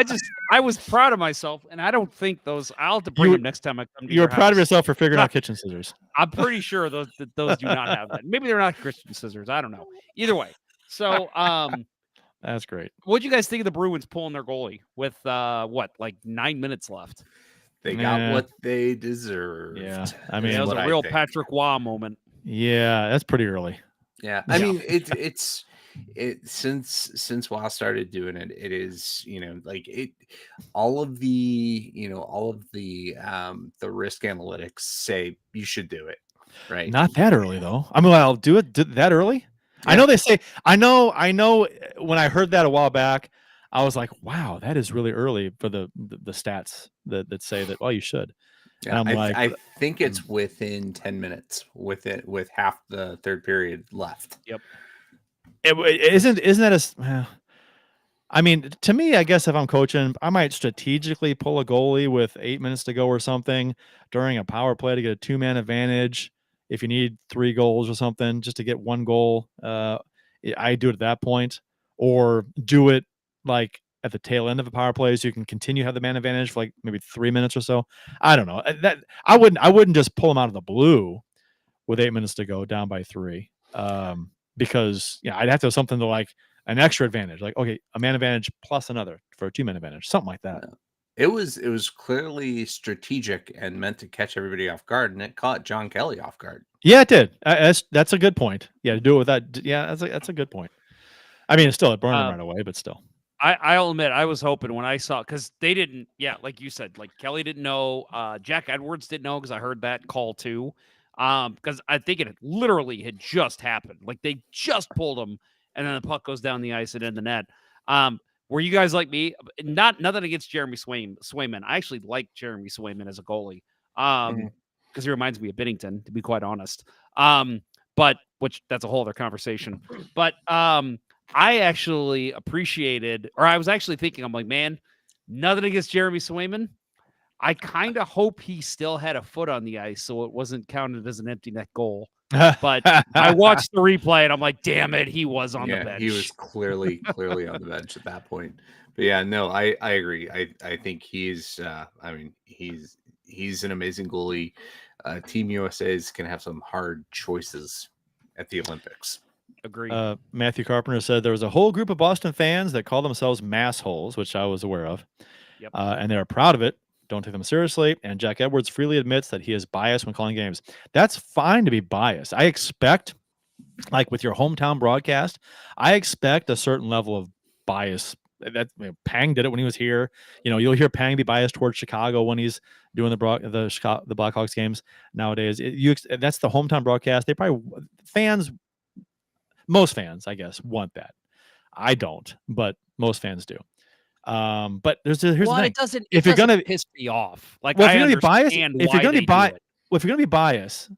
I was proud of myself, and I don't think those. I'll have to bring them next time I come to You're proud of yourself for figuring out kitchen scissors. I'm pretty sure those do not have that. Maybe they're not Christian scissors. I don't know. Either way, so that's great. What did you guys think of the Bruins pulling their goalie with like 9 minutes left? They got what they deserved. Yeah, I mean, it was a real Patrick Waugh moment. Yeah, that's pretty early. Yeah, I mean, it's since Waugh started doing it, it is all of the risk analytics say you should do it, right? Not that early though. I mean, I'll do it that early. Yeah. I know they say. I know. When I heard that a while back, I was like, wow, that is really early for the stats that say that. Well, you should. Yeah, and I think it's within 10 minutes with half the third period left. Yep. Isn't that I mean, to me, I guess if I'm coaching, I might strategically pull a goalie with 8 minutes to go or something during a power play to get a 2-man advantage. If you need 3 goals or something, just to get 1 goal, I do it at that point, or do it like at the tail end of a power play so you can continue to have the man advantage for like maybe 3 minutes or so. I don't know. That I wouldn't just pull them out of the blue with 8 minutes to go down by 3. Because I'd have to have something to like an extra advantage, like okay, a man advantage plus another for a 2-man advantage, something like that. It was clearly strategic and meant to catch everybody off guard, and it caught John Kelly off guard. Yeah, it did. That's a good point. Yeah, to do it with that. Yeah, that's a good point. I mean, it's still it burned him right away, but still. I'll admit I was hoping when I saw, because they didn't. Yeah, like you said, like Kelly didn't know. Jack Edwards didn't know because I heard that call too. Because I think it literally had just happened. Like they just pulled him, and then the puck goes down the ice and in the net. Were you guys like me? Nothing against Jeremy Swayman. I actually like Jeremy Swayman as a goalie. Because he reminds me of Binnington, to be quite honest. But which that's a whole other conversation. But I actually appreciated, or I was actually thinking, I'm like, man, nothing against Jeremy Swayman. I kind of hope he still had a foot on the ice, so it wasn't counted as an empty net goal. But I watched the replay and I'm like, damn it, he was on the bench. He was clearly on the bench at that point. But yeah, no, I agree. I think he's he's an amazing goalie. Team USA is going to have some hard choices at the Olympics. Agree. Matthew Carpenter said there was a whole group of Boston fans that call themselves massholes, which I was aware of. Yep. And they're proud of it. Don't take them seriously. And Jack Edwards freely admits that he is biased when calling games. That's fine to be biased. I expect, like with your hometown broadcast, I expect a certain level of bias. That Pang did it when he was here. You'll hear Pang be biased towards Chicago when he's doing the Blackhawks games nowadays. That's the hometown broadcast. They probably most fans, I guess, want that. I don't, but most fans do. But here's the thing. It doesn't piss me off. Like, if you're gonna be biased, if you're gonna be biased,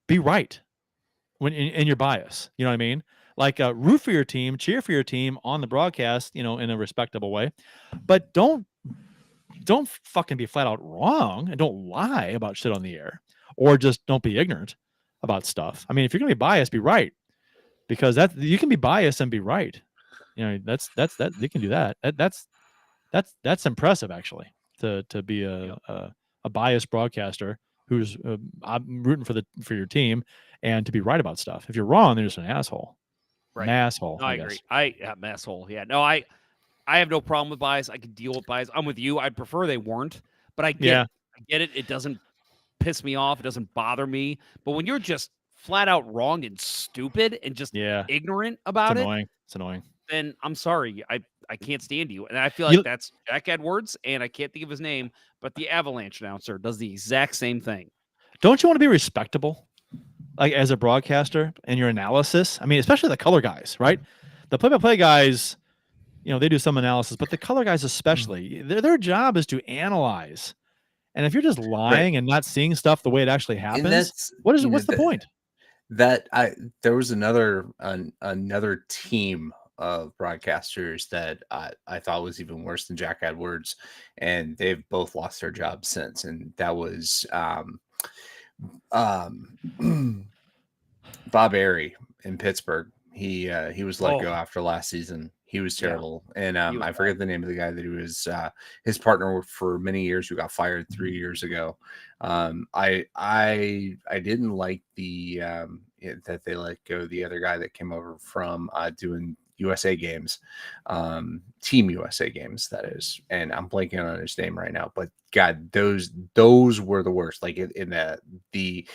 be right in your bias. You know what I mean? Like, root for your team, cheer for your team on the broadcast, in a respectable way, but don't fucking be flat out wrong, and don't lie about shit on the air, or just don't be ignorant about stuff. I mean, if you're gonna be biased, be right, because you can be biased and be right. That's you can do that. That's impressive, actually, to be a biased broadcaster who's I'm rooting for your team and to be right about stuff. If you're wrong, then you're just an asshole. Right. Asshole. No, I agree. Asshole. Yeah. No, I have no problem with bias. I can deal with bias. I'm with you. I'd prefer they weren't, but I get it. It doesn't piss me off. It doesn't bother me. But when you're just flat out wrong and stupid and just ignorant about it's annoying. Then I'm sorry. I can't stand you. And I feel like that's Jack Edwards, and I can't think of his name, but the Avalanche announcer does the exact same thing. Don't you want to be respectable, like, as a broadcaster in your analysis? I mean, especially the color guys, right? The play-by-play guys, they do some analysis, but the color guys especially, their job is to analyze. And if you're just lying and not seeing stuff the way it actually happens, what's the point? There was another team of broadcasters that I thought was even worse than Jack Edwards, and they've both lost their jobs since. And that was Bob Airy in Pittsburgh. He was let go after last season. He was terrible. And I forget the name of the guy that he was his partner for many years, who got fired 3 years ago. I didn't like the that they let go the other guy that came over from doing USA games, Team USA games, that is. And I'm blanking on his name right now, but God, those were the worst. Like in the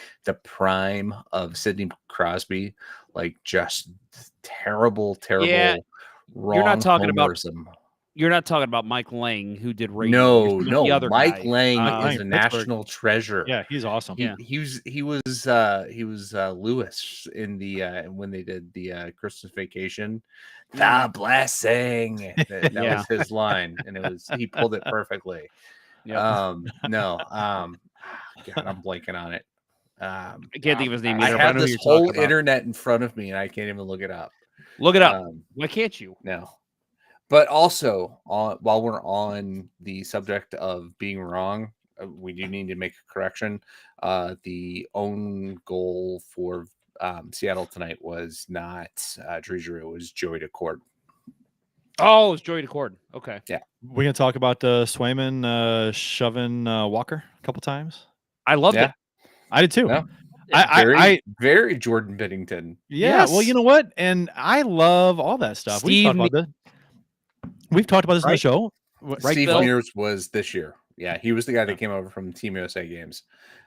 prime of Sidney Crosby, like just terrible. Yeah, wrong. You're not talking about Mike Lang, who did radio. No. The other Mike guy. Lang is a national treasure. Yeah, he's awesome. He was Lewis in the when they did the Christmas Vacation. The blessing. That was his line, and he pulled it perfectly. God, I'm blanking on it. I can't think of his name either. I have this whole internet in front of me, and I can't even look it up. Look it up. Why can't you? No. But also, while we're on the subject of being wrong, we do need to make a correction. The own goal for Seattle tonight was not Drew Giroux, it was Joey Decord. Oh, it's Joey Decord. Okay. Yeah. We're going to talk about Swayman shoving Walker a couple times. I loved it. I did too. Yeah. Very Jordan Binnington. Yeah. Yes. Well, you know what? And I love all that stuff. We've talked about this in the show. Right, Steve Mears was this year. Yeah, he was the guy that came over from Team USA games.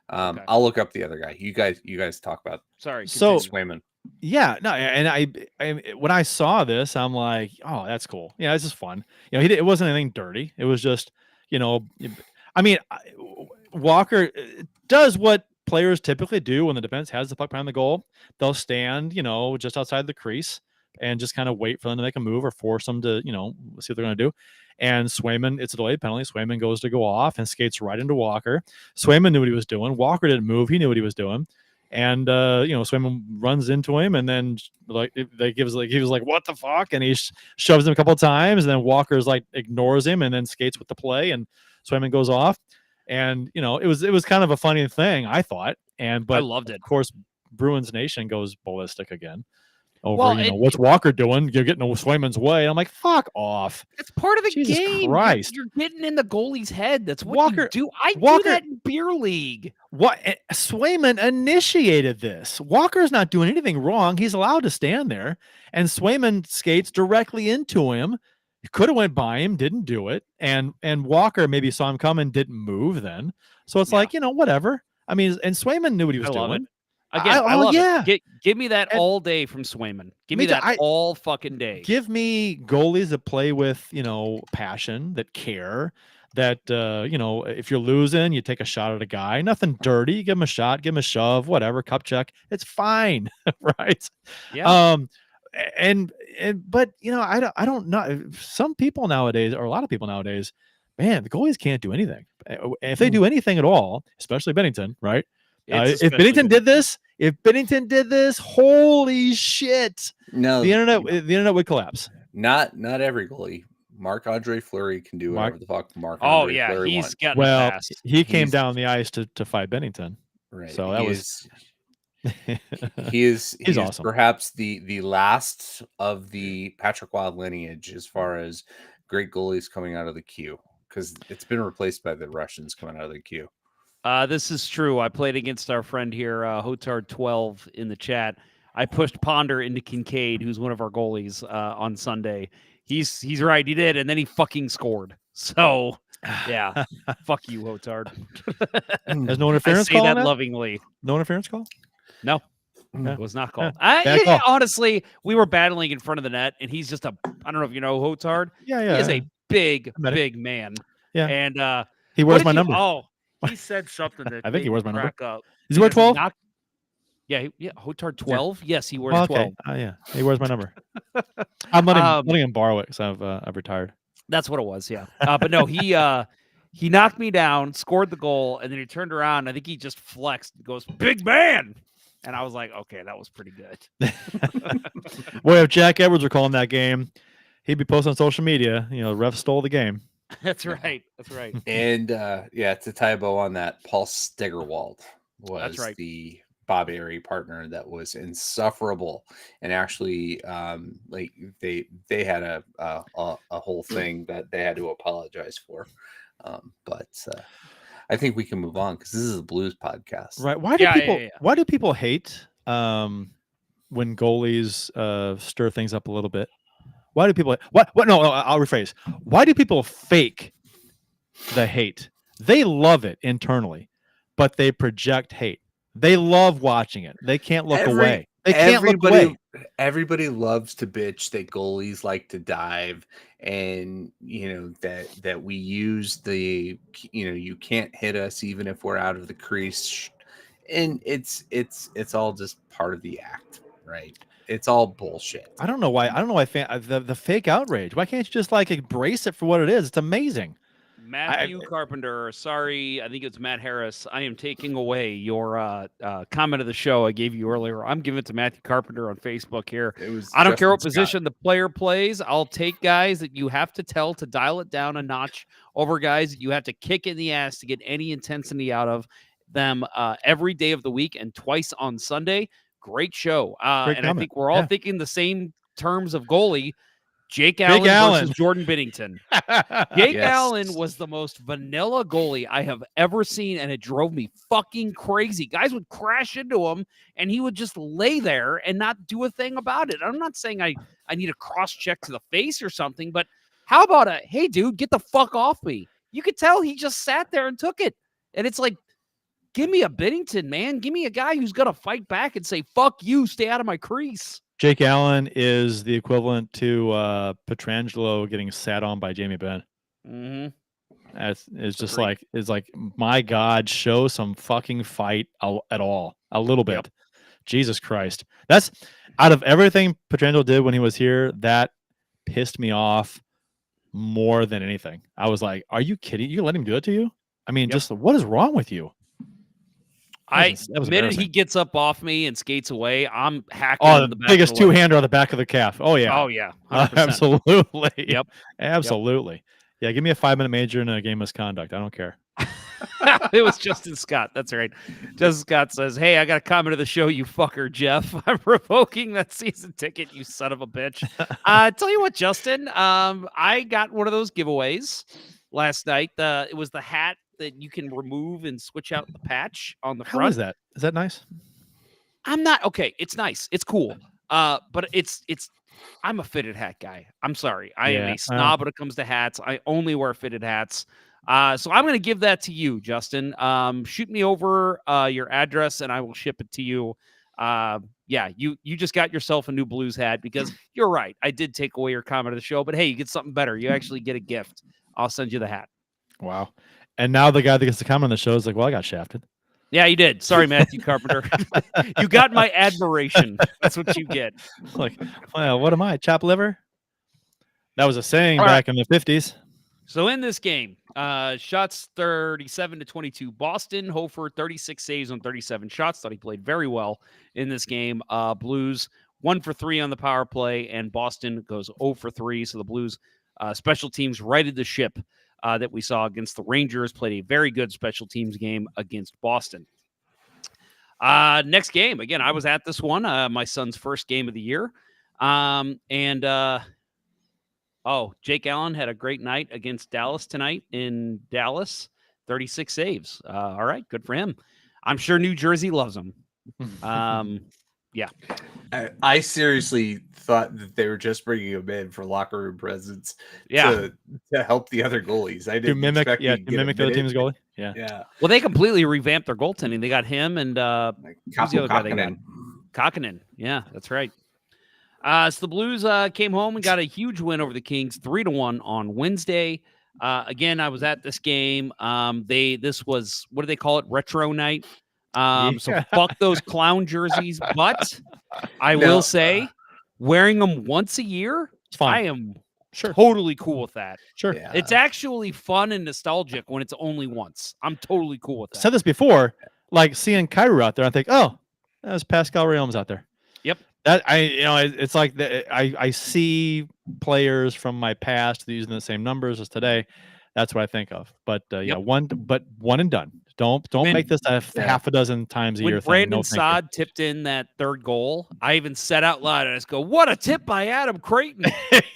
I'll look up the other guay. You guys talk about. Sorry. So Swayman. Yeah, no, and I when I saw this, I'm like, oh, that's cool. Yeah, it's just fun. It wasn't anything dirty. It was just, I mean, Walker does what players typically do when the defense has the puck behind the goal, they'll stand, just outside the crease and just kind of wait for them to make a move or force them to, see what they're going to do. And Swayman, it's a delayed penalty. Swayman goes to go off and skates right into Walker. Swayman knew what he was doing. Walker didn't move. He knew what he was doing. And Swayman runs into him, and then he was like, "What the fuck?" And he shoves him a couple of times, and then Walker's like ignores him, and then skates with the play, and Swayman goes off. And it was kind of a funny thing, I thought. But I loved it. Of course, Bruins Nation goes ballistic again over Well, what's Walker doing? You're getting Swayman's way. I'm like, fuck off. It's part of the Jesus game. Christ. You're getting in the goalie's head. That's what Walker- you do. I Walker- do that in beer league. What Swayman initiated this. Walker's not doing anything wrong. He's allowed to stand there, and Swayman skates directly into him. He could have went by him, didn't do it, and Walker maybe saw him coming, didn't move then. So it's like, whatever. I mean, and Swayman knew what he was doing. Again, I love it. Give me that all day from Swayman. Give me that all fucking day. Give me goalies that play with, passion, that care, that, if you're losing, you take a shot at a guy. Nothing dirty. Give him a shot, give him a shove, whatever, cup check. It's fine, right? Yeah. But I don't know. Some people nowadays, or a lot of people nowadays, man, the goalies can't do anything. If they do anything at all, especially Bennington, right? If Bennington did this, holy shit! No, the internet would collapse. Not every goalie. Marc-Andre Fleury can do whatever the fuck Marc-Andre Fleury wants. Getting fast. He came down the ice to fight Bennington. Right. So that was. He's awesome. Perhaps the last of the Patrick Wild lineage as far as great goalies coming out of the queue, because it's been replaced by the Russians coming out of the queue. This is true. I played against our friend here, Hotard12 in the chat. I pushed Ponder into Kincaid, who's one of our goalies, on Sunday. He's right. He did, and then he fucking scored. So, yeah, fuck you, Hotard. There's no interference I say call. that lovingly. No interference call. No, it was not called. Call. Honestly, we were battling in front of the net, and he's just I don't know if you know Hotard. Yeah. He is a big man. Yeah, and he wears my number. Oh, he said something that I think he wears my number. up. Is he wear 12? Yeah, Hotard 12. Yes, he wears 12. Okay. Yeah, he wears my number. I'm letting him borrow it because I've retired. That's what it was. Yeah, but no, he knocked me down, scored the goal, and then he turned around. I think he just flexed, and goes, "Big man," and I was like, "Okay, that was pretty good." Boy, if Jack Edwards were calling that game, he'd be posting on social media. The ref stole the game. That's right. And to tie a bow on that, Paul Stegerwald was the Bob Airy partner that was insufferable, and actually they had a whole thing that they had to apologize for. But I think we can move on because this is a Blues podcast, right? Why do people hate when goalies stir things up a little bit? Why do people no, I'll rephrase. Why do people fake the hate? They love it internally, but they project hate. They love watching it. They can't look away. They can't look away. Everybody loves to bitch that goalies like to dive, and that we use the you can't hit us even if we're out of the crease, and it's all just part of the act, right? It's all bullshit. I don't know why. The fake outrage. Why can't you just embrace it for what it is? It's amazing. Matthew Carpenter, sorry, I think it's Matt Harris. I am taking away your comment of the show I gave you earlier. I'm giving it to Matthew Carpenter on Facebook here. I don't care what position the player plays. I'll take guys that you have to tell to dial it down a notch over guys that you have to kick in the ass to get any intensity out of them every day of the week and twice on Sunday. Great show. Great and comment. I think we're all thinking the same terms of goalie. Jake Allen versus Jordan Binnington. Jake Allen was the most vanilla goalie I have ever seen, and it drove me fucking crazy. Guys would crash into him, and he would just lay there and not do a thing about it. I'm not saying I need a cross-check to the face or something, but how about hey, dude, get the fuck off me. You could tell he just sat there and took it. And it's like, give me a Binnington, man. Give me a guy who's going to fight back and say, fuck you, stay out of my crease. Jake Allen is the equivalent to Petrangelo getting sat on by Jamie Benn. Mm-hmm. It's just like my God, show some fucking fight at all, a little bit. Yep. Jesus Christ, that's out of everything Petrangelo did when he was here, that pissed me off more than anything. I was like, "Are you kidding? You let him do it to you?" I mean, just what is wrong with you? The minute he embarrassing. gets up off me and skates away, I'm hacking. Oh, the the biggest two-hander on the back of the calf. Oh yeah. Oh yeah. 100%. Absolutely. Yep. Absolutely. Yeah, give me a 5-minute major and a game misconduct. I don't care. It was Justin Scott. That's right. Justin Scott says, "Hey, I got a comment of the show, you fucker, Jeff. I'm revoking that season ticket, you son of a bitch." Tell you what, Justin, I got one of those giveaways last night. It was the hat that you can remove and switch out the patch on the front. How is that? Is that nice? I'm not okay. It's nice. It's cool. But I'm a fitted hat guy. I'm sorry. I am a snob when it comes to hats. I only wear fitted hats. So I'm going to give that to you, Justin. Shoot me over your address and I will ship it to you. You just got yourself a new Blues hat because you're right. I did take away your comment of the show, but hey, you get something better. You actually get a gift. I'll send you the hat. Wow. And now the guy that gets to comment on the show is like, well, I got shafted. Yeah, you did. Sorry, Matthew Carpenter. You got my admiration. That's what you get. Like, well, what am I? Chop liver? That was a saying back in the 50s. So in this game, shots 37-22 Boston. Hofer 36 saves on 37 shots. Thought he played very well in this game. Blues 1 for 3 on the power play, and Boston goes 0 for 3. So the Blues special teams righted the ship that we saw against the Rangers. Played a very good special teams game against Boston. Next game, again, I was at this one, my son's first game of the year. Jake Allen had a great night against Dallas tonight in Dallas, 36 saves. All right, good for him. I'm sure New Jersey loves him. Yeah. I seriously thought that they were just bringing him in for locker room presence to help the other goalies. I didn't mimic expect the other team's goalie. Yeah. Well, they completely revamped their goaltending. They got him and who's the other guy they got? Kakkonen. Yeah, that's right. So the Blues came home and got a huge win over the Kings, 3-1 on Wednesday. Again, I was at this game. This was, what do they call it? Retro night. So fuck those clown jerseys. But I will say, wearing them once a year, it's fine. I am totally cool with that. Sure. Yeah. It's actually fun and nostalgic when it's only once. I'm totally cool with that. Said this before, like seeing Kyrou out there, I think, oh, that was Pascal Realms out there. Yep. That it's like I see players from my past using the same numbers as today. That's what I think of. But one and done. Don't make this half a dozen times a year. When Brandon Saad tipped in that third goal, I even said out loud, and I just go, "What a tip by Adam Creighton!"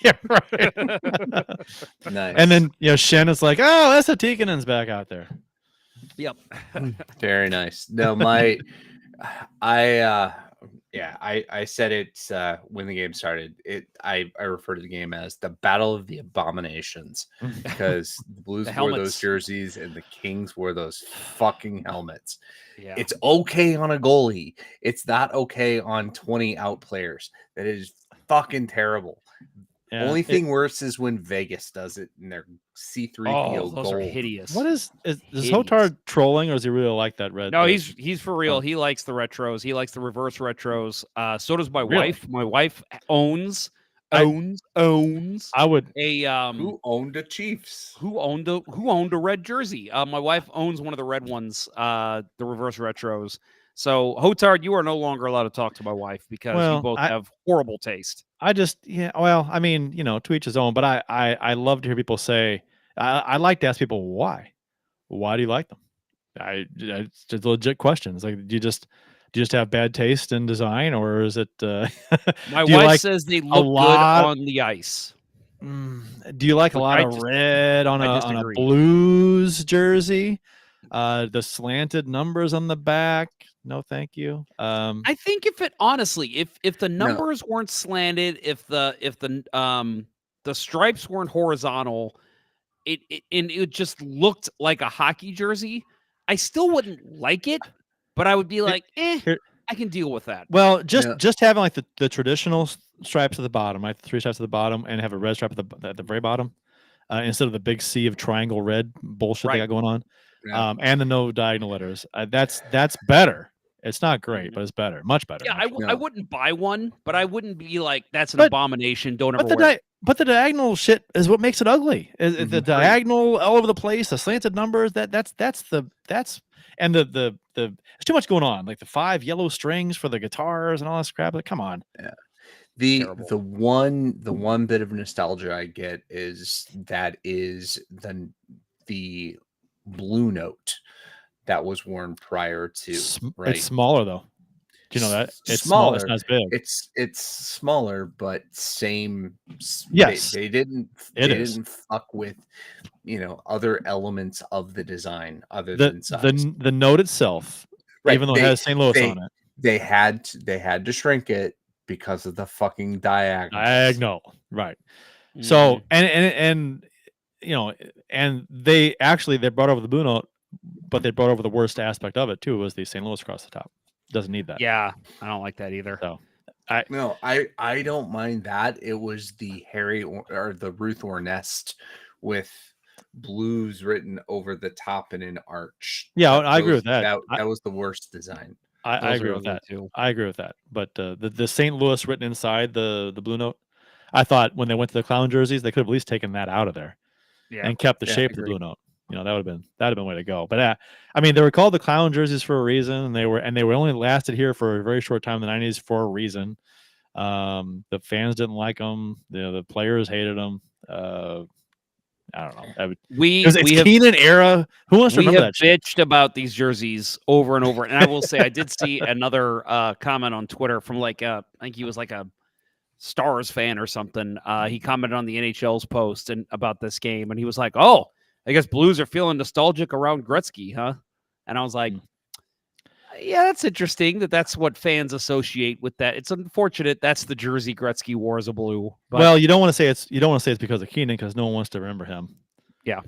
Yeah, right. Nice. And then Shen is like, "Oh, that's a Tikkanen's back out there." Yep. Very nice. No, I said it when the game started. I refer to the game as the Battle of the Abominations because the Blues wore those jerseys and the Kings wore those fucking helmets. Yeah. It's okay on a goalie. It's not okay on 20 out players. That is fucking terrible. Yeah. Only thing worse is when Vegas does it in their C3 field. Those are hideous. What is Hotard trolling, or is he really like that red? No, he's for real. He likes the retros. He likes the reverse retros. So does my wife. My wife owns. I would. Who owned the Chiefs? Who owned a red jersey? My wife owns one of the red ones. The reverse retros. So, Hotard, you are no longer allowed to talk to my wife because you both have horrible taste. To each his own, but I love to hear people say, I like to ask people why. Why do you like them? It's just a legit question. It's like, do you just have bad taste in design, or is it? My wife says they look good on the ice. Do you like a lot of red on a Blues jersey? The slanted numbers on the back. No, thank you. I think if the numbers weren't slanted, if the stripes weren't horizontal, it just looked like a hockey jersey, I still wouldn't like it, but I would be like, I can deal with that. Well, just having like the traditional stripes at the bottom, like 3 stripes at the bottom, and have a red stripe at the very bottom. instead of the big sea of triangle red bullshit they Right. got going on. Yeah. And the no diagonal letters. That's better. It's not great, but it's better, much better. Yeah, actually. I wouldn't buy one, but I wouldn't be like, that's an But- abomination. Don't ever But the wear it. but the diagonal shit is what makes it ugly. Is the Mhm. diagonal all over the place, the slanted numbers. That's and the there's too much going on. Like the 5 yellow strings for the guitars and all this crap. Like, come on. The Terrible. the one bit of nostalgia I get is the blue note that was worn prior to, right? It's smaller though. Do you know that? It's small. It's not as big. It's smaller, but same. Yes. They didn't. It They is. didn't fuck with, other elements of the design other The than size. the note itself, Right, even though it has St. Louis on it. They had to shrink it because of the fucking diagonals. Diagonal. Right. So and and they brought over the blue note, but they brought over the worst aspect of it too, was the St. Louis across the top. Doesn't need that. Yeah, I don't like that either. So No, I don't mind that. It was the or the Ruth Ornest with blues written over the top in an arch. Yeah, I agree with that. That was the worst design. I agree with that too. I agree with that. But the St. Louis written inside the blue note, I thought when they went to the clown jerseys, they could have at least taken that out of there and kept the shape of the blue note. That would have been the way to go. But I mean, they were called the clown jerseys for a reason, and they were only lasted here for a very short time in the 90s for a reason. The fans didn't like them. The players hated them. I don't know. It's Keenan era. Who wants to remember that shit? Bitched about these jerseys over and over. And I will say, I did see another comment on Twitter from I think he was like a Stars fan or something. He commented on the NHL's post and about this game, and he was like, "Oh, I guess Blues are feeling nostalgic around Gretzky, huh?" And I was like, "Yeah, that's interesting. That's what fans associate with that. It's unfortunate. That's the jersey Gretzky wore as a blue." But, well, you don't want to say it's because of Keenan, because no one wants to remember him. Yeah.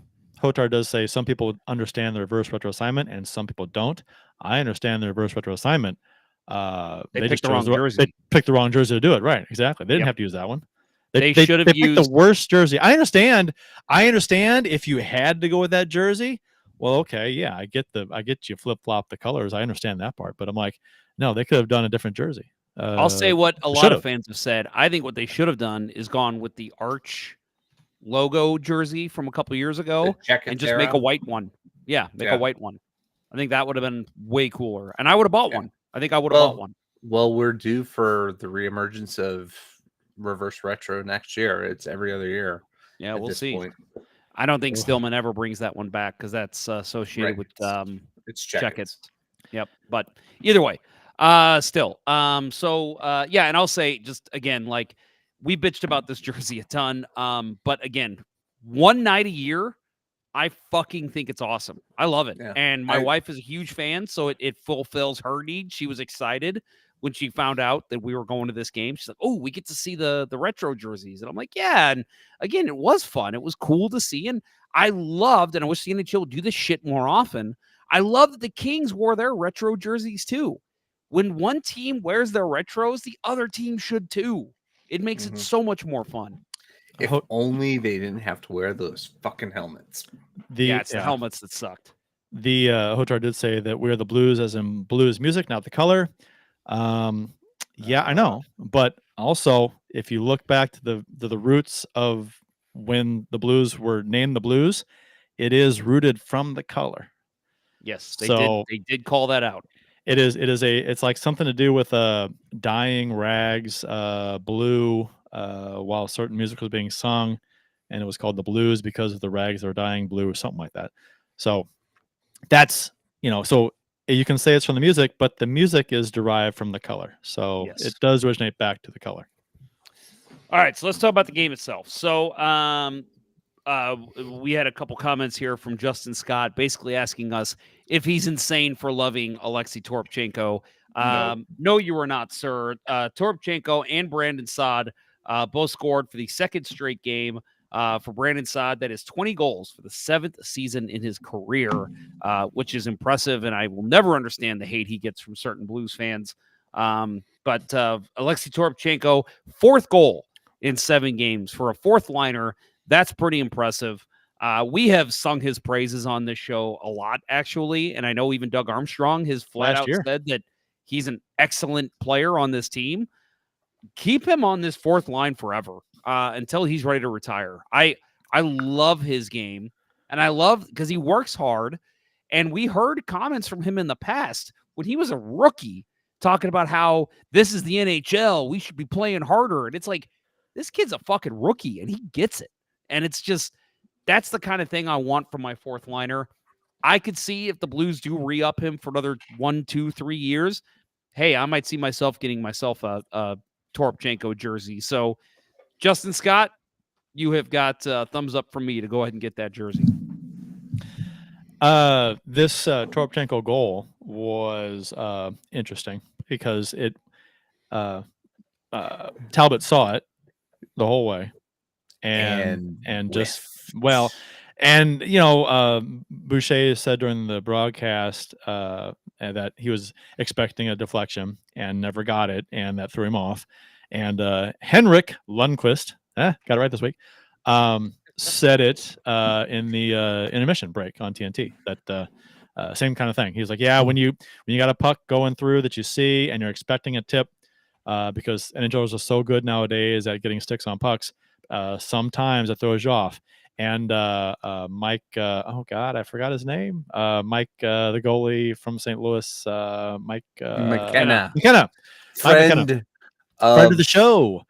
Hotar does say some people understand the reverse retro assignment and some people don't. I understand the reverse retro assignment. They picked the wrong jersey. They picked the wrong jersey to do it. Right. Exactly. They didn't have to use that one. They should have used the worst jersey. I understand if you had to go with that jersey. Well, okay, yeah, I get you flip flop the colors. I understand that part, but I'm like, no, they could have done a different jersey. I'll say what a lot of fans have said. I think what they should have done is gone with the Arch logo jersey from a couple years ago and just make a white one. Yeah, make a white one. I think that would have been way cooler, and I would have bought one. I think I would have bought one. Well, we're due for the reemergence of reverse retro next year. It's every other year. Yeah, we'll see. Point. I don't think Stillman ever brings that one back because that's associated with it's check it. Yep. But either way, still. Yeah, and I'll say just again, like we bitched about this jersey a ton. But again, one night a year, I fucking think it's awesome. I love it. Yeah. And my wife is a huge fan, so it fulfills her need. She was excited when she found out that we were going to this game. She's like, "Oh, we get to see the retro jerseys." And I'm like, "Yeah." And again, it was fun. It was cool to see. And I loved, and I wish the NHL would do this shit more often. I love that the Kings wore their retro jerseys too. When one team wears their retros, the other team should too. It makes it so much more fun. If only they didn't have to wear those fucking helmets. It's the helmets that sucked. The Hotar did say that we're the Blues as in blues music, not the color. Yeah, I know. But also, if you look back to the roots of when the Blues were named the Blues, it is rooted from the color. Yes, they did call that out. It's like something to do with dyeing rags blue while certain music was being sung, and it was called the Blues because of the rags that were dyeing blue or something like that. So that's so you can say it's from the music, but the music is derived from the color. So it does originate back to the color. All right, so let's talk about the game itself. So we had a couple comments here from Justin Scott basically asking us if he's insane for loving Alexei Toropchenko. No, you are not, sir. Toropchenko and Brandon Saad both scored for the second straight game. For Brandon Saad, that is 20 goals for the 7th season in his career, which is impressive, and I will never understand the hate he gets from certain Blues fans. But Alexei Toropchenko, 4th goal in 7 games for a 4th liner. That's pretty impressive. We have sung his praises on this show a lot, actually. And I know even Doug Armstrong has flat Last out year. said that he's an excellent player on this team. Keep him on this fourth line forever until he's ready to retire. I love his game, and I love because he works hard. And we heard comments from him in the past when he was a rookie talking about how this is the NHL. We should be playing harder. And it's like, this kid's a fucking rookie and he gets it. And it's just, that's the kind of thing I want from my fourth liner. I could see if the Blues do re-up him for another 1, 2, 3 years. Hey, I might see myself getting myself a Toropchenko jersey. So, Justin Scott, you have got thumbs up from me to go ahead and get that jersey. This Toropchenko goal was interesting because it Talbot saw it the whole way, and just well, and Boucher said during the broadcast that he was expecting a deflection and never got it, and that threw him off. And Henrik Lundqvist, got it right this week. Said it in the intermission break on TNT. That same kind of thing. He's like, yeah, when you got a puck going through that you see and you're expecting a tip, because NHLers are so good nowadays at getting sticks on pucks, sometimes it throws you off. And Mike, oh God, I forgot his name. Mike, the goalie from St. Louis, Mike McKenna. Friend of the show.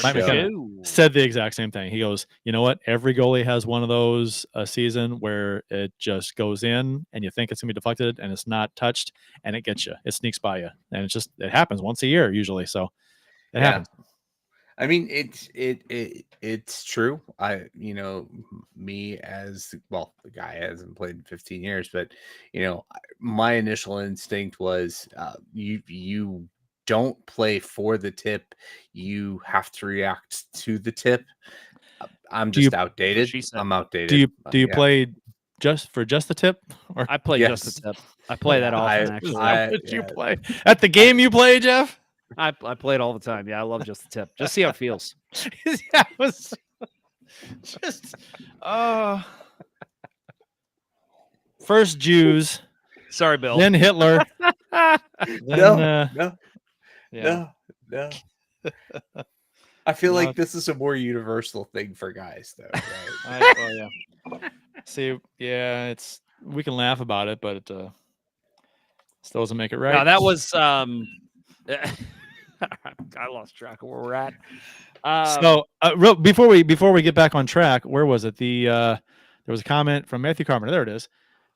Mike McKenna Show. said the exact same thing. He goes, you know what? Every goalie has one of those a season where it just goes in and you think it's gonna be deflected and it's not touched and it gets you. It sneaks by you, and it happens once a year usually. So it happens. I mean, it's true. Me as well, the guy hasn't played in 15 years, but my initial instinct was you don't play for the tip, you have to react to the tip. I'm just outdated. I'm outdated. Do you play just the tip? Or I play just the tip. I play that often, actually. You play at the game you play, Jeff? I play it all the time. Yeah, I love just the tip. Just see how it feels. Yeah, it was just first Jews. Sorry, Bill. Then Hitler. No. Yeah. No. I feel like this is a more universal thing for guys, though. Right? Yeah. See, yeah, we can laugh about it, but it still doesn't make it right. No, that was I lost track of where we're at. Before we get back on track, where was it? There was a comment from Matthew Carpenter. There it is.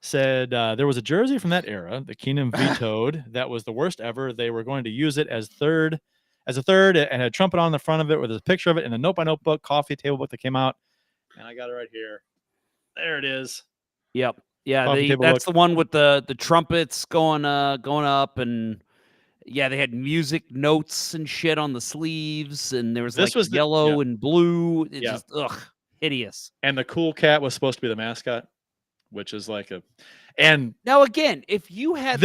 Said there was a jersey from that era that Keenan vetoed. That was the worst ever. They were going to use it as a third, and had a trumpet on the front of it with a picture of it in the note by notebook coffee table book that came out. And I got it right here. There it is. Yep. Yeah, that's the one with the trumpets going up, and yeah, they had music notes and shit on the sleeves, and there was yellow and blue. It's just hideous. And the cool cat was supposed to be the mascot, which is like and now again, if you had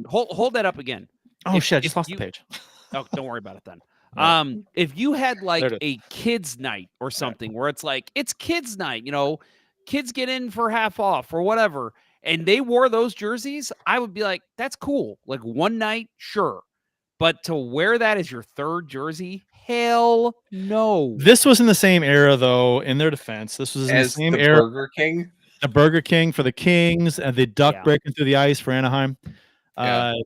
hold that up again. Oh shit, I just lost the page. Oh, don't worry about it then. If you had a kids night or something where it's like, it's kids night, kids get in for half off or whatever, and they wore those jerseys, I would be like, that's cool. Like one night, sure. But to wear that as your third jersey, hell no. This was in the same era, though, in their defense. This was in the same era. Burger King? The Burger King for the Kings and the duck breaking through the ice for Anaheim.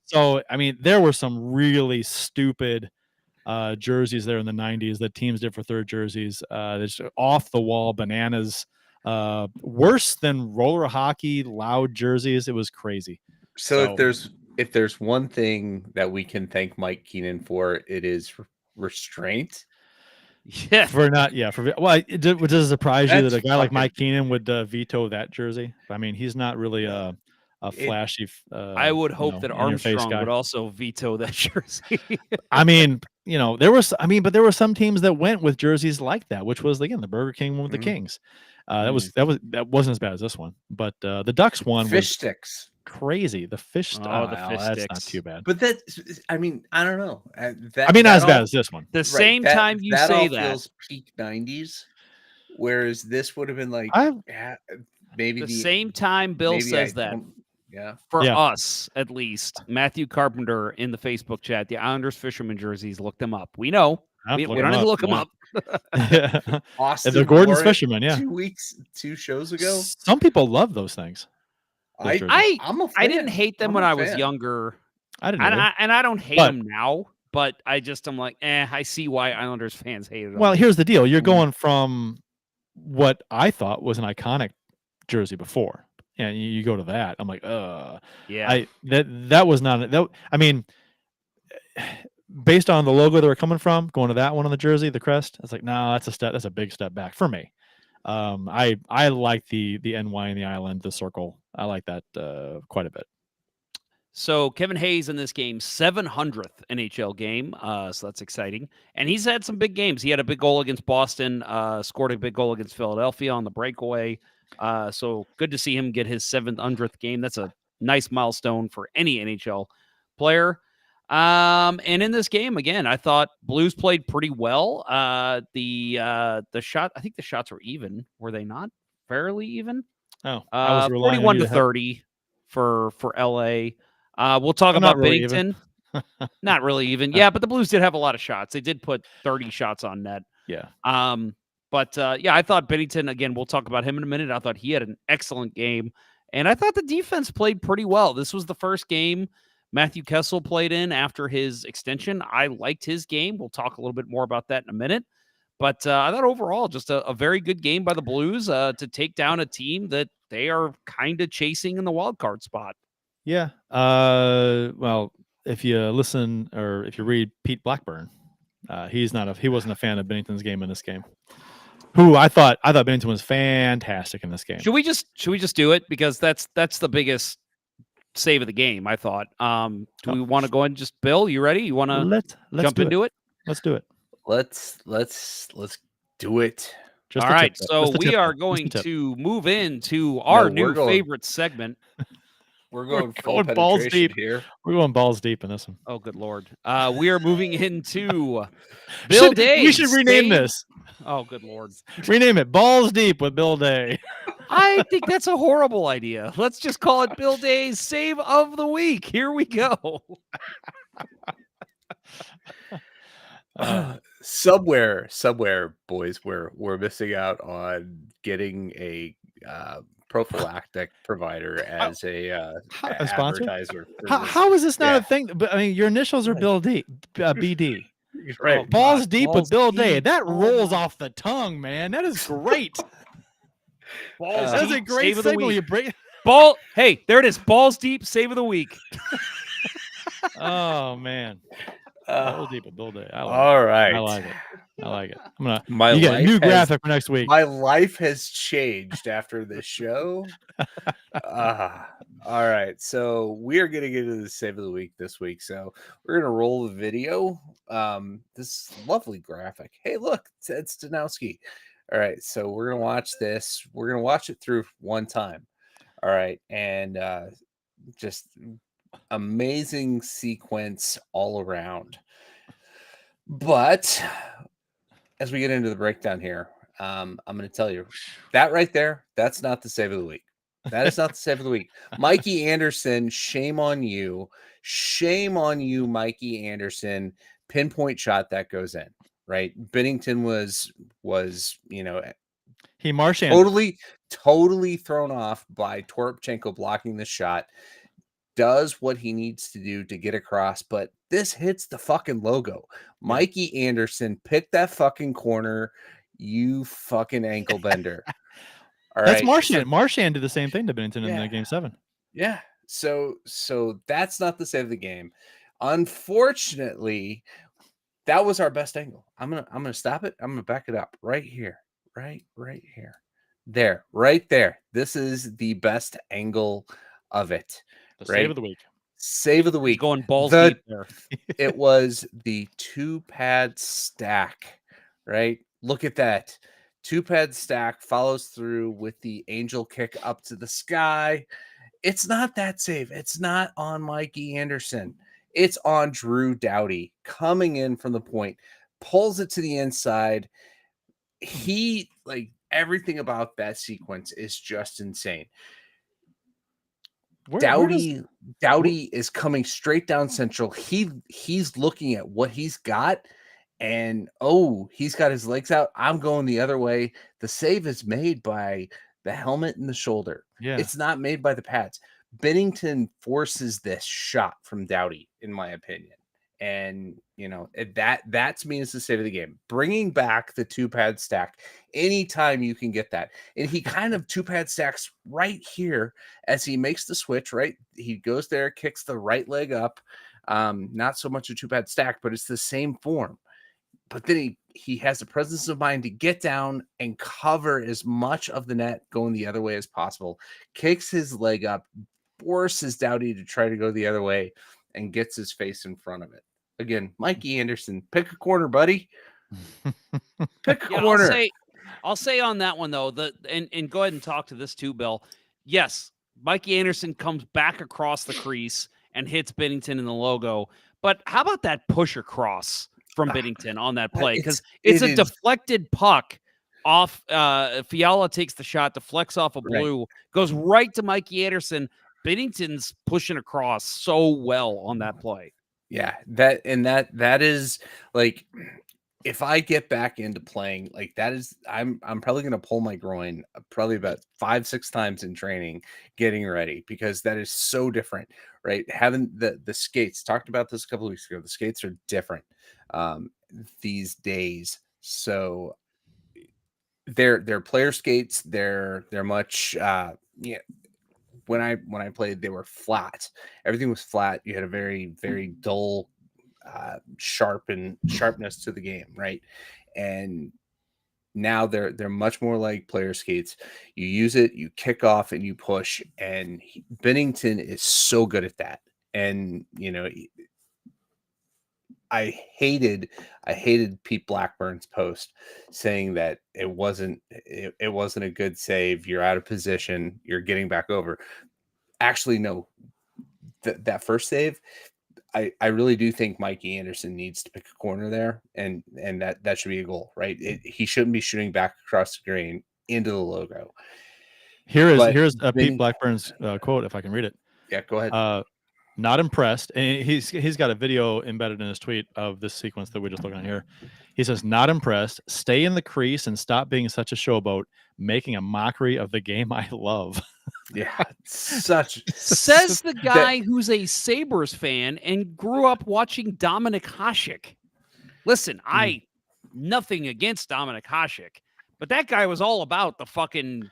So, I mean, there were some really stupid jerseys there in the 90s that teams did for third jerseys. There's off the wall bananas, worse than roller hockey loud jerseys. It was crazy. So if there's one thing that we can thank Mike Keenan for, it is restraint. Yeah. Does it surprise you that a guy like Mike Keenan would veto that jersey? I mean, he's not really a flashy. I would hope that Armstrong would also veto that jersey. I mean, there were some teams that went with jerseys like that, which was again the Burger King one with the Kings. That wasn't as bad as this one, but the Ducks one fish sticks. Crazy. The fish. The fish that's sticks. not too bad. But I don't know. Not as bad as this one. The same time you say that feels peak 90s. Whereas this would have been like maybe the same time Bill maybe says I that. don't- Yeah. For Yeah. us, at least, Matthew Carpenter in the Facebook chat, the Islanders fisherman jerseys, look them up. We know. We don't need to look them up. Yeah. Austin the Gordon's wore it fisherman, yeah. 2 shows ago. Some people love those things. Those jerseys. I'm a fan. I didn't hate them I'm when a I was fan. younger. I didn't either. And I don't hate But- them now, but I'm like, I see why Islanders fans hated them. Well, here's the deal. You're going from what I thought was an iconic jersey before, and you go to that. I'm like, yeah. That was not that. I mean, based on the logo they were coming from, going to that one on the jersey, the crest, it's like, no, that's a big step back for me. I like the NY and the island, the circle. I like that quite a bit. So Kevin Hayes in this game, 700th NHL game. So that's exciting. And he's had some big games. He had a big goal against Boston, scored a big goal against Philadelphia on the breakaway. So good to see him get his 700th game. That's a nice milestone for any NHL player. And in this game, again, I thought Blues played pretty well. The shot, I think the shots were even. Were they not? Fairly even? Oh, I was relying 41 on you to 30 for LA. We'll talk I'm about not really Binnington. Not really even. Yeah, but the Blues did have a lot of shots. They did put 30 shots on net. Yeah. But I thought Binnington, again, we'll talk about him in a minute. I thought he had an excellent game. And I thought the defense played pretty well. This was the first game Matthew Kessel played in after his extension. I liked his game. We'll talk a little bit more about that in a minute. But I thought overall, just a very good game by the Blues to take down a team that they are kind of chasing in the wild card spot. Yeah. Well, if you listen or if you read Pete Blackburn, he wasn't a fan of Bennington's game in this game. Who I thought Bennington was fantastic in this game. Should we just do it, because that's the biggest save of the game, I thought. Do we want to go ahead and just, Bill, you ready? You want to let's jump into it? Let's do it. Let's do it. Just all a right, tip, so we are Just a going tip. to move into our we're new going- favorite segment. We're going full going balls penetration deep. here. We're going balls deep in this one. Oh, good Lord. We are moving into Bill Day. We should rename this. Oh, good Lord. Rename it Balls Deep with Bill Day. I think that's a horrible idea. Let's just call it Bill Day's Save of the Week. Here we go. Somewhere, boys, we're missing out on getting a prophylactic provider as a sponsor? advertiser. for this. How is this not Yeah. a thing? But I mean, your initials are Bill D, BD. Right. Balls Deep Balls with Bill Day. Deep. That Oh rolls my- off the tongue, man. That is great. Balls That's a Deep, great Save of the signal. Week. You break. Hey, there it is. Balls Deep, Save of the Week. Oh man. Balls Deep with Bill Day. I like All it. right. I like it. I like it. I'm gonna. My You get a life new has- graphic for next week. My life has changed after this show. All right. So we are going to get into the save of the week this week. So we're going to roll the video. This lovely graphic. Hey, look, it's Ed Stanowski. All right. So we're going to watch this. We're going to watch it through one time. All right. And just amazing sequence all around. But as we get into the breakdown here, I'm going to tell you that right there, that's not the save of the week. That is not the save of the week. Mikey Anderson, shame on you. Shame on you, Mikey Anderson. Pinpoint shot that goes in, right? Binnington was He Marshan. totally thrown off by Toropchenko blocking the shot. Does what he needs to do to get across, but this hits the fucking logo. Mikey Anderson, pick that fucking corner, you fucking ankle bender. All That's right. Marshan. Marshan did the same thing to Bennington in Game 7. Yeah. So that's not the save of the game. Unfortunately, that was our best angle. I'm gonna stop it. I'm gonna back it up right here. Right here. There, right there. This is the best angle of it. The Right? save of the week. Save of the week. Going balls The- deep there. It was the 2-pad stack, right? Look at that. 2-pad stack follows through with the angel kick up to the sky. It's not that save. It's not on Mikey Anderson. It's on Drew Doughty coming in from the point, pulls it to the inside. He everything about that sequence is just insane. Where Doughty is coming straight down central. He's looking at what he's got, and he's got his legs out. I'm going the other way. The save is made by the helmet and the shoulder. Yeah. It's not made by the pads. Bennington forces this shot from Doughty, in my opinion. And that to me is the save of the game. Bringing back the 2-pad stack anytime you can get that. And he kind of 2-pad stacks right here as he makes the switch, right? He goes there, kicks the right leg up. Not so much a 2-pad stack, but it's the same form. But then he has the presence of mind to get down and cover as much of the net going the other way as possible. Kicks his leg up, forces Doughty to try to go the other way, and gets his face in front of it. Again, Mikey Anderson, pick a corner, buddy. Pick a corner. I'll say on that one though, and go ahead and talk to this too, Bill. Yes, Mikey Anderson comes back across the crease and hits Bennington in the logo. But how about that push across from Bennington on that play? Because it's a deflected puck off. Fiala takes the shot, deflects off a blue, goes right to Mikey Anderson. Bennington's pushing across so well on that play. Yeah, that is like, if I get back into playing, like that is, I'm probably going to pull my groin probably about 5-6 times in training, getting ready, because that is so different, right? Having the skates, talked about this a couple of weeks ago. The skates are different these days. So they're player skates. They're much When I played, they were flat. Everything was flat. You had a very, very dull sharpness to the game, right? And now they're much more like player skates. You use it, you kick off, and you push. And Bennington is so good at that. And I hated Pete Blackburn's post saying that it wasn't a good save. You're out of position. You're getting back over. Actually, no. That first save, I really do think Mikey Anderson needs to pick a corner there, and that should be a goal, right? He shouldn't be shooting back across the green into the logo. Here's Pete Blackburn's quote, if I can read it. Yeah, go ahead. Not impressed. And he's got a video embedded in his tweet of this sequence that we're just looking at here. He says, not impressed. Stay in the crease and stop being such a showboat, making a mockery of the game I love. Yeah, says the guy who's a Sabres fan and grew up watching Dominik Hasek. Listen, nothing against Dominik Hasek, but that guy was all about the fucking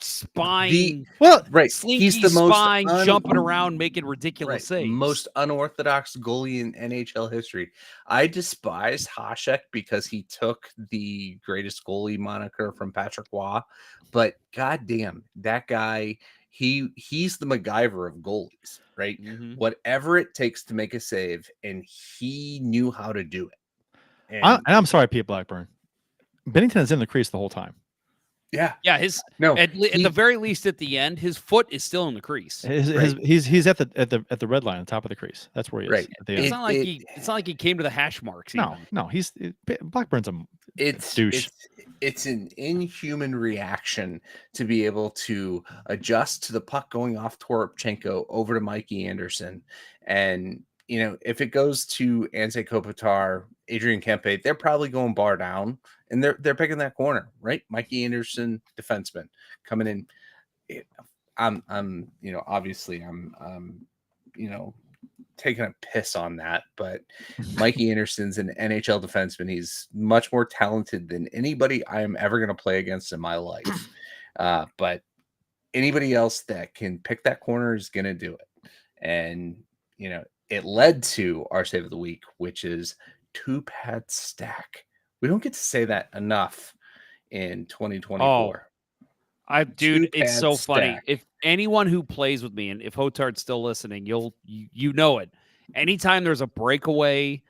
spine. He's the spine jumping around, making ridiculous saves. Most unorthodox goalie in NHL history. I despise Hasek because he took the greatest goalie moniker from Patrick Waugh, but goddamn, that guy, he's the MacGyver of goalies, right? Mm-hmm. Whatever it takes to make a save, and he knew how to do it. And I'm sorry, Pete Blackburn. Bennington is in the crease the whole time. Yeah. At the very least, at the end, his foot is still in the crease. He's at the red line on top of the crease. That's where he is. Right. It's not like he came to the hash marks. No. Blackburn's a douche. It's an inhuman reaction to be able to adjust to the puck going off Toropchenko over to Mikey Anderson, and if it goes to Anze Kopitar, Adrian Kempe, they're probably going bar down, and they're picking that corner, right? Mikey Anderson, defenseman, coming in. I'm obviously I'm taking a piss on that, but Mikey Anderson's an NHL defenseman. He's much more talented than anybody I am ever going to play against in my life. But anybody else that can pick that corner is going to do it. And, it led to our save of the week, which is 2-pad stack. We don't get to say that enough in 2024. Dude, it's so funny. If anyone who plays with me, and if Hotard's still listening, you know it. Anytime there's a breakaway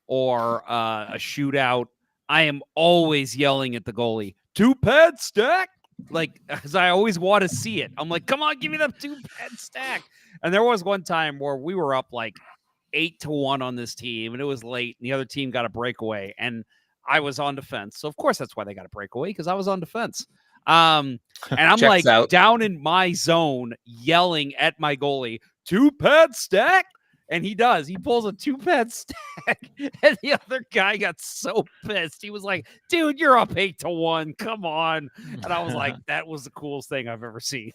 or a shootout, I am always yelling at the goalie, 2-pad stack. Like, because I always want to see it. I'm like, come on, give me the 2-pad stack. And there was one time where we were up like 8-1 on this team, and it was late, and the other team got a breakaway, and I was on defense. So of course that's why they got a breakaway, because I was on defense. And I'm Checks like out. down in my zone yelling at my goalie, 2-pad stack. And he does. He pulls a 2-pad stack. And the other guy got so pissed. He was like, dude, you're up 8-1. Come on. And I was like, that was the coolest thing I've ever seen.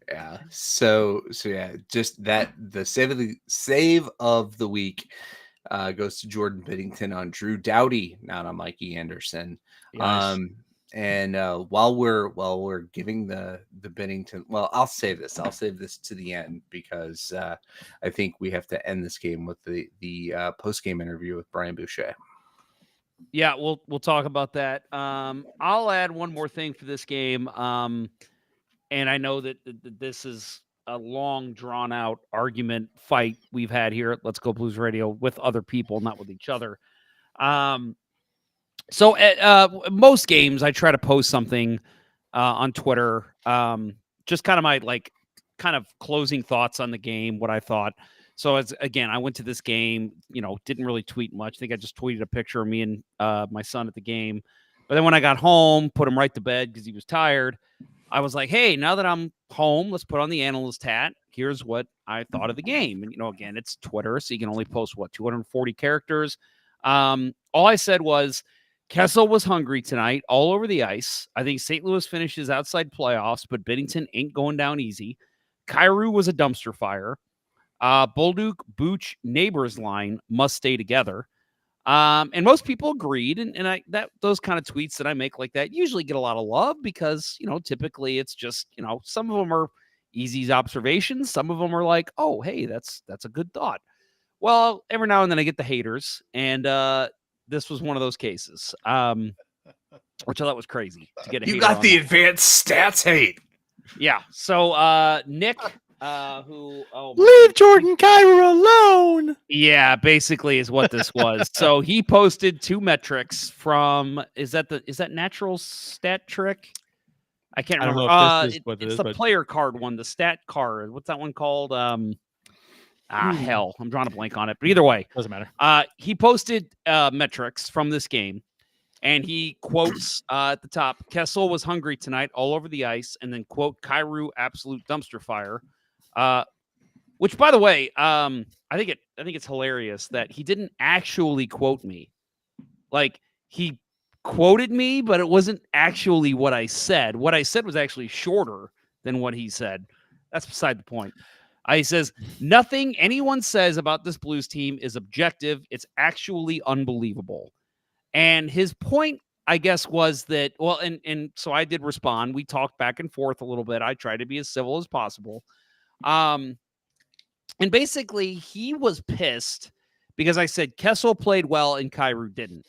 Yeah. So yeah, just that the save of the week goes to Jordan Biddington on Drew Doughty, not on Mikey Anderson. Nice. And while we're giving the Biddington, well, I'll save this to the end because I think we have to end this game with the post game interview with Brian Boucher. Yeah, we'll talk about that. I'll add one more thing for this game. And I know that this is a long, drawn-out argument fight we've had here at Let's Go Blues Radio with other people, not with each other. So at most games, I try to post something on Twitter, just kind of my kind of closing thoughts on the game, what I thought. So I went to this game, didn't really tweet much. I think I just tweeted a picture of me and my son at the game. But then when I got home, put him right to bed because he was tired. I was like, hey, now that I'm home, let's put on the analyst hat. Here's what I thought of the game. And, again, it's Twitter, so you can only post, 240 characters. All I said was Kessel was hungry tonight, all over the ice. I think St. Louis finishes outside playoffs, but Biddington ain't going down easy. Kyrou was a dumpster fire. Bolduc, Booch, Neighbors line must stay together. And most people agreed. And those kind of tweets that I make like that usually get a lot of love because, typically it's just, some of them are easy observations. Some of them are like, oh, hey, that's a good thought. Well, every now and then I get the haters. And this was one of those cases, which I thought was crazy to get a hater. You got the that. advanced stats hate. Yeah. So Nick, leave Jordan Kyrou alone. Yeah, basically is what this was. So he posted 2 metrics from is that natural stat trick? I can't remember. It's the player card one, the stat card. What's that one called? Hell, I'm drawing a blank on it. But either way, doesn't matter. He posted metrics from this game. And he quotes at the top, Kessel was hungry tonight all over the ice, and then quote Kyrou absolute dumpster fire. Which, by the way, I think it's hilarious that he didn't actually quote me. Like, he quoted me, but it wasn't actually what I said. What I said was actually shorter than what he said. That's beside the point. He says, nothing anyone says about this Blues team is objective. It's actually unbelievable. And his point, I guess, was that, well, and so I did respond. We talked back and forth a little bit. I tried to be as civil as possible. And basically, he was pissed because I said Kessel played well and Kyrou didn't.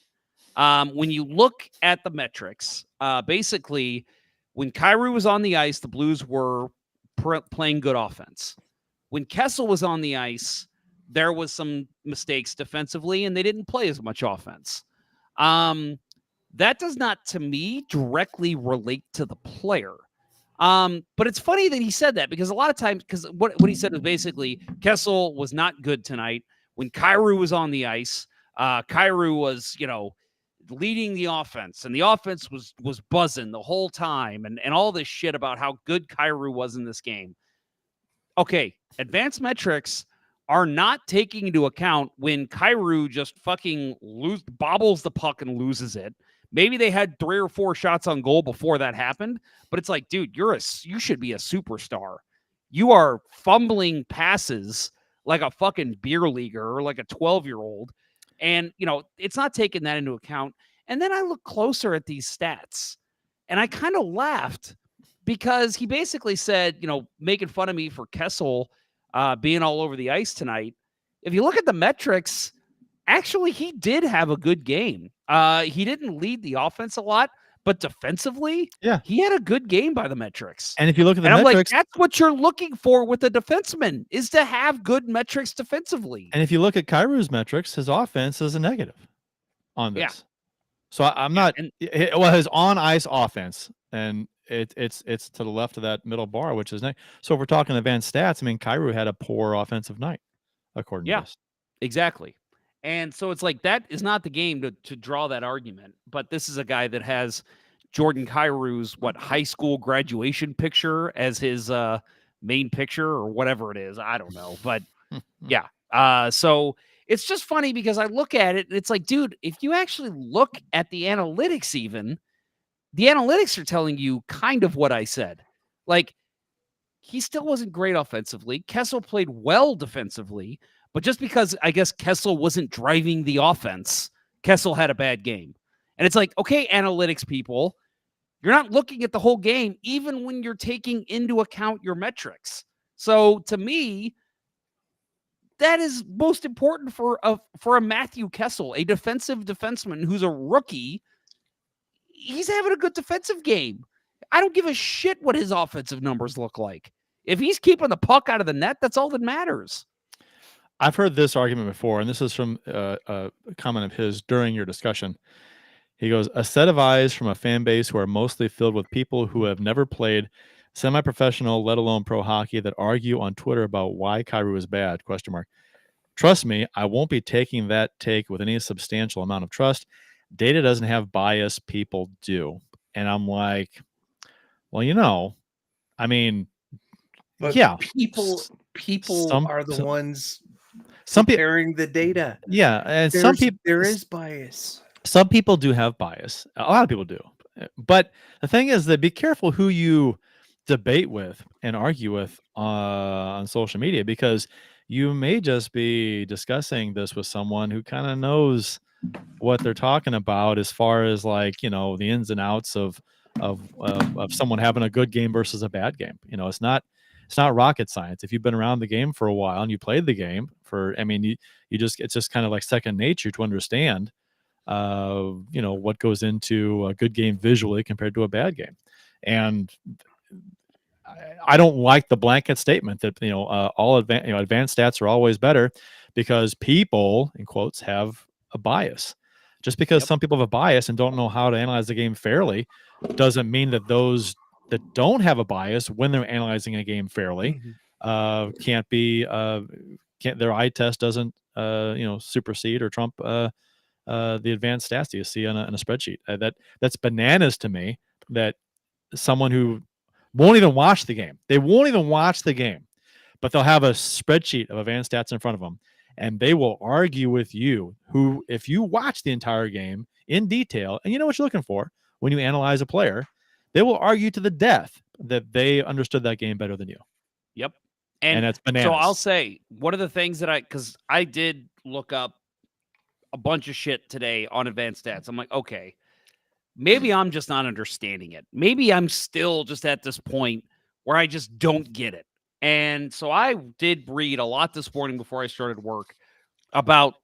When you look at the metrics, basically, when Kyrou was on the ice, the Blues were playing good offense. When Kessel was on the ice, there was some mistakes defensively, and they didn't play as much offense. That does not, to me, directly relate to the player. But it's funny that he said that because a lot of times, because what he said was basically Kessel was not good tonight. When Kyrou was on the ice, Kyrou was, leading the offense, and the offense was buzzing the whole time, and all this shit about how good Kyrou was in this game. Okay, advanced metrics are not taking into account when Kyrou just fucking bobbles the puck and loses it. Maybe they had 3 or 4 shots on goal before that happened, but it's like, dude, you should be a superstar. You are fumbling passes like a fucking beer leaguer or like a 12-year-old. And, it's not taking that into account. And then I look closer at these stats and I kind of laughed because he basically said, making fun of me for Kessel being all over the ice tonight. If you look at the metrics, actually, he did have a good game. He didn't lead the offense a lot, but defensively, he had a good game by the metrics. And if you look at the metrics, I'm like, metrics, that's what you're looking for with a defenseman is to have good metrics defensively. And if you look at Kyrou's metrics, his offense is a negative on this. Yeah. So I'm not. His on ice offense, and it's to the left of that middle bar, which is nice. So if we're talking advanced stats, I mean, Kyrou had a poor offensive night, according to this. Exactly. And so it's like that is not the game to draw that argument. But this is a guy that has Jordan Kyrie's high school graduation picture as his main picture or whatever it is. I don't know, but yeah. So it's just funny because I look at it and it's like, dude, if you actually look at the analytics, even the analytics are telling you kind of what I said. Like, he still wasn't great offensively. Kessel played well defensively, but just because I guess Kessel wasn't driving the offense, Kessel had a bad game. And it's like, okay, analytics people, you're not looking at the whole game, even when you're taking into account your metrics. So to me, that is most important for a Matthew Kessel, a defensive defenseman who's a rookie. He's having a good defensive game. I don't give a shit what his offensive numbers look like. If he's keeping the puck out of the net, that's all that matters. I've heard this argument before, and this is from a comment of his during your discussion. He goes, a set of eyes from a fan base who are mostly filled with people who have never played semi-professional, let alone pro hockey, that argue on Twitter about why Kyrie was bad, ? Trust me, I won't be taking that take with any substantial amount of trust. Data doesn't have bias, people do. And I'm like, well, I mean, but yeah. People are the ones comparing the data. Yeah, and there is bias. Some people do have bias. A lot of people do. But the thing is that be careful who you debate with and argue with on social media, because you may just be discussing this with someone who kind of knows what they're talking about as far as the ins and outs of someone having a good game versus a bad game. It's not rocket science. If you've been around the game for a while and you played the game it's just kind of like second nature to understand what goes into a good game visually compared to a bad game. And I don't like the blanket statement that all advanced stats are always better, because people, in quotes, have a bias. Just because some people have a bias and don't know how to analyze the game fairly doesn't mean that those that don't have a bias when they're analyzing a game fairly their eye test doesn't supersede or trump the advanced stats you see on a spreadsheet. That's bananas to me, that someone who won't even watch the game, but they'll have a spreadsheet of advanced stats in front of them, and they will argue with you, who, if you watch the entire game in detail and you know what you're looking for when you analyze a player, they will argue to the death that they understood that game better than you. Yep. And that's bananas. So I'll say, one of the things that because I did look up a bunch of shit today on advanced stats. I'm like, okay, maybe I'm just not understanding it. Maybe I'm still just at this point where I just don't get it. And so I did read a lot this morning before I started work about,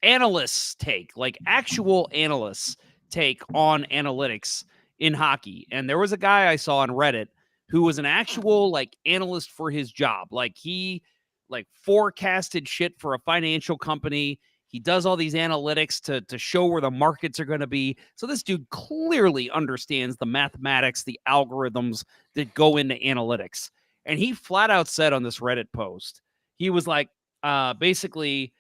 analysts' take, like actual analysts' take on analytics in hockey. And there was a guy I saw on Reddit who was an actual analyst for his job. He forecasted shit for a financial company. He does all these analytics to show where the markets are going to be. So this dude clearly understands the mathematics, the algorithms that go into analytics. And he flat out said on this Reddit post, he was basically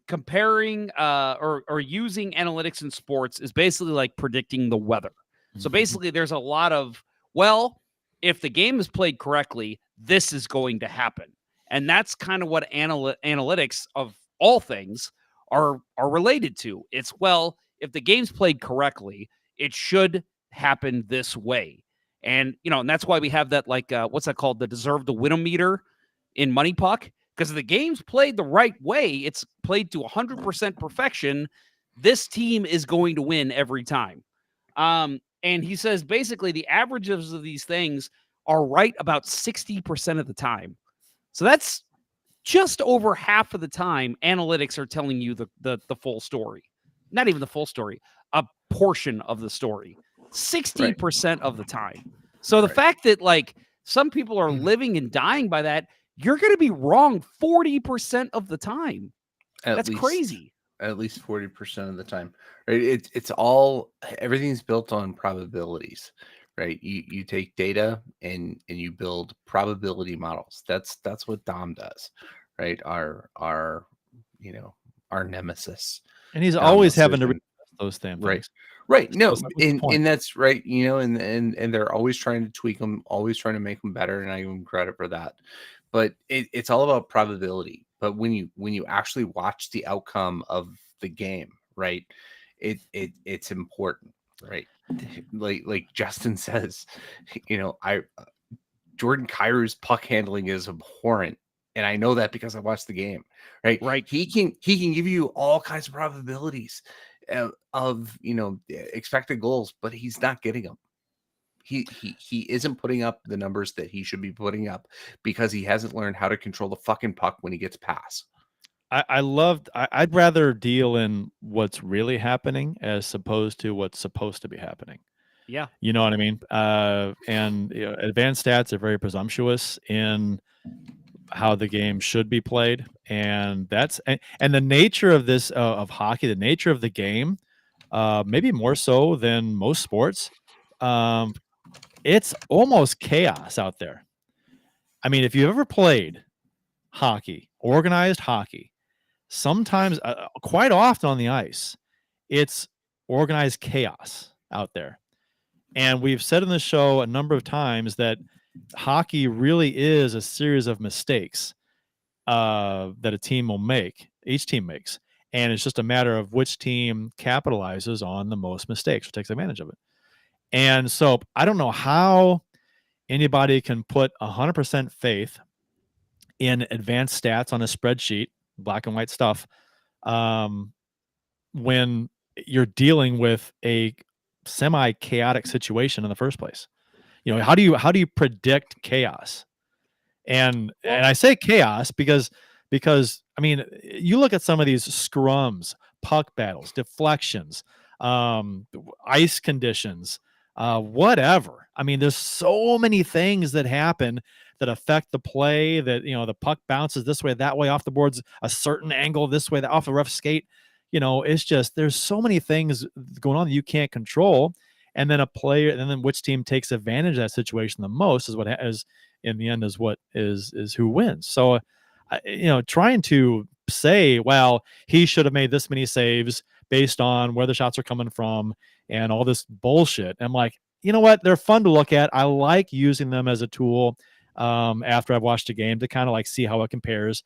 comparing or using analytics in sports is basically like predicting the weather. So basically there's a lot of, if the game is played correctly, this is going to happen. And that's kind of what analytics of all things are related to. It's, if the game's played correctly, it should happen this way. And, and that's why we have that, what's that called? The deserve to win meter in Money Puck. Because if the game's played the right way, it's played to 100% perfection, this team is going to win every time. And he says, basically, the averages of these things are right about 60% of the time. So that's just over half of the time analytics are telling you the full story. Not even the full story, a portion of the story. 60% of the time. So the fact that some people are living and dying by that, you're going to be wrong 40% of the time. That's crazy. At least 40% of the time. Right? It's all, everything's built on probabilities. Right. You take data and you build probability models. That's what Dom does. Right. Our nemesis. And he's always having to read those things. Right. Right. No, So what's the point? and that's right. And they're always trying to tweak them, always trying to make them better, and I give them credit for that. But it's all about probability. But when you actually watch the outcome of the game, right, it's important, right? Like Justin says, Jordan Kyrie's puck handling is abhorrent. And I know that because I watched the game, right? Right. He can give you all kinds of probabilities of expected goals, but he's not getting them. He isn't putting up the numbers that he should be putting up because he hasn't learned how to control the fucking puck when he gets past. I'd rather deal in what's really happening as opposed to what's supposed to be happening. Yeah. You know what I mean? And advanced stats are very presumptuous in how the game should be played, and the nature of this of hockey, the nature of the game, maybe more so than most sports. It's almost chaos out there. I mean, if you've ever played hockey, organized hockey, sometimes, quite often on the ice, it's organized chaos out there. And we've said in the show a number of times that hockey really is a series of mistakes that a team will make, each team makes. And it's just a matter of which team capitalizes on the most mistakes or takes advantage of it. And so I don't know how anybody can put 100% faith in advanced stats on a spreadsheet, black and white stuff, when you're dealing with a semi-chaotic situation in the first place. How do you predict chaos? And I say chaos because I mean, you look at some of these scrums, puck battles, deflections, ice conditions, whatever. I mean, there's so many things that happen that affect the play, that the puck bounces this way, that way, off the boards, a certain angle this way, that off the rough skate. It's just, there's so many things going on that you can't control. And then then which team takes advantage of that situation the most is what is in the end is who wins. So, trying to say, well, he should have made this many saves based on where the shots are coming from and all this bullshit. I'm like, you know what? They're fun to look at. I like using them as a tool after I've watched a game to kind of like see how it compares.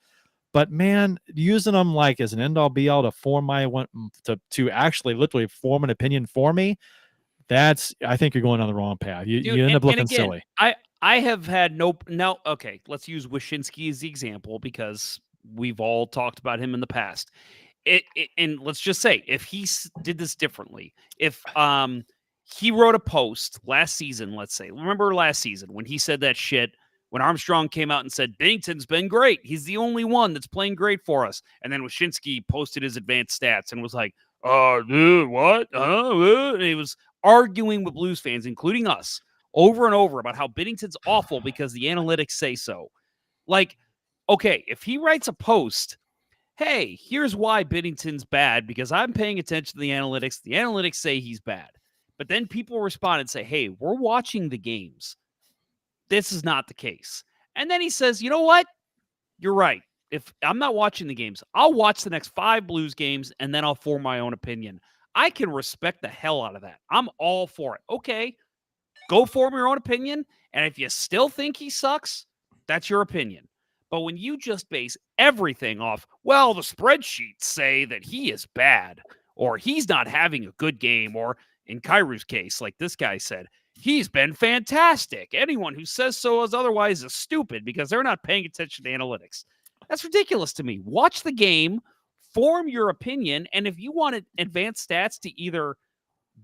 But man, using them like as an end all be all to form to actually literally form an opinion for me, I think you're going on the wrong path. You end up looking silly. I have had now. Okay, let's use Wyshynski as the example because we've all talked about him in the past. And let's just say if he did this differently, if he wrote a post last season, let's say, remember last season when he said that shit when Armstrong came out and said Binnington's been great, he's the only one that's playing great for us, and then Wyshynski posted his advanced stats and was like, what? And he was arguing with Blues fans, including us, over and over about how Binnington's awful because the analytics say so. Like, okay, if he writes a post, hey, here's why Binnington's bad because I'm paying attention to the analytics. The analytics say he's bad. But then people respond and say, hey, we're watching the games. This is not the case. And then he says, you know what? You're right. If I'm not watching the games, I'll watch the next 5 Blues games and then I'll form my own opinion. I can respect the hell out of that. I'm all for it. Okay, go form your own opinion. And if you still think he sucks, that's your opinion. But when you just base everything off, well, the spreadsheets say that he is bad or he's not having a good game, or in Kairu's case, like this guy said, he's been fantastic. Anyone who says so as otherwise is stupid because they're not paying attention to analytics. That's ridiculous to me. Watch the game, form your opinion, and if you want advanced stats to either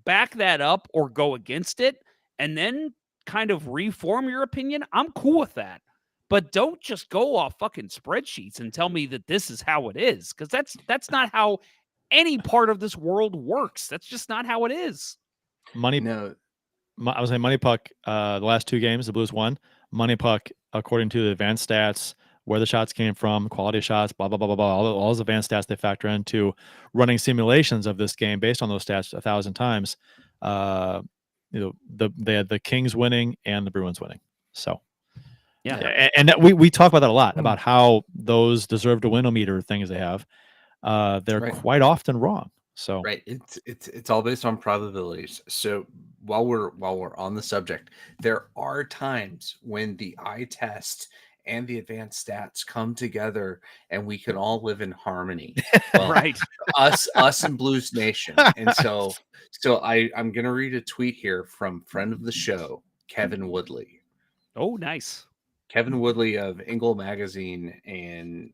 back that up or go against it, and then kind of reform your opinion, I'm cool with that. But don't just go off fucking spreadsheets and tell me that this is how it is, because that's not how any part of this world works. That's just not how it is. I was saying Money Puck, the last 2 games, the Blues won. Money Puck, according to the advanced stats, where the shots came from, quality of shots, blah, blah, blah, blah, blah, all those advanced stats they factor into running simulations of this game based on those stats 1,000 times. They had the Kings winning and the Bruins winning. So, yeah. And we talk about that a lot, about how those deserve to win-o-meter things they have, they're quite often wrong. So Right. It's all based on probabilities. So while we're on the subject, there are times when the eye test and the advanced stats come together and we can all live in harmony. Well, Right. us in Blues Nation. And so I'm gonna read a tweet here from friend of the show, Kevin Woodley. Oh, nice. Kevin Woodley of Ingle Magazine and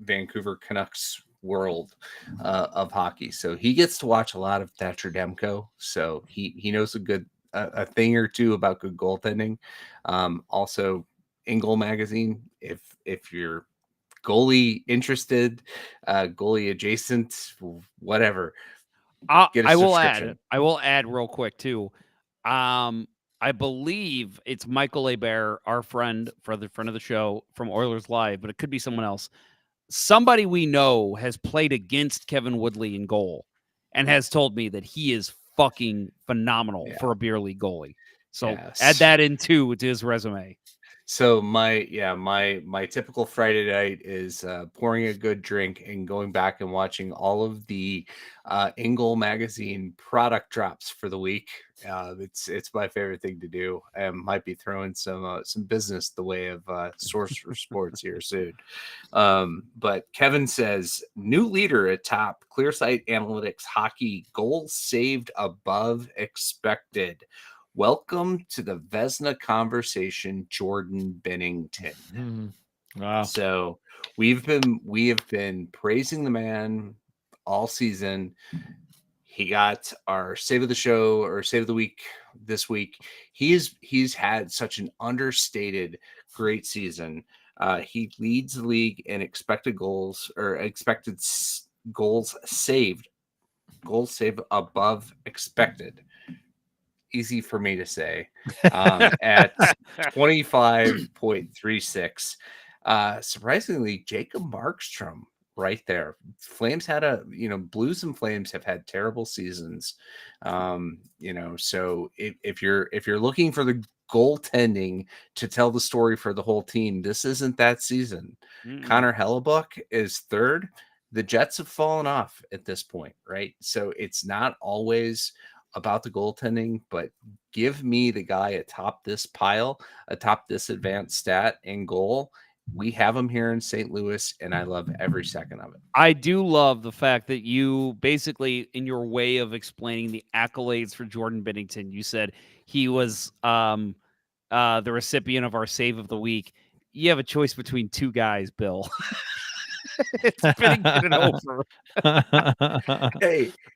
Vancouver Canucks world of hockey. So he gets to watch a lot of Thatcher Demko. So he knows a thing or two about good goaltending. Also, Ingle Magazine. If you're goalie interested, goalie adjacent, whatever, get a I will subscription. add real quick too. I believe it's Michael Hebert, our friend of the show from Oilers Live, but it could be someone else. Somebody we know has played against Kevin Woodley in goal and has told me that he is fucking phenomenal for a beer league goalie. So add that in too to his resume. So my typical Friday night is pouring a good drink and going back and watching all of the Ingle Magazine product drops for the week. It's my favorite thing to do. I might be throwing some business the way of Source for Sports here soon. But Kevin says new leader at top ClearSight Analytics hockey, goals saved above expected. Welcome to the Vezina conversation, Jordan Binnington. Wow. So we have been praising the man all season. He got our save of the show or save of the week this week. He's had such an understated great season. He leads the league in expected goals saved above expected. Easy for me to say, at 25.36. Surprisingly, Jacob Markstrom right there. Flames had Blues and Flames have had terrible seasons. So if you're looking for the goaltending to tell the story for the whole team, this isn't that season. Connor Hellebuck is third. The Jets have fallen off at this point, right? So it's not always about the goaltending, but give me the guy atop this pile, atop this advanced stat and goal. We have him here in St. Louis, and I love every second of it. I do love the fact that you basically, in your way of explaining the accolades for Jordan Binnington, you said he was the recipient of our save of the week. You have a choice between two guys, Bill. It's Binnington and Hofer.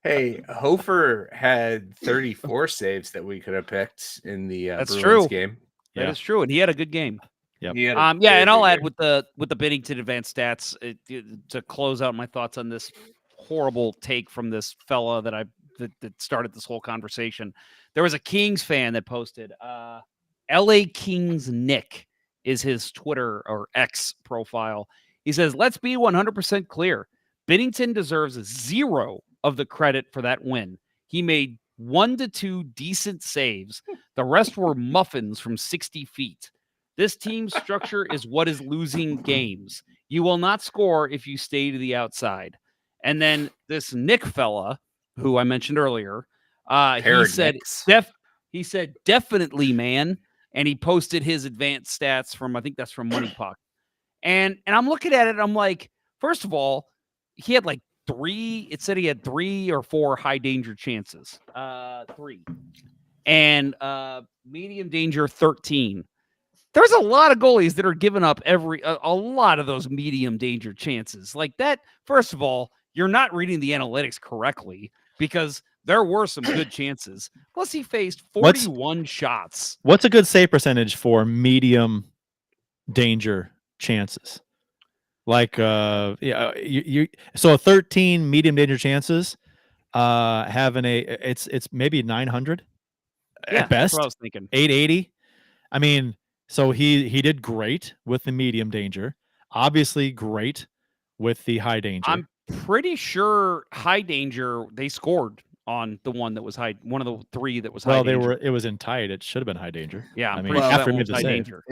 Hey, Hofer had 34 saves that we could have picked in the That's Bruins true. game. That is true, and he had a good game. Yep. And I'll add with the Binnington advanced stats to close out my thoughts on this horrible take from this fella that started this whole conversation. There was a Kings fan that posted, LA Kings Nick is his Twitter or X profile. He says, let's be 100% clear. Binnington deserves zero of the credit for that win. He made 1 to 2 decent saves. The rest were muffins from 60 feet. This team structure is what is losing games. You will not score if you stay to the outside. And then this Nick fella, who I mentioned earlier, he said, definitely, man. And he posted his advanced stats from, I think that's from Money Puck. And I'm looking at it, I'm like, first of all, he had like 3 or 4 high danger chances. 3. And medium danger 13. There's a lot of goalies that are giving up a lot of those medium danger chances. Like that, first of all, you're not reading the analytics correctly because there were some good chances. Plus, he faced 41 shots. What's a good save percentage for medium danger chances? Like so 13 medium danger chances having it's maybe 900 at best. That's what I was thinking. 880. I mean, so he did great with the medium danger, obviously great with the high danger. I'm pretty sure high danger they scored on the one that was high, one of the 3 that was high danger. It was in tight. It should have been high danger. Yeah, I mean, after mid high save. danger.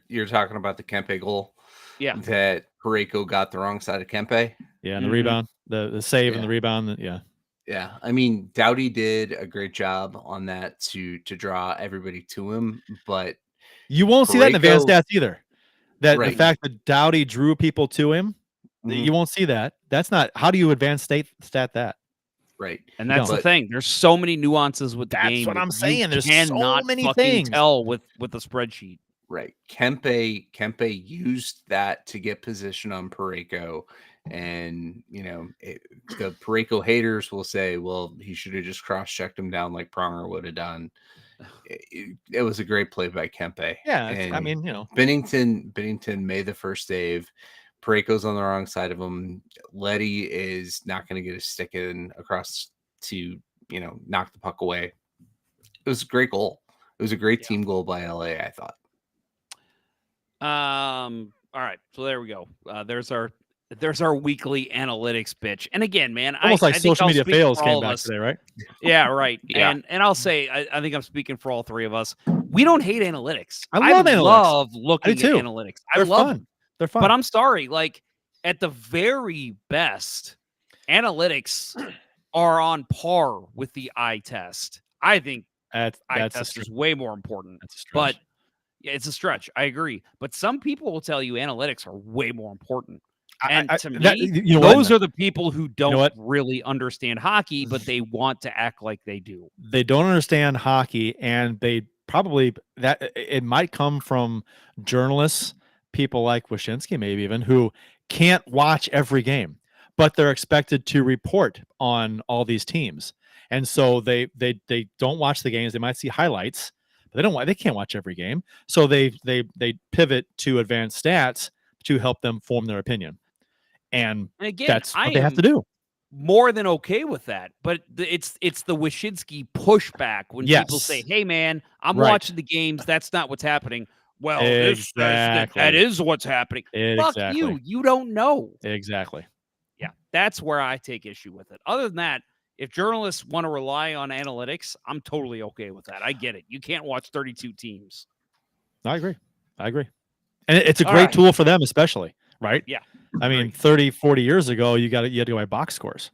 You're talking about the Kempe goal. Yeah. That Pareko got the wrong side of Kempe. Yeah, and the rebound. The save and the rebound. Yeah. Yeah, I mean, Doughty did a great job on that to draw everybody to him, but You won't see that in advanced Parayko- stats either. That the Right. fact that Doughty drew people to him, Mhm. you won't see that. That's not how do you advance stat that? Right. And that's the But- thing. There's so many nuances with the That's game. what that I'm saying. You There's so cannot many fucking things. tell with the spreadsheet. Right. Kempe used that to get position on Parayko. And, the Parayko haters will say, well, he should have just cross-checked him down like Pronger would have done. It was a great play by Kempe. Yeah, And I mean, Bennington made the first save. Parayko's on the wrong side of him. Letty is not going to get a stick in across to, knock the puck away. It was a great goal. It was a great team goal by LA, I thought. All right. So there we go. There's our weekly analytics bitch. And again, man, almost like I think social I'll media speak for fails all came of back us. today, right? Yeah, right. Yeah. And I'll say, I think I'm speaking for all three of us. We don't hate analytics. I love analytics. love I looking do too. at analytics. They're I love fun. them. They're fun. But I'm sorry, like at the very best, analytics are on par with the eye test. I think that's eye a test stretch. is way more important. That's a stretch. But yeah, it's a stretch. I agree. But some people will tell you analytics are way more important. And to me, those are the people who don't really understand hockey, but they want to act like they do. They don't understand hockey, and they probably that it might come from journalists, people like Wyshynski, maybe even, who can't watch every game, but they're expected to report on all these teams, and so they don't watch the games. They might see highlights, but they can't watch every game. So they pivot to advanced stats to help them form their opinion. And again, that's what they have to do. More than okay with that, but it's the Wyshynski pushback when people say, "Hey, man, I'm watching the games. That's not what's happening." Well, that is what's happening. Fuck you. You don't know. Exactly. Yeah, that's where I take issue with it. Other than that, if journalists want to rely on analytics, I'm totally okay with that. I get it. You can't watch 32 teams. I agree. And it's a great tool for them, especially, right? Yeah. I mean, 30, 40 years ago, you had to go by box scores,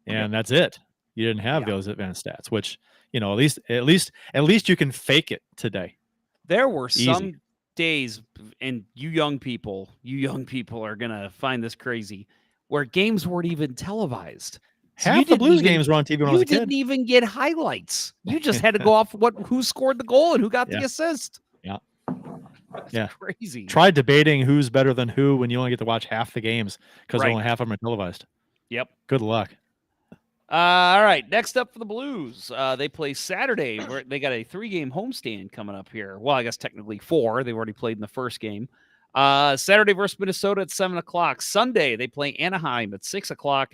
and that's it. You didn't have those advanced stats, which, at least you can fake it today. There were some days, and you young people are going to find this crazy, where games weren't even televised. Half the Blues games were on TV when I was a kid. You didn't even get highlights. You just had to go off who scored the goal and who got the assist. Yeah. That's crazy. Try debating who's better than who when you only get to watch half the games because only half of them are televised. Yep. Good luck. All right. Next up for the Blues, they play Saturday. Where they got a 3-game homestand coming up here. Well, I guess technically 4. They've already played in the first game. Saturday versus Minnesota at 7:00. Sunday they play Anaheim at 6:00.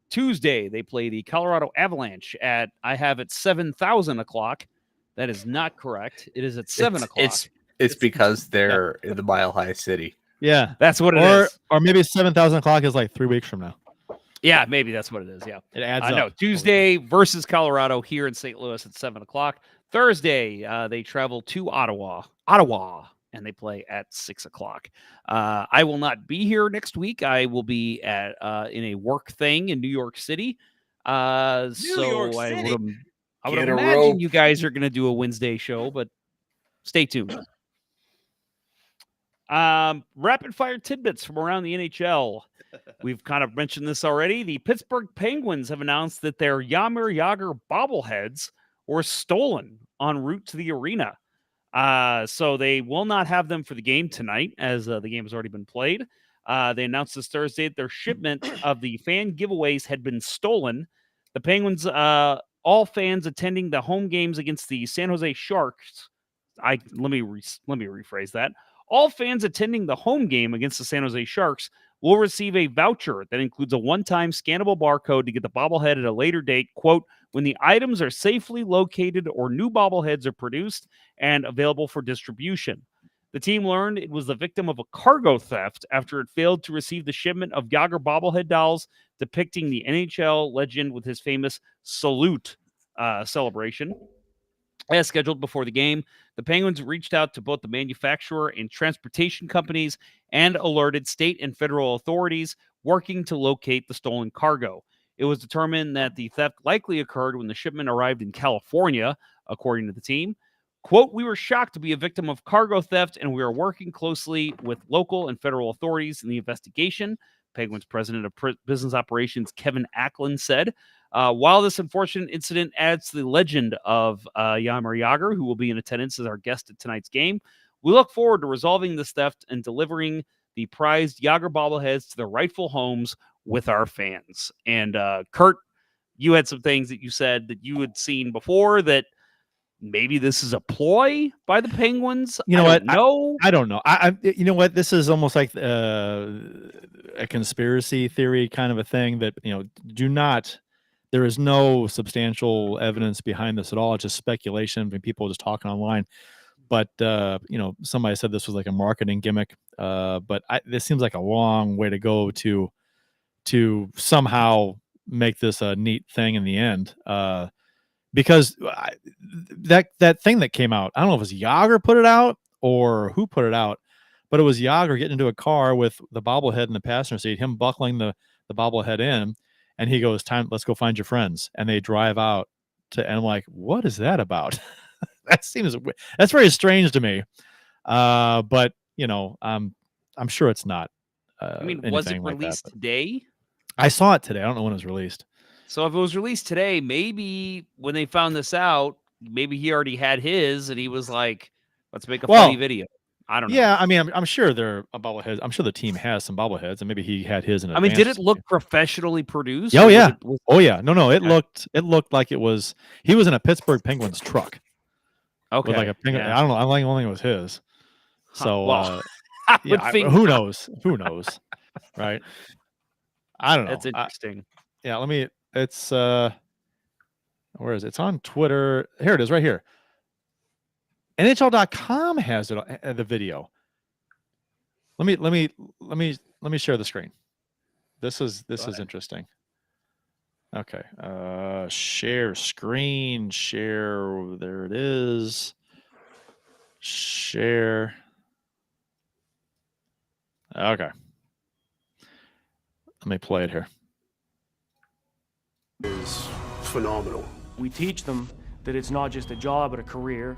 Tuesday they play the Colorado Avalanche at 7,000 o'clock. That is not correct. It is at 7:00. It's because they're in the Mile High City. Yeah, that's what it is. Or maybe 7,000 o'clock is like 3 weeks from now. Yeah, maybe that's what it is. Yeah, it adds up. No, Tuesday versus Colorado here in St. Louis at 7:00. Thursday, they travel to Ottawa, and they play at 6:00. I will not be here next week. I will be at in a work thing in New York City. I would imagine you guys are going to do a Wednesday show, but stay tuned. Rapid fire tidbits from around the NHL. We've kind of mentioned this already. The Pittsburgh Penguins have announced that their Jaromir Jagr bobbleheads were stolen en route to the arena. So they will not have them for the game tonight, as the game has already been played. They announced this Thursday that their shipment of the fan giveaways had been stolen. The Penguins, all fans attending the home games against the San Jose Sharks. Let me rephrase that. All fans attending the home game against the San Jose Sharks will receive a voucher that includes a one-time scannable barcode to get the bobblehead at a later date, quote, when the items are safely located or new bobbleheads are produced and available for distribution. The team learned it was the victim of a cargo theft after it failed to receive the shipment of Jagr bobblehead dolls depicting the NHL legend with his famous salute celebration. As scheduled before the game, the Penguins reached out to both the manufacturer and transportation companies and alerted state and federal authorities, working to locate the stolen cargo. It was determined that the theft likely occurred when the shipment arrived in California, according to the team. Quote, "We were shocked to be a victim of cargo theft, and we are working closely with local and federal authorities in the investigation," Penguins president of business operations Kevin Acklin said. While this unfortunate incident adds to the legend of Jaromir Jagr, who will be in attendance as our guest at tonight's game, we look forward to resolving this theft and delivering the prized Jagr bobbleheads to their rightful homes with our fans. And Kurt, you had some things that you said that you had seen before that maybe this is a ploy by the Penguins. You know I what? I don't know. You know what? This is almost like a conspiracy theory kind of a thing that, there is no substantial evidence behind this at all. It's just speculation and people just talking online. But, somebody said this was like a marketing gimmick. But this seems like a long way to go to somehow make this a neat thing in the end. Because that thing that came out, I don't know if it was Jagr put it out or who put it out, but it was Jagr getting into a car with the bobblehead in the passenger seat, him buckling the bobblehead in, and he goes, "Time, let's go find your friends." And they drive out and I'm like, what is that about? That's very strange to me. But I'm sure it's not. Was it released today? I saw it today. I don't know when it was released. So if it was released today, maybe when they found this out, maybe he already had his, and he was like, "Let's make a funny video." I don't know. Yeah, I mean, I'm sure they're a bobblehead. I'm sure the team has some bobbleheads, and maybe he had his in advance. I mean, did it look professionally produced? Oh yeah, No, it looked like it was. He was in a Pittsburgh Penguins truck. Okay, with like a penguin. Yeah. I don't know. I think only it was his. So who knows? Who knows? Right? I don't know. That's interesting. Let me. It's where is it? It's on Twitter. Here it is, right here. NHL.com has it, the video. Let me share the screen. This is interesting. Okay. Share screen. Share. There it is. Share. Okay. Let me play it here. Is phenomenal. We teach them that it's not just a job but a career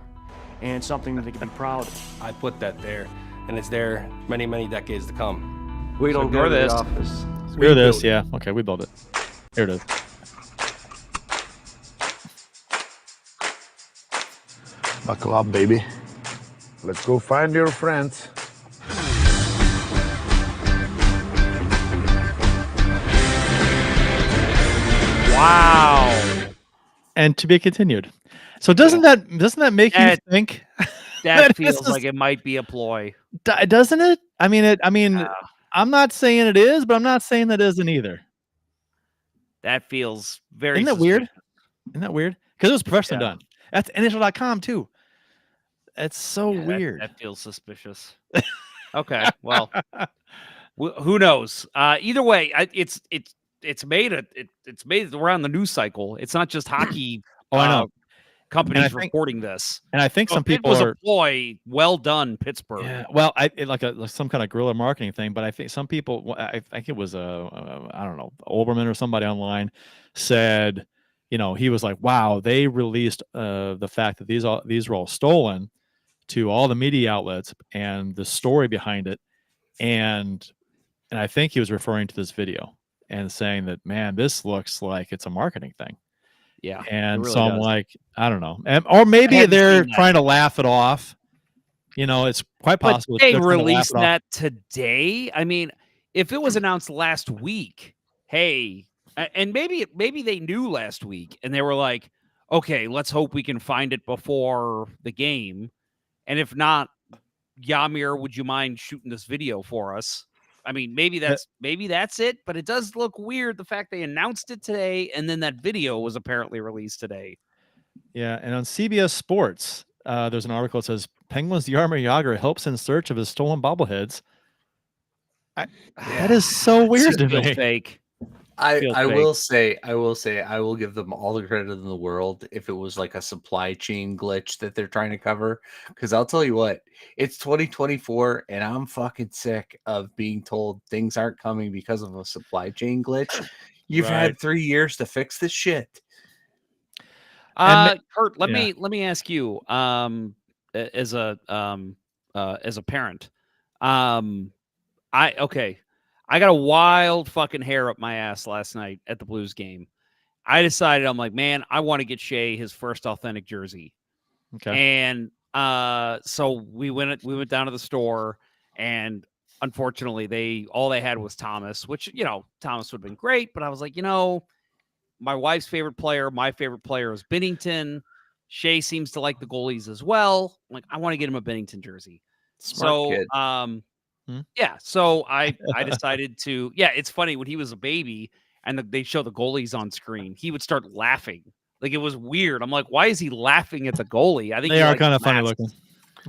and something that they can be proud of. I put that there, and it's there many, many decades to come. We don't go to the office. Screw this, yeah. Okay, we built it. Here it is. Buckle up, baby. Let's go find your friends. Wow. And to be continued. So doesn't that make you think that feels like it might be a ploy? Doesn't it? I mean I'm not saying it is, but I'm not saying that isn't either. That feels very Isn't that weird? Isn't that weird? Because it was professionally done. That's NHL.com too. That's so weird. That feels suspicious. Okay, well, who knows? Either way, it's made around the news cycle. It's not just hockey. I know. Companies reporting this, and I think some people a ploy. Well done, Pittsburgh. Yeah, well, like some kind of guerrilla marketing thing. But I think some people, I think it was I don't know, Olbermann or somebody online said, he was like, wow, they released the fact that these were all stolen to all the media outlets and the story behind it, and I think he was referring to this video and saying that, man, this looks like it's a marketing thing. Yeah. And really so I'm like, I don't know. Or maybe they're trying to laugh it off. It's quite possible. But they released that today. I mean, if it was announced last week, hey, and maybe they knew last week and they were like, okay, let's hope we can find it before the game. And if not, Jaromir, would you mind shooting this video for us? I mean, maybe that's it, but it does look weird, the fact they announced it today and then that video was apparently released today. Yeah, and on CBS Sports, there's an article that says Penguins Jaromir Jagr helps in search of his stolen bobbleheads. That is so weird to me. Fake. I will say, I will give them all the credit in the world if it was like a supply chain glitch that they're trying to cover. Because I'll tell you what, it's 2024, and I'm fucking sick of being told things aren't coming because of a supply chain glitch. You've had 3 years to fix this shit. Kurt, let me ask you, as a parent, I got a wild fucking hair up my ass last night at the Blues game. I decided, I'm like, man, I want to get Shea his first authentic jersey. Okay. And so we went down to the store, and unfortunately all they had was Thomas, which, Thomas would have been great, but I was like, my wife's favorite player, my favorite player is Binnington. Shea seems to like the goalies as well. I'm like, I want to get him a Binnington jersey. Smart kid. Yeah, so I decided to. Yeah, it's funny when he was a baby and they show the goalies on screen, he would start laughing. Like, it was weird. I'm like, why is he laughing at the goalie? I think they are kind of funny looking.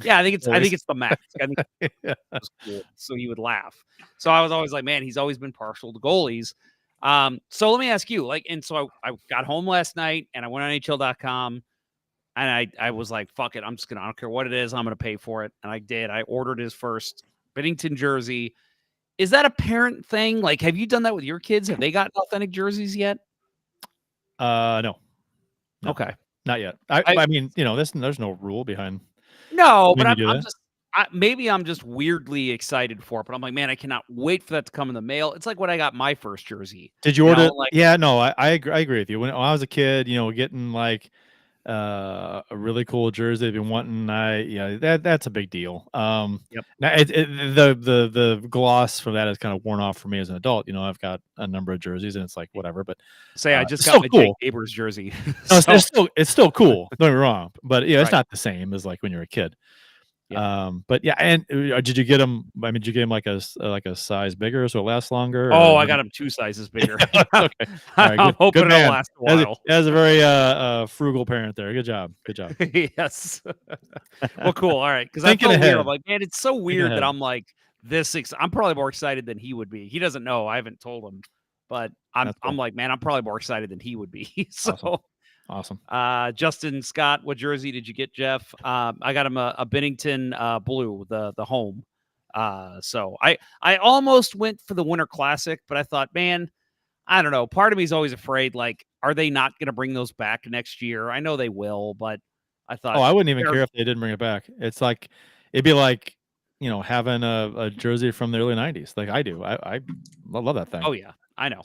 Yeah, I think it's the mask. I think it was cool, so he would laugh. So I was always like, man, he's always been partial to goalies. So let me ask you, so I got home last night and I went on NHL.com and I was like, fuck it, I don't care what it is, I'm gonna pay for it. And I did. I ordered his first Binnington jersey. Is that a parent thing? Like, have you done that with your kids? Have they got authentic jerseys yet? No. Okay. Not yet. I mean, there's no rule behind. No, but I'm just weirdly excited for it. But I'm like, man, I cannot wait for that to come in the mail. It's like when I got my first jersey. Did you order? Yeah, no, I agree with you. When I was a kid, getting like a really cool jersey they've been wanting, that's a big deal. Now the gloss for that is kind of worn off for me as an adult. I've got a number of jerseys and it's like whatever, but I just got my Jake Neighbors jersey. No, it's still cool, don't get me wrong, but it's not the same as like when you're a kid. But yeah, and did you get them? I mean, did you get them like a size bigger so it lasts longer? Oh, I got them 2 sizes bigger. Okay. All right, I'm hoping it'll last a while. As a very frugal parent there. Good job. Yes. Well, cool. All right, because I felt weird. I'm like, man, it's so weird that I'm like this. I'm probably more excited than he would be. He doesn't know. I haven't told him, but I'm like, man, I'm probably more excited than he would be. So. Awesome. Justin Scott, what jersey did you get, Jeff? I got him a Binnington blue, the home. So I almost went for the Winter Classic, but I thought, man, I don't know. Part of me is always afraid, like, are they not going to bring those back next year? I know they will, but I thought, I wouldn't even care if they didn't bring it back. It's like, it'd be like, having a jersey from the early 90s, like I do. I love that thing. Oh yeah, I know.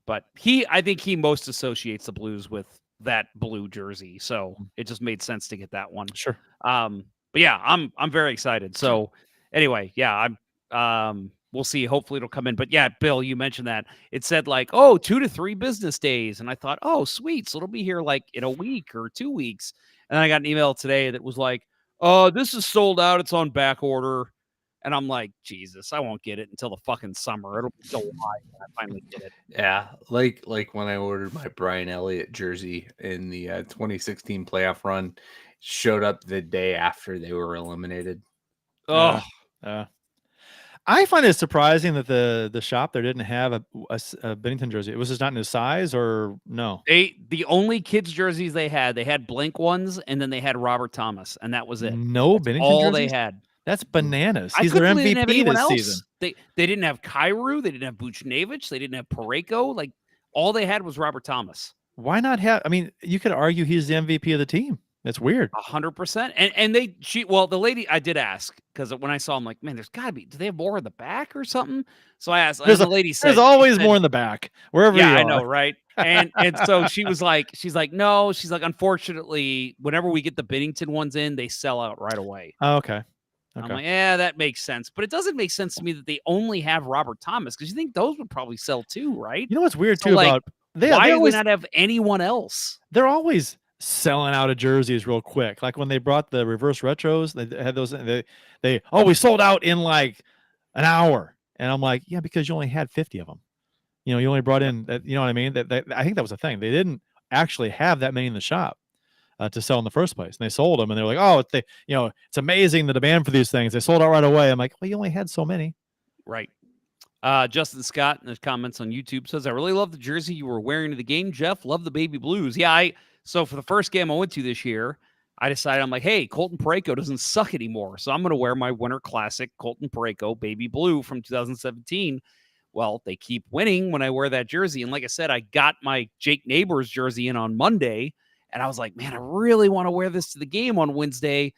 But I think he most associates the Blues with that blue jersey, so it just made sense to get that one. Sure. But yeah, I'm very excited. So anyway, yeah, we'll see. Hopefully it'll come in. But yeah, Bill, you mentioned that it said like, 2 to 3 business days, and I thought, oh, sweet, so it'll be here like in a week or 2 weeks. And then I got an email today that was like, this is sold out. It's on back order. And I'm like, Jesus, I won't get it until the fucking summer. It'll be July when I finally get it. Yeah, like when I ordered my Brian Elliott jersey in the 2016 playoff run, showed up the day after they were eliminated. Oh, I find it surprising that the shop there didn't have a Binnington jersey. It was just not in his size, or no? The only kids jerseys they had blank ones, and then they had Robert Thomas, and that was it. No Binnington all jerseys? they had. That's bananas. He's their MVP this season. They didn't have Kyrou. They didn't have Buchnevich. They didn't have Parayko. Like, all they had was Robert Thomas. Why not have? I mean, you could argue he's the MVP of the team. That's weird. 100%. And the lady, I did ask, because when I saw him, like, man, there's got to be. Do they have more in the back or something? So I asked. And the lady said, "There's always more in the back, wherever you are." Yeah, I know, right? And so she's like, no, unfortunately, whenever we get the Binnington ones in, they sell out right away. Oh, okay. I'm like, yeah, that makes sense. But it doesn't make sense to me that they only have Robert Thomas, because you think those would probably sell too, right? You know what's weird too about why do we not have anyone else? They're always selling out of jerseys real quick. Like when they brought the reverse retros, they had those. We sold out in like an hour, and I'm like, yeah, because you only had 50 of them. You only brought in. You know what I mean? I think that was the thing. They didn't actually have that many in the shop to sell in the first place, and they sold them, and they're like, oh, it's amazing the demand for these things. They sold out right away. I'm like, well, you only had so many. Right. Justin Scott in the comments on YouTube says, I really love the jersey you were wearing to the game, Jeff. Love the baby blues. Yeah, so for the first game I went to this year, I decided, I'm like, hey, Colton Parayko doesn't suck anymore. So I'm going to wear my Winter Classic Colton Parayko baby blue from 2017. Well, they keep winning when I wear that jersey. And like I said, I got my Jake Neighbors jersey in on Monday. And I was like, man, I really want to wear this to the game on Wednesday.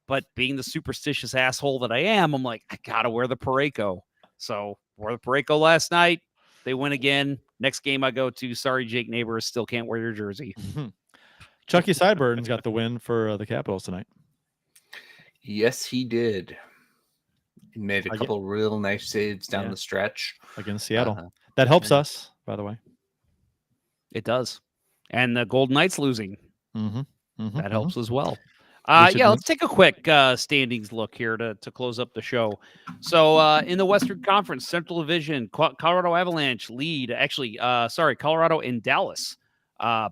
But being the superstitious asshole that I am, I'm like, I got to wear the Parayko. So wore the Parayko last night. They win again. Next game I go to, sorry, Jake Neighbors, still can't wear your jersey. Chucky Sideburns got the win for the Capitals tonight. Yes, he did. He made a couple real nice saves down the stretch against Seattle. That helps us, by the way. It does. And the Golden Knights losing. That helps as well. Let's take a quick standings look here to close up the show. So in the Western Conference, Central Division, Colorado Avalanche lead. Actually, Colorado and Dallas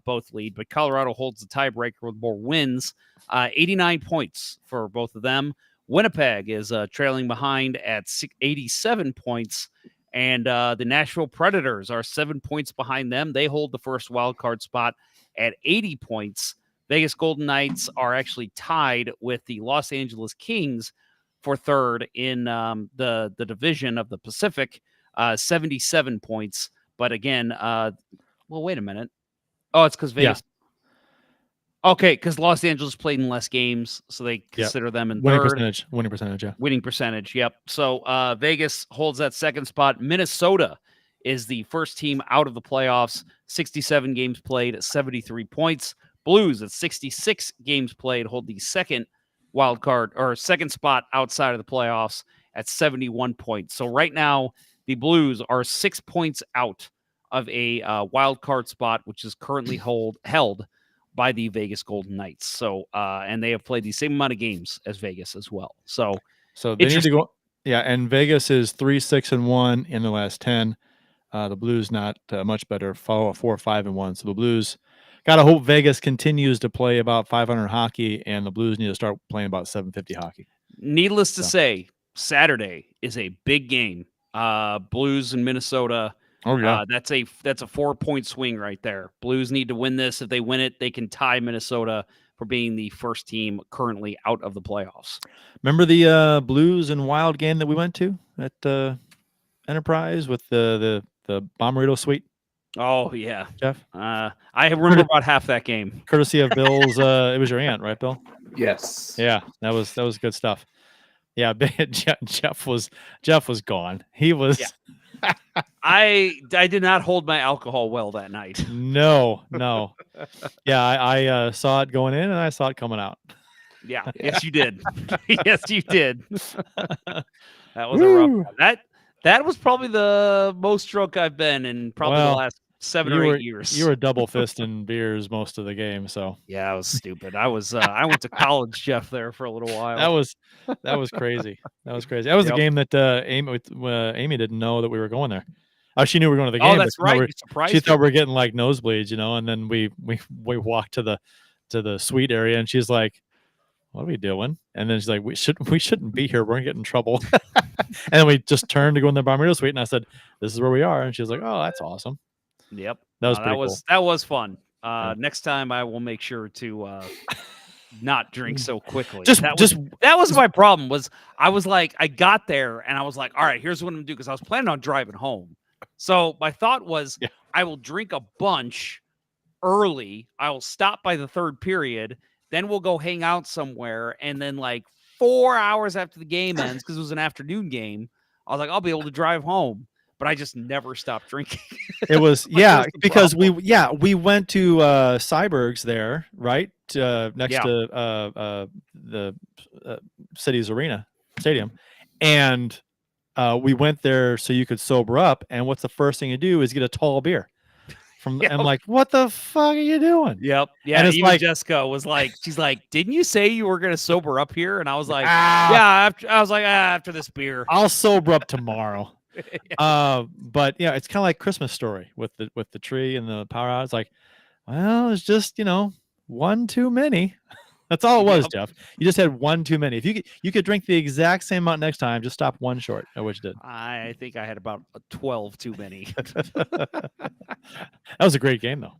both lead, but Colorado holds the tiebreaker with more wins. 89 points for both of them. Winnipeg is trailing behind at 87 points, and the Nashville Predators are 7 points behind them. They hold the first wild card spot at 80 points. Vegas Golden Knights are actually tied with the Los Angeles Kings for third in the division of the Pacific, 77 points. But again, wait a minute. Oh, it's because Vegas. Yeah. Okay, because Los Angeles played in less games, so they consider them in winning third. Percentage. Winning percentage, yeah. Winning percentage, yep. So Vegas holds that second spot. Minnesota is the first team out of the playoffs. 67 games played, 73 points. Blues at 66 games played hold the second wild card or second spot outside of the playoffs at 71 points. So right now, the Blues are 6 points out of a wild card spot, which is currently held by the Vegas Golden Knights. So, and they have played the same amount of games as Vegas as well. So they need to go. Yeah, and Vegas is 3-6-1 in the last 10. The Blues not much better, 4-5-1. So the Blues. Got to hope Vegas continues to play about 500 hockey, and the Blues need to start playing about 750 hockey. Needless to say, Saturday is a big game. Blues in Minnesota. Oh yeah, that's a 4-point swing right there. Blues need to win this. If they win it, they can tie Minnesota for being the first team currently out of the playoffs. Remember the Blues and Wild game that we went to at Enterprise with the Bomberito Suite? Oh yeah, Jeff. I remember about half that game. Courtesy of Bill's. It was your aunt, right, Bill? Yes. Yeah, that was good stuff. Yeah, Jeff was gone. He was. Yeah. I did not hold my alcohol well that night. No. Yeah, I saw it going in and I saw it coming out. Yeah. Yes, you did. Yes, you did. That was a rough one. That was probably the most drunk I've been in probably the last 7 or 8 years. You were double fisting beers most of the game, so yeah, I was stupid. I was I went to college, Jeff, there for a little while. That was crazy. That was crazy. That was the game that Amy didn't know that we were going there. Oh, she knew we were going to the game. Oh, that's right. She thought we were getting like nosebleeds, and then we walked to the suite area, and she's like, "What are we doing?" And then she's like, "We shouldn't be here. We're gonna get in trouble." And then we just turned to go in the Bomberito Suite, and I said, "This is where we are." And she was like, "Oh, that's awesome." Yep, that was pretty cool. That was fun. Next time, I will make sure to not drink so quickly. That was my problem. I got there and I was like, all right, here's what I'm gonna do, because I was planning on driving home. So my thought was, I will drink a bunch early. I will stop by the third period. Then we'll go hang out somewhere. And then like 4 hours after the game ends, because it was an afternoon game, I was like, I'll be able to drive home. But I just never stopped drinking. It was because we went to Cyberg's there, right? Next to the city's stadium. And we went there so you could sober up. And what's the first thing you do is get a tall beer. I'm like, what the fuck are you doing? Yep. Yeah. And even Jessica was like, she's like, didn't you say you were gonna sober up here? And I was like, after this beer, I'll sober up tomorrow. But yeah, it's kind of like Christmas Story with the tree and the power out. It's like, well, it's just one too many. That's all it was, Jeff. You just had one too many. If you could drink the exact same amount next time, just stop one short. I wish you did. I think I had about 12 too many. That was a great game, though.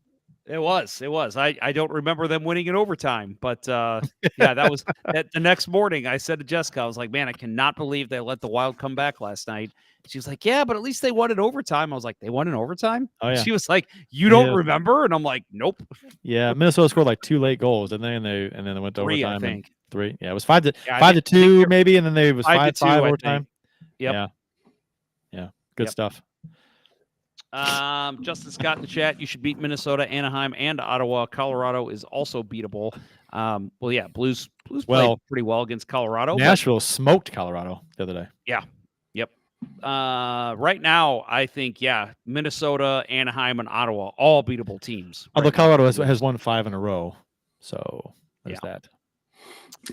It was. I don't remember them winning in overtime, but yeah, that was the next morning. I said to Jessica, I was like, man, I cannot believe they let the Wild come back last night. She was like, yeah, but at least they won in overtime. I was like, they won in overtime? Oh, yeah. She was like, you don't remember? And I'm like, nope. Yeah, Minnesota scored like 2 late goals, didn't they? And then they went to 3, overtime. I think. 3. Yeah, it was 5-2 maybe, and then they was 5-5 overtime. Yep. Yeah. Good stuff. Justin Scott in the chat. You should beat Minnesota, Anaheim, and Ottawa. Colorado is also beatable. Well, yeah, Blues played pretty well against Colorado. Nashville smoked Colorado the other day. Yeah. Yep. Right now, I think, Minnesota, Anaheim, and Ottawa, all beatable teams. Although Colorado has won 5 in a row. So there's that.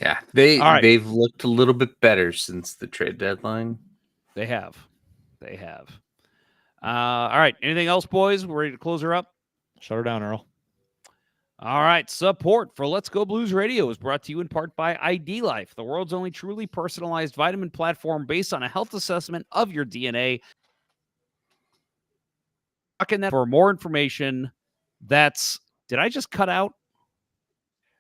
Yeah. They've looked a little bit better since the trade deadline. They have. All right. Anything else, boys? We're ready to close her up? Shut her down, Earl. All right. Support for Let's Go Blues Radio is brought to you in part by ID Life, the world's only truly personalized vitamin platform based on a health assessment of your DNA. For more information, did I just cut out?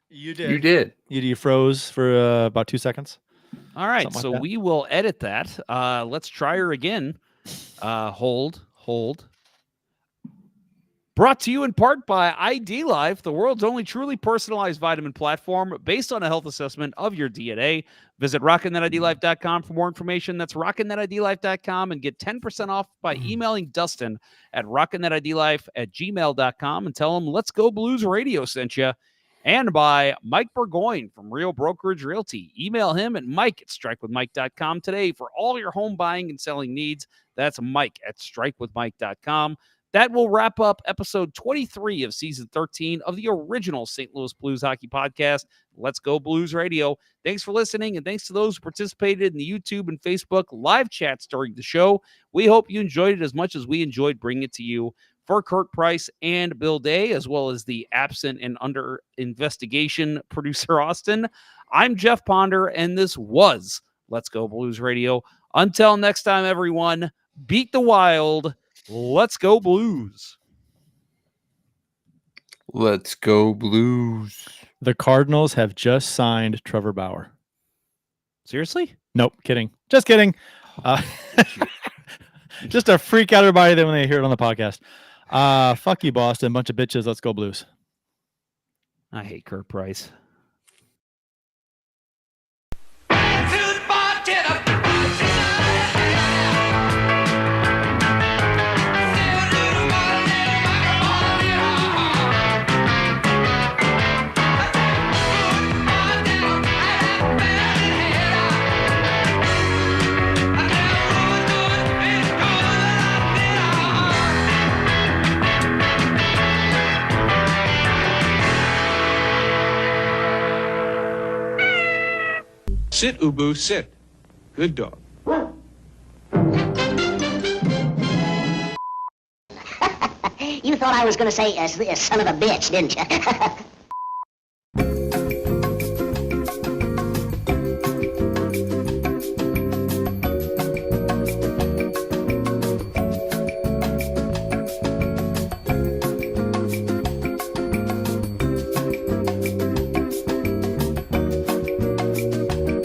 You did. You did. You froze for about 2 seconds. All right. So we will edit that. Let's try her again. Hold. Brought to you in part by ID Life, the world's only truly personalized vitamin platform based on a health assessment of your DNA. Visit rockinthatidlife.com for more information. That's rockinthatidlife.com and get 10% off by emailing Dustin at rockinthatidlife@gmail.com and tell him Let's Go Blues Radio sent you. And by Mike Burgoyne from Real Brokerage Realty. Email him at mike@strikewithmike.com today for all your home buying and selling needs. That's mike@strikewithmike.com. That will wrap up episode 23 of season 13 of the original St. Louis Blues Hockey Podcast, Let's Go Blues Radio. Thanks for listening, and thanks to those who participated in the YouTube and Facebook live chats during the show. We hope you enjoyed it as much as we enjoyed bringing it to you. For Kurt Price and Bill Day, as well as the absent and under investigation producer Austin, I'm Jeff Ponder, and this was Let's Go Blues Radio. Until next time, everyone, beat the Wild. Let's go Blues. Let's go Blues. The Cardinals have just signed Trevor Bauer. Seriously? Nope, kidding. Just kidding. Just to freak out everybody when they hear it on the podcast. Fuck you, Boston. Bunch of bitches. Let's go Blues. I hate Kurt Price. Sit, Ubu, sit. Good dog. You thought I was going to say, son of a bitch, didn't you?